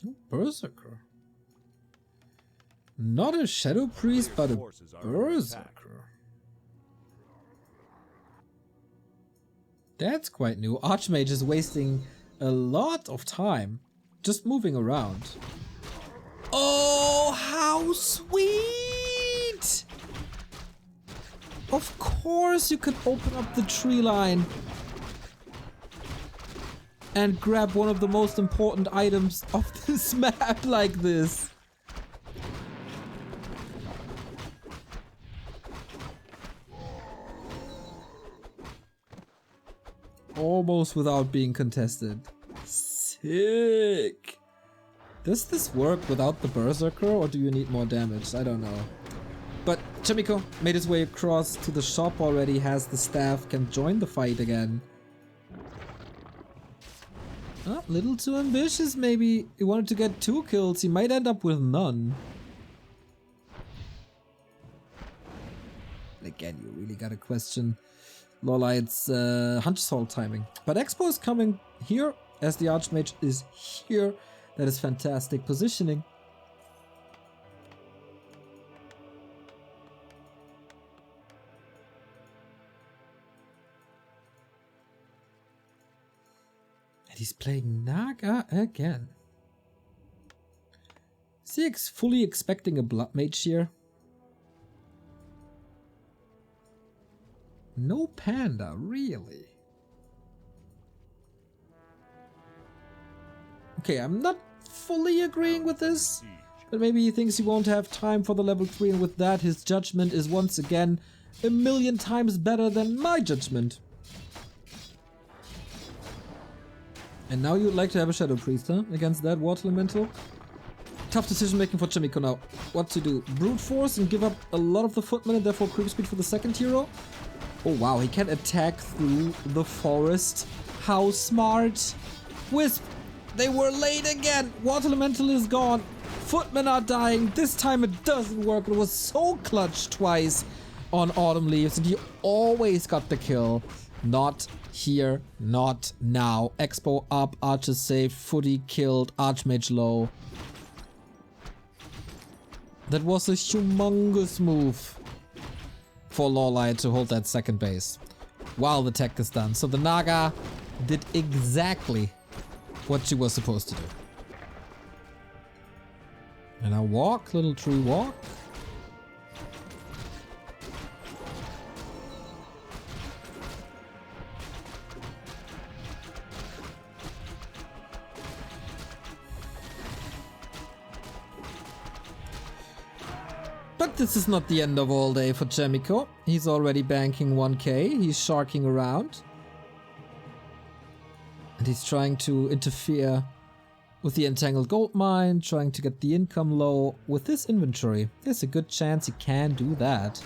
Oh, Berserker. Not a Shadow Priest, but a Berserker. That's quite new. Archmage is wasting a lot of time just moving around. Oh, how sweet! Of course you could open up the tree line and grab one of the most important items of this map like this. Almost without being contested. Sick! Does this work without the Berserker, or do you need more damage? I don't know. But Chaemiko made his way across to the shop already, has the staff, can join the fight again. A little too ambitious maybe. He wanted to get 2 kills, he might end up with none. Again, you really gotta question LawLiet's Hunter's Hold timing. But Expo is coming here as the Archmage is here. That is fantastic positioning. And he's playing Naga again. Is he fully expecting a Blood Mage here? No Panda, really? Okay, I'm not fully agreeing with this, but maybe he thinks he won't have time for the level 3, and with that his judgment is once again a million times better than my judgment. And now you'd like to have a Shadow Priest, huh? Against that Water Elemental? Tough decision making for Chaemiko now. What to do? Brute Force and give up a lot of the footmen and therefore creep speed for the second hero? Oh wow, he can attack through the forest. How smart! Wisp! They were late again! Water Elemental is gone! Footmen are dying! This time it doesn't work. It was so clutch twice on Autumn Leaves and he always got the kill. Not here, not now. Expo up, Archer safe, Footy killed, Archmage low. That was a humongous move for LawLiet to hold that second base while the tech is done. So the Naga did exactly what she was supposed to do. And now walk, little tree walk. But this is not the end of all day for Chaemiko. He's already banking 1k, he's sharking around. And he's trying to interfere with the entangled gold mine, trying to get the income low with this inventory. There's a good chance he can do that.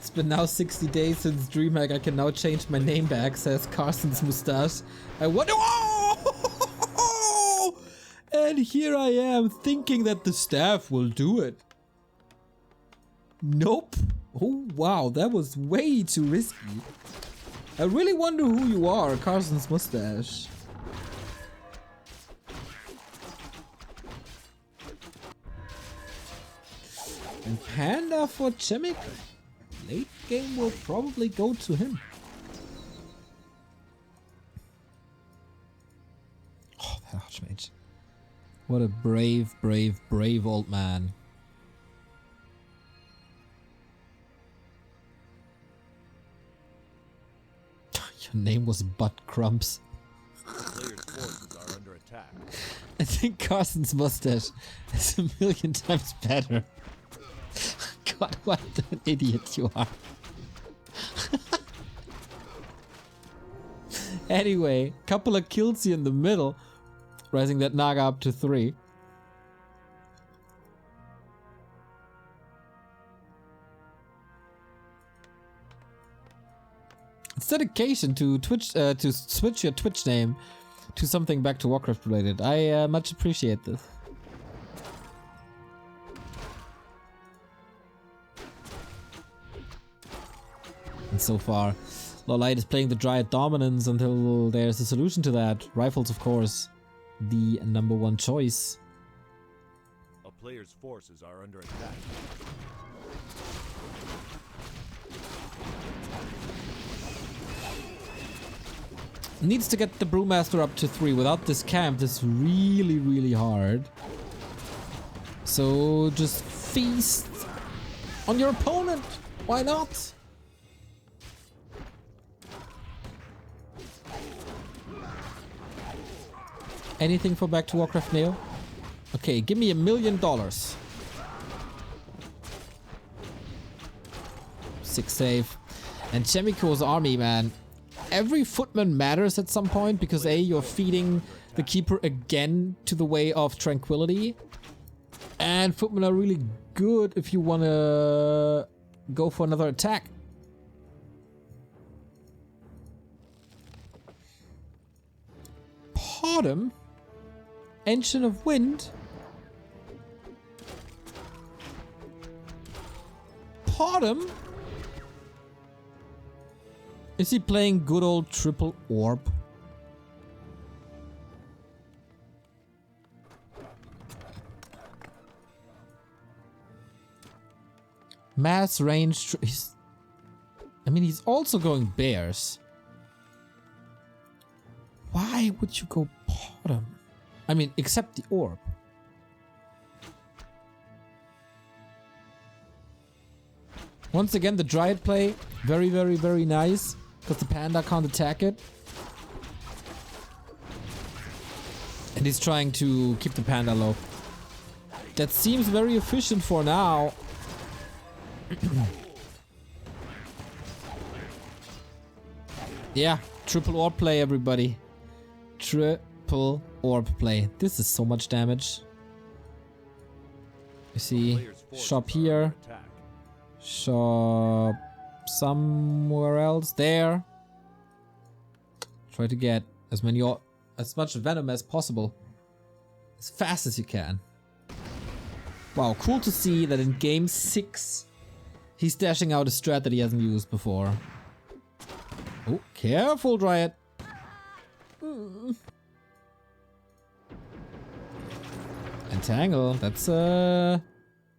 It's been now 60 days since DreamHack. I can now change my name back, says Carson's mustache. I wonder. Oh! And here I am thinking that the staff will do it. Nope. Oh wow, that was way too risky. I really wonder who you are, Carson's mustache. And Panda for Chaemiko. Late game will probably go to him. Oh, that Archmage. What a brave, brave, brave old man. Your name was Butt Crumps. The player's forces are under attack. I think Carson's mustache is a million times better. God, what an idiot you are. Anyway, couple of kills here in the middle, rising that Naga up to 3. It's dedication to Twitch, to switch your Twitch name to something back to Warcraft related. I much appreciate this. And so far, LawLiet is playing the Dryad dominance until there's a solution to that. Rifles, of course, the #1 choice. A player's forces are under attack. Needs to get the Brewmaster up to 3. Without this camp, this is really, really hard. So just feast on your opponent. Why not? Anything for back to Warcraft Neo? Okay, give me $1 million. 6 save. And Chaemiko's army, man. Every footman matters at some point because A, you're feeding the keeper again to the way of tranquility. And footmen are really good if you want to go for another attack. Pardon? Engine of Wind? Pardon? Is he playing good old triple orb? Mass range. I mean, he's also going bears. Why would you go bottom? I mean, except the orb. Once again, the Dryad play. Very, very, very nice. Because the panda can't attack it. And he's trying to keep the panda low. That seems very efficient for now. Yeah, triple orb play, everybody. Triple orb play. This is so much damage. You see, shop here. Shop somewhere else. There. Try to get as much venom as possible. As fast as you can. Wow, cool to see that in game 6 he's dashing out a strat that he hasn't used before. Oh, careful, Dryad. Entangle, that's a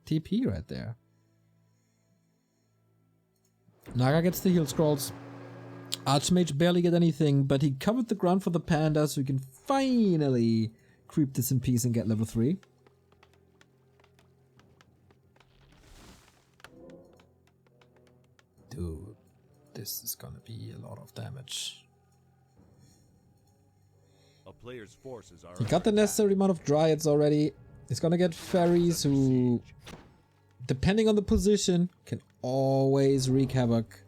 TP right there. Naga gets the heal scrolls. Archmage barely get anything, but he covered the ground for the panda, so we can finally creep this in peace and get level 3. Dude, this is gonna be a lot of damage. A player's forces are He got the necessary amount of dryads already. He's gonna get fairies who, depending on the position, can always wreak havoc.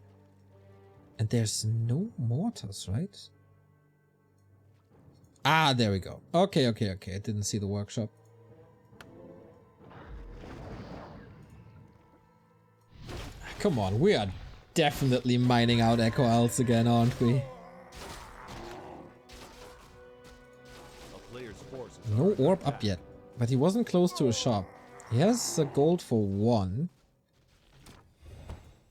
And there's no mortars, right? Ah, there we go. Okay. I didn't see the workshop. Come on, we are definitely mining out Echo Owls again, aren't we? No orb up yet, but he wasn't close to a shop. He has a gold for 1.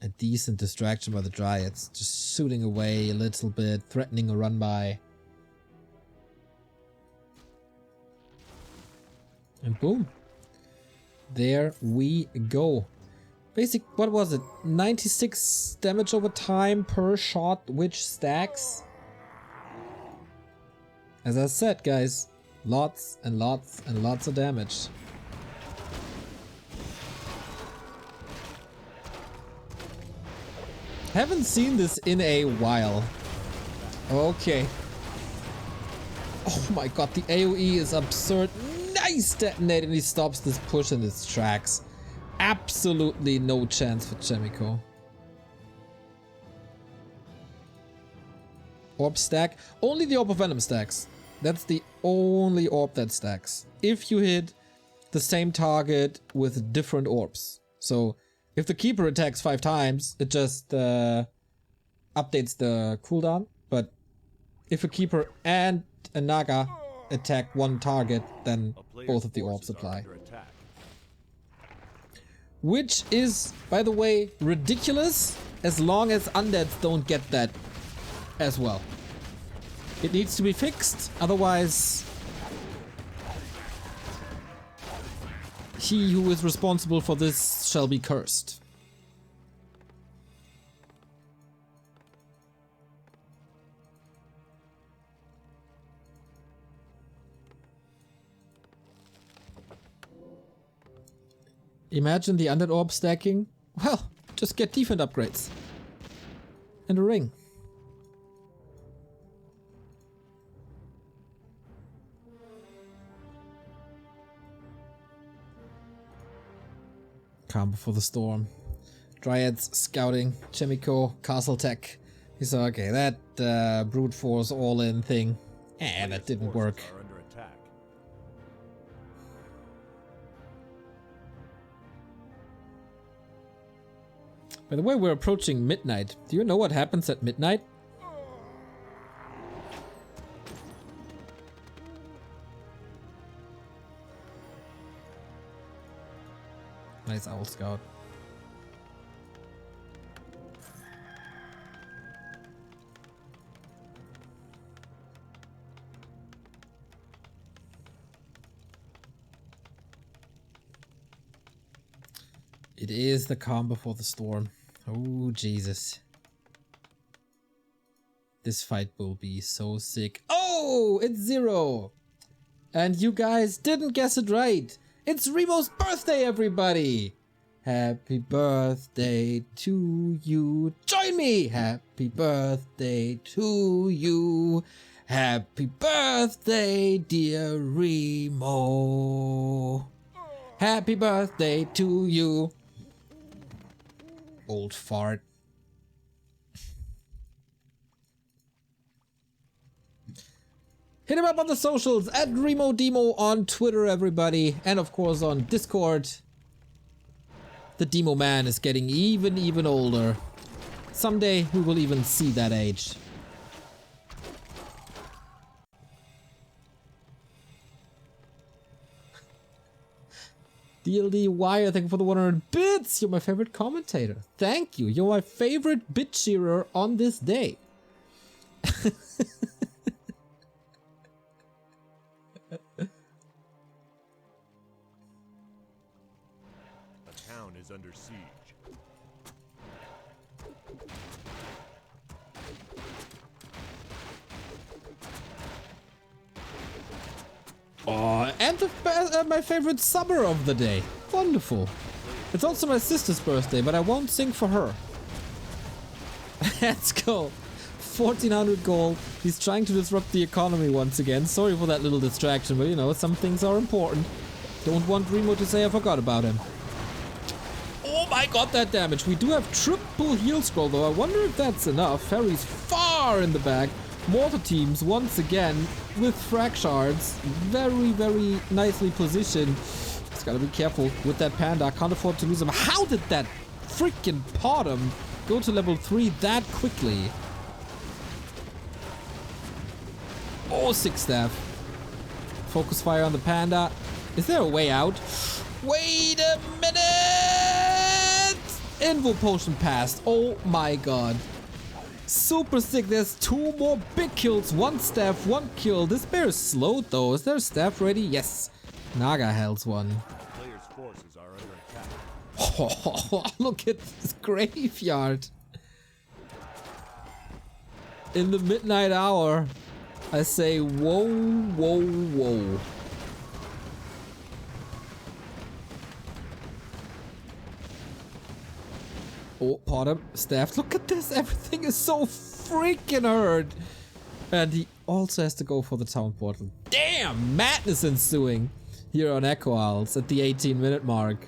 A decent distraction by the Dryads, just shooting away a little bit, threatening a run by. And boom. There we go. Basic, what was it? 96 damage over time per shot, which stacks. As I said, guys, lots and lots and lots of damage. Haven't seen this in a while. Okay. Oh my god, the AoE is absurd. Nice detonate, and he stops this push in its tracks. Absolutely no chance for Chaemiko. Orb stack. Only the Orb of Venom stacks. That's the only orb that stacks. If you hit the same target with different orbs. So if the Keeper attacks 5 times, it just updates the cooldown. But if a Keeper and a Naga attack one target, then both of the orbs apply. Which is, by the way, ridiculous as long as undeads don't get that as well. It needs to be fixed, otherwise he who is responsible for this shall be cursed. Imagine the undead orb stacking. Well, just get defense upgrades. And a ring. Calm before the storm. Dryads scouting. Chaemiko, castle tech. He's like, okay, that brute force all-in thing. That didn't work. By the way, we're approaching midnight. Do you know what happens at midnight? Nice owl scout. It is the calm before the storm. Oh, Jesus. This fight will be so sick. Oh, it's 0. And you guys didn't guess it right. It's Remo's birthday, everybody. Happy birthday to you. Join me. Happy birthday to you. Happy birthday, dear Remo. Happy birthday to you. Old fart. Hit him up on the socials at RemoDemo on Twitter, everybody, and of course on Discord. The Demo man is getting even older. Someday we will even see that age. DLD Wire, thank you for the 100 bits. You're my favorite commentator. Thank you. You're my favorite bit cheerer on this day. The town is under siege. Oh, and my favorite summer of the day. Wonderful. It's also my sister's birthday, but I won't sing for her. Let's go. 1400 gold. He's trying to disrupt the economy once again. Sorry for that little distraction, but you know, some things are important. Don't want Remo to say I forgot about him. Oh my god, that damage. We do have triple heal scroll though. I wonder if that's enough. Ferry's far in the back. Mortar teams once again with frag shards. Very nicely positioned. Just gotta be careful with that panda. Can't afford to lose him. How did that freaking Potom go to level 3 that quickly? Oh, 6 staff. Focus fire on the panda. Is there a way out? Wait a minute! Invo potion passed. Oh my god. Super sick. There's 2 more big kills. 1 staff, 1 kill. This bear is slowed though. Is there a staff ready? Yes. Naga hells one. Players' forces are under attack. Oh, look at this graveyard. In the midnight hour, I say whoa, whoa, whoa. Oh, Potter, staff. Look at this. Everything is so freaking hurt. And he also has to go for the town portal. Damn! Madness ensuing here on Echo Isles at the 18-minute mark.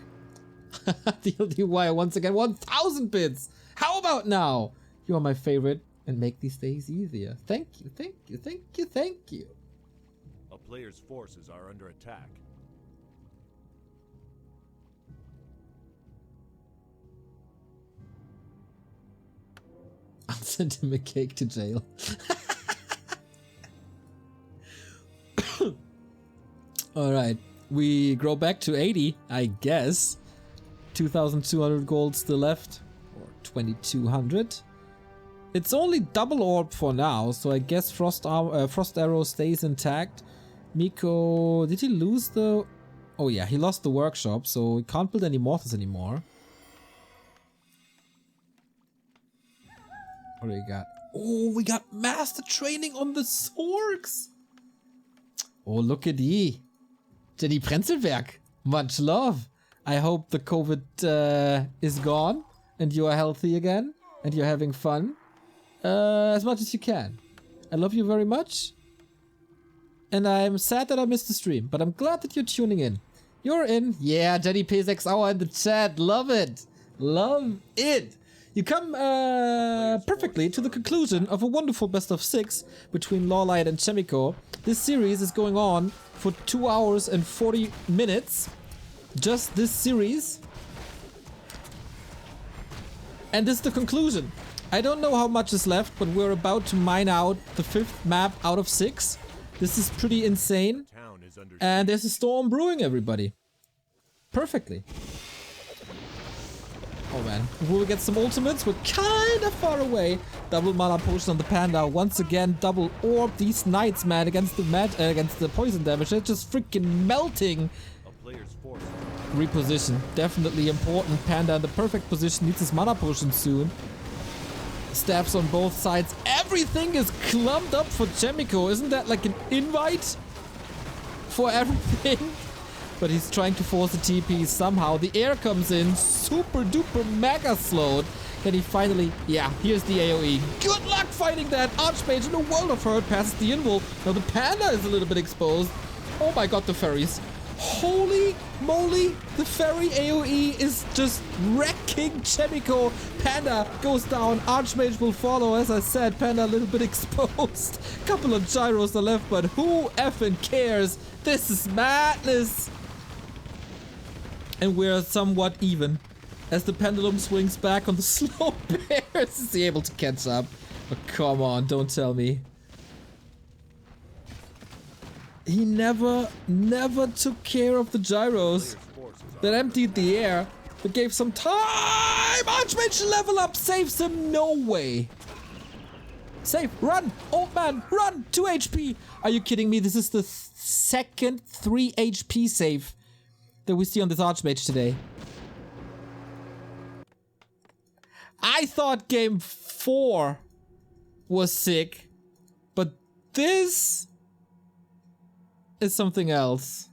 DLDY once again 1000 bits! How about now? You are my favorite and make these days easier. Thank you, thank you, thank you, thank you. A player's forces are under attack. I'll send him a cake to jail. Alright, we grow back to 80, I guess. 2,200 gold still left, or 2,200. It's only double orb for now, so I guess Frost Arrow stays intact. Miko, did he lose the... Oh yeah, he lost the workshop, so he can't build any mortars anymore. What do we got? Oh, we got master training on the Zorgs! Oh, look at ye. Jenny Prenzelwerk, much love. I hope the COVID is gone and you are healthy again and you're having fun as much as you can. I love you very much. And I'm sad that I missed the stream, but I'm glad that you're tuning in. You're in. Yeah, Jenny P6 hour in the chat. Love it. Love it. You come perfectly to the conclusion of a wonderful best of 6 between LawLiet and Chaemiko. This series is going on for 2 hours and 40 minutes. Just this series. And this is the conclusion. I don't know how much is left, but we're about to mine out the 5th map out of 6. This is pretty insane. And there's a storm brewing, everybody. Perfectly. Oh man, we'll get some ultimates. We're kind of far away. Double mana potion on the panda. Once again, double orb. These knights, man, against the poison damage. They're just freaking melting. Reposition, definitely important. Panda in the perfect position. Needs his mana potion soon. Stabs on both sides. Everything is clumped up for Chaemiko. Isn't that like an invite for everything? But he's trying to force a TP somehow. The air comes in. Super duper mega slowed. Can he finally... Yeah, here's the AoE. Good luck fighting that. Archmage in a world of hurt passes the invul. Now the panda is a little bit exposed. Oh my god, the fairies. Holy moly, the fairy AoE is just wrecking Chaemiko. Panda goes down, Archmage will follow. As I said, Panda a little bit exposed. Couple of gyros are left, but who effing cares? This is madness. And we're somewhat even. As the pendulum swings back on the slow bears, is he able to catch up? Oh, come on, don't tell me. He never took care of the gyros that emptied the air, but gave some time. Archmage level up, saves him. No way. Save, run, old man, run. 2 HP. Are you kidding me? This is the second 3 HP save that we see on this Archmage today. I thought game 4 was sick, but this is something else.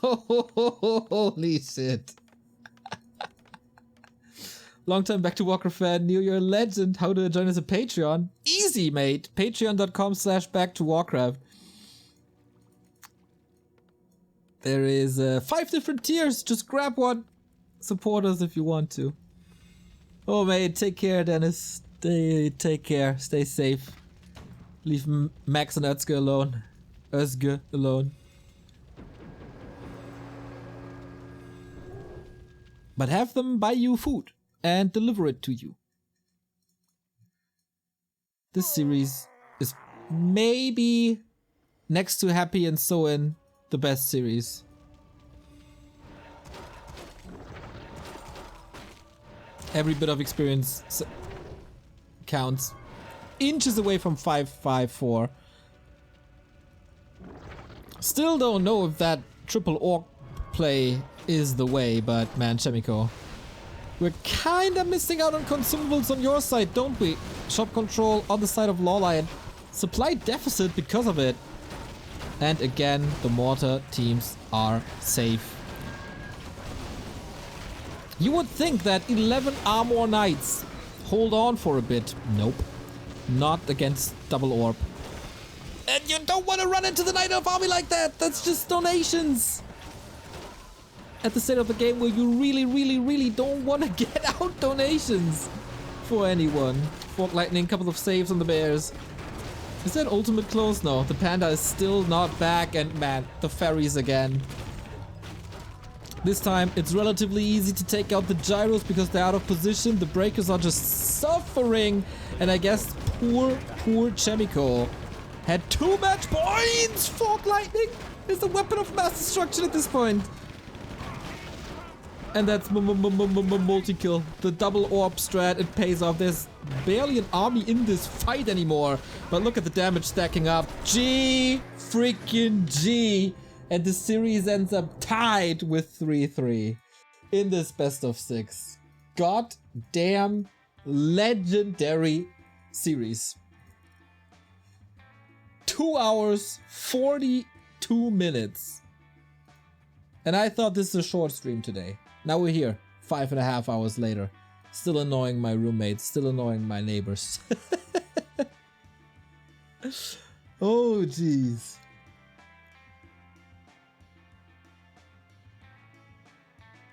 Holy shit. Long time back to Warcraft fan, New Year legend. How do I join as a Patreon? Easy, mate. Patreon.com/back to Warcraft. There is 5 different tiers. Just grab one. Support us if you want to. Oh, mate, take care, Dennis. Take care. Stay safe. Leave Max and Özge alone. Özge alone. But have them buy you food and deliver it to you. This series is maybe, next to Happy and Soin, the best series. Every bit of experience counts. Inches away from 554. Still don't know if that triple orc play is the way, but man, Chaemiko. We're kinda missing out on consumables on your side, don't we? Shop control on the side of LawLiet. Supply deficit because of it. And again, the mortar teams are safe. You would think that 11 Armor Knights hold on for a bit. Nope. Not against Double Orb. And you don't want to run into the Night Elf army like that. That's just donations. At the state of the game where you really don't want to get out donations for anyone. Fork Lightning, couple of saves on the bears. Is that ultimate close? No, the panda is still not back, and man, the fairies again. This time it's relatively easy to take out the gyros because they're out of position. The breakers are just suffering, and I guess poor Chaemiko had 2 match points! Fork Lightning is the weapon of mass destruction at this point. And that's multi-kill. The double orb strat, it pays off. There's barely an army in this fight anymore. But look at the damage stacking up. G freaking G. And the series ends up tied with 3-3 in this best of 6. God damn legendary series. 2 hours, 42 minutes. And I thought this is a short stream today. Now we're here, 5.5 hours later. Still annoying my roommates, still annoying my neighbors. Oh, jeez.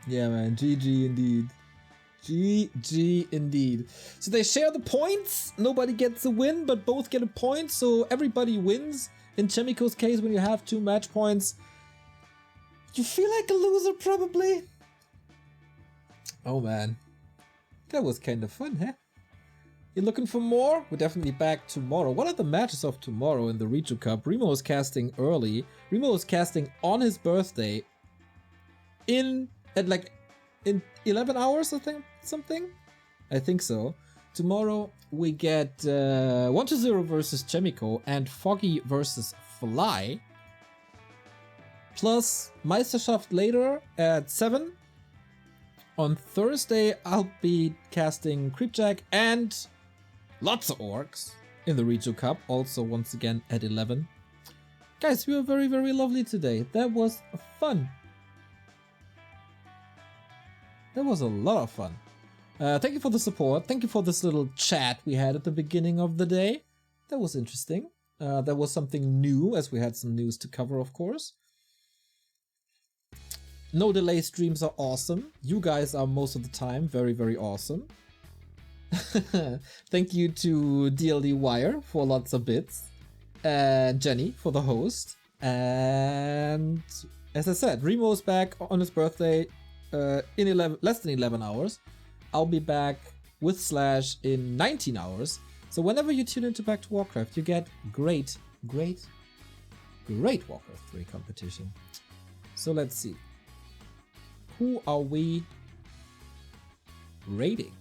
Yeah, man, GG indeed. GG indeed. So they share the points. Nobody gets a win, but both get a point. So everybody wins. In Chaemiko's case, when you have 2 match points, you feel like a loser probably. Oh man. That was kind of fun, huh? You're looking for more? We're definitely back tomorrow. What are the matches of tomorrow in the Rejuvenation Cup? Remo is casting early. Remo is casting on his birthday in 11 hours, I think, something? I think so. Tomorrow we get 1-0 versus Chaemiko and Foggy versus Fly. Plus Meisterschaft later at 7. On Thursday I'll be casting Creepjack and lots of orcs in the Rejuvenation Cup, also once again at 11. Guys, we were very, very lovely today. That was fun. That was a lot of fun. Thank you for the support. Thank you for this little chat we had at the beginning of the day. That was interesting. That was something new, as we had some news to cover, of course. No delay streams are awesome. You guys are most of the time very, very awesome. Thank you to DLD Wire for lots of bits. And Jenny for the host. And as I said, Remo's back on his birthday. In less than 11 hours. I'll be back with Slash in 19 hours. So whenever you tune into Back to Warcraft, you get great Warcraft 3 competition. So let's see. Who are we raiding?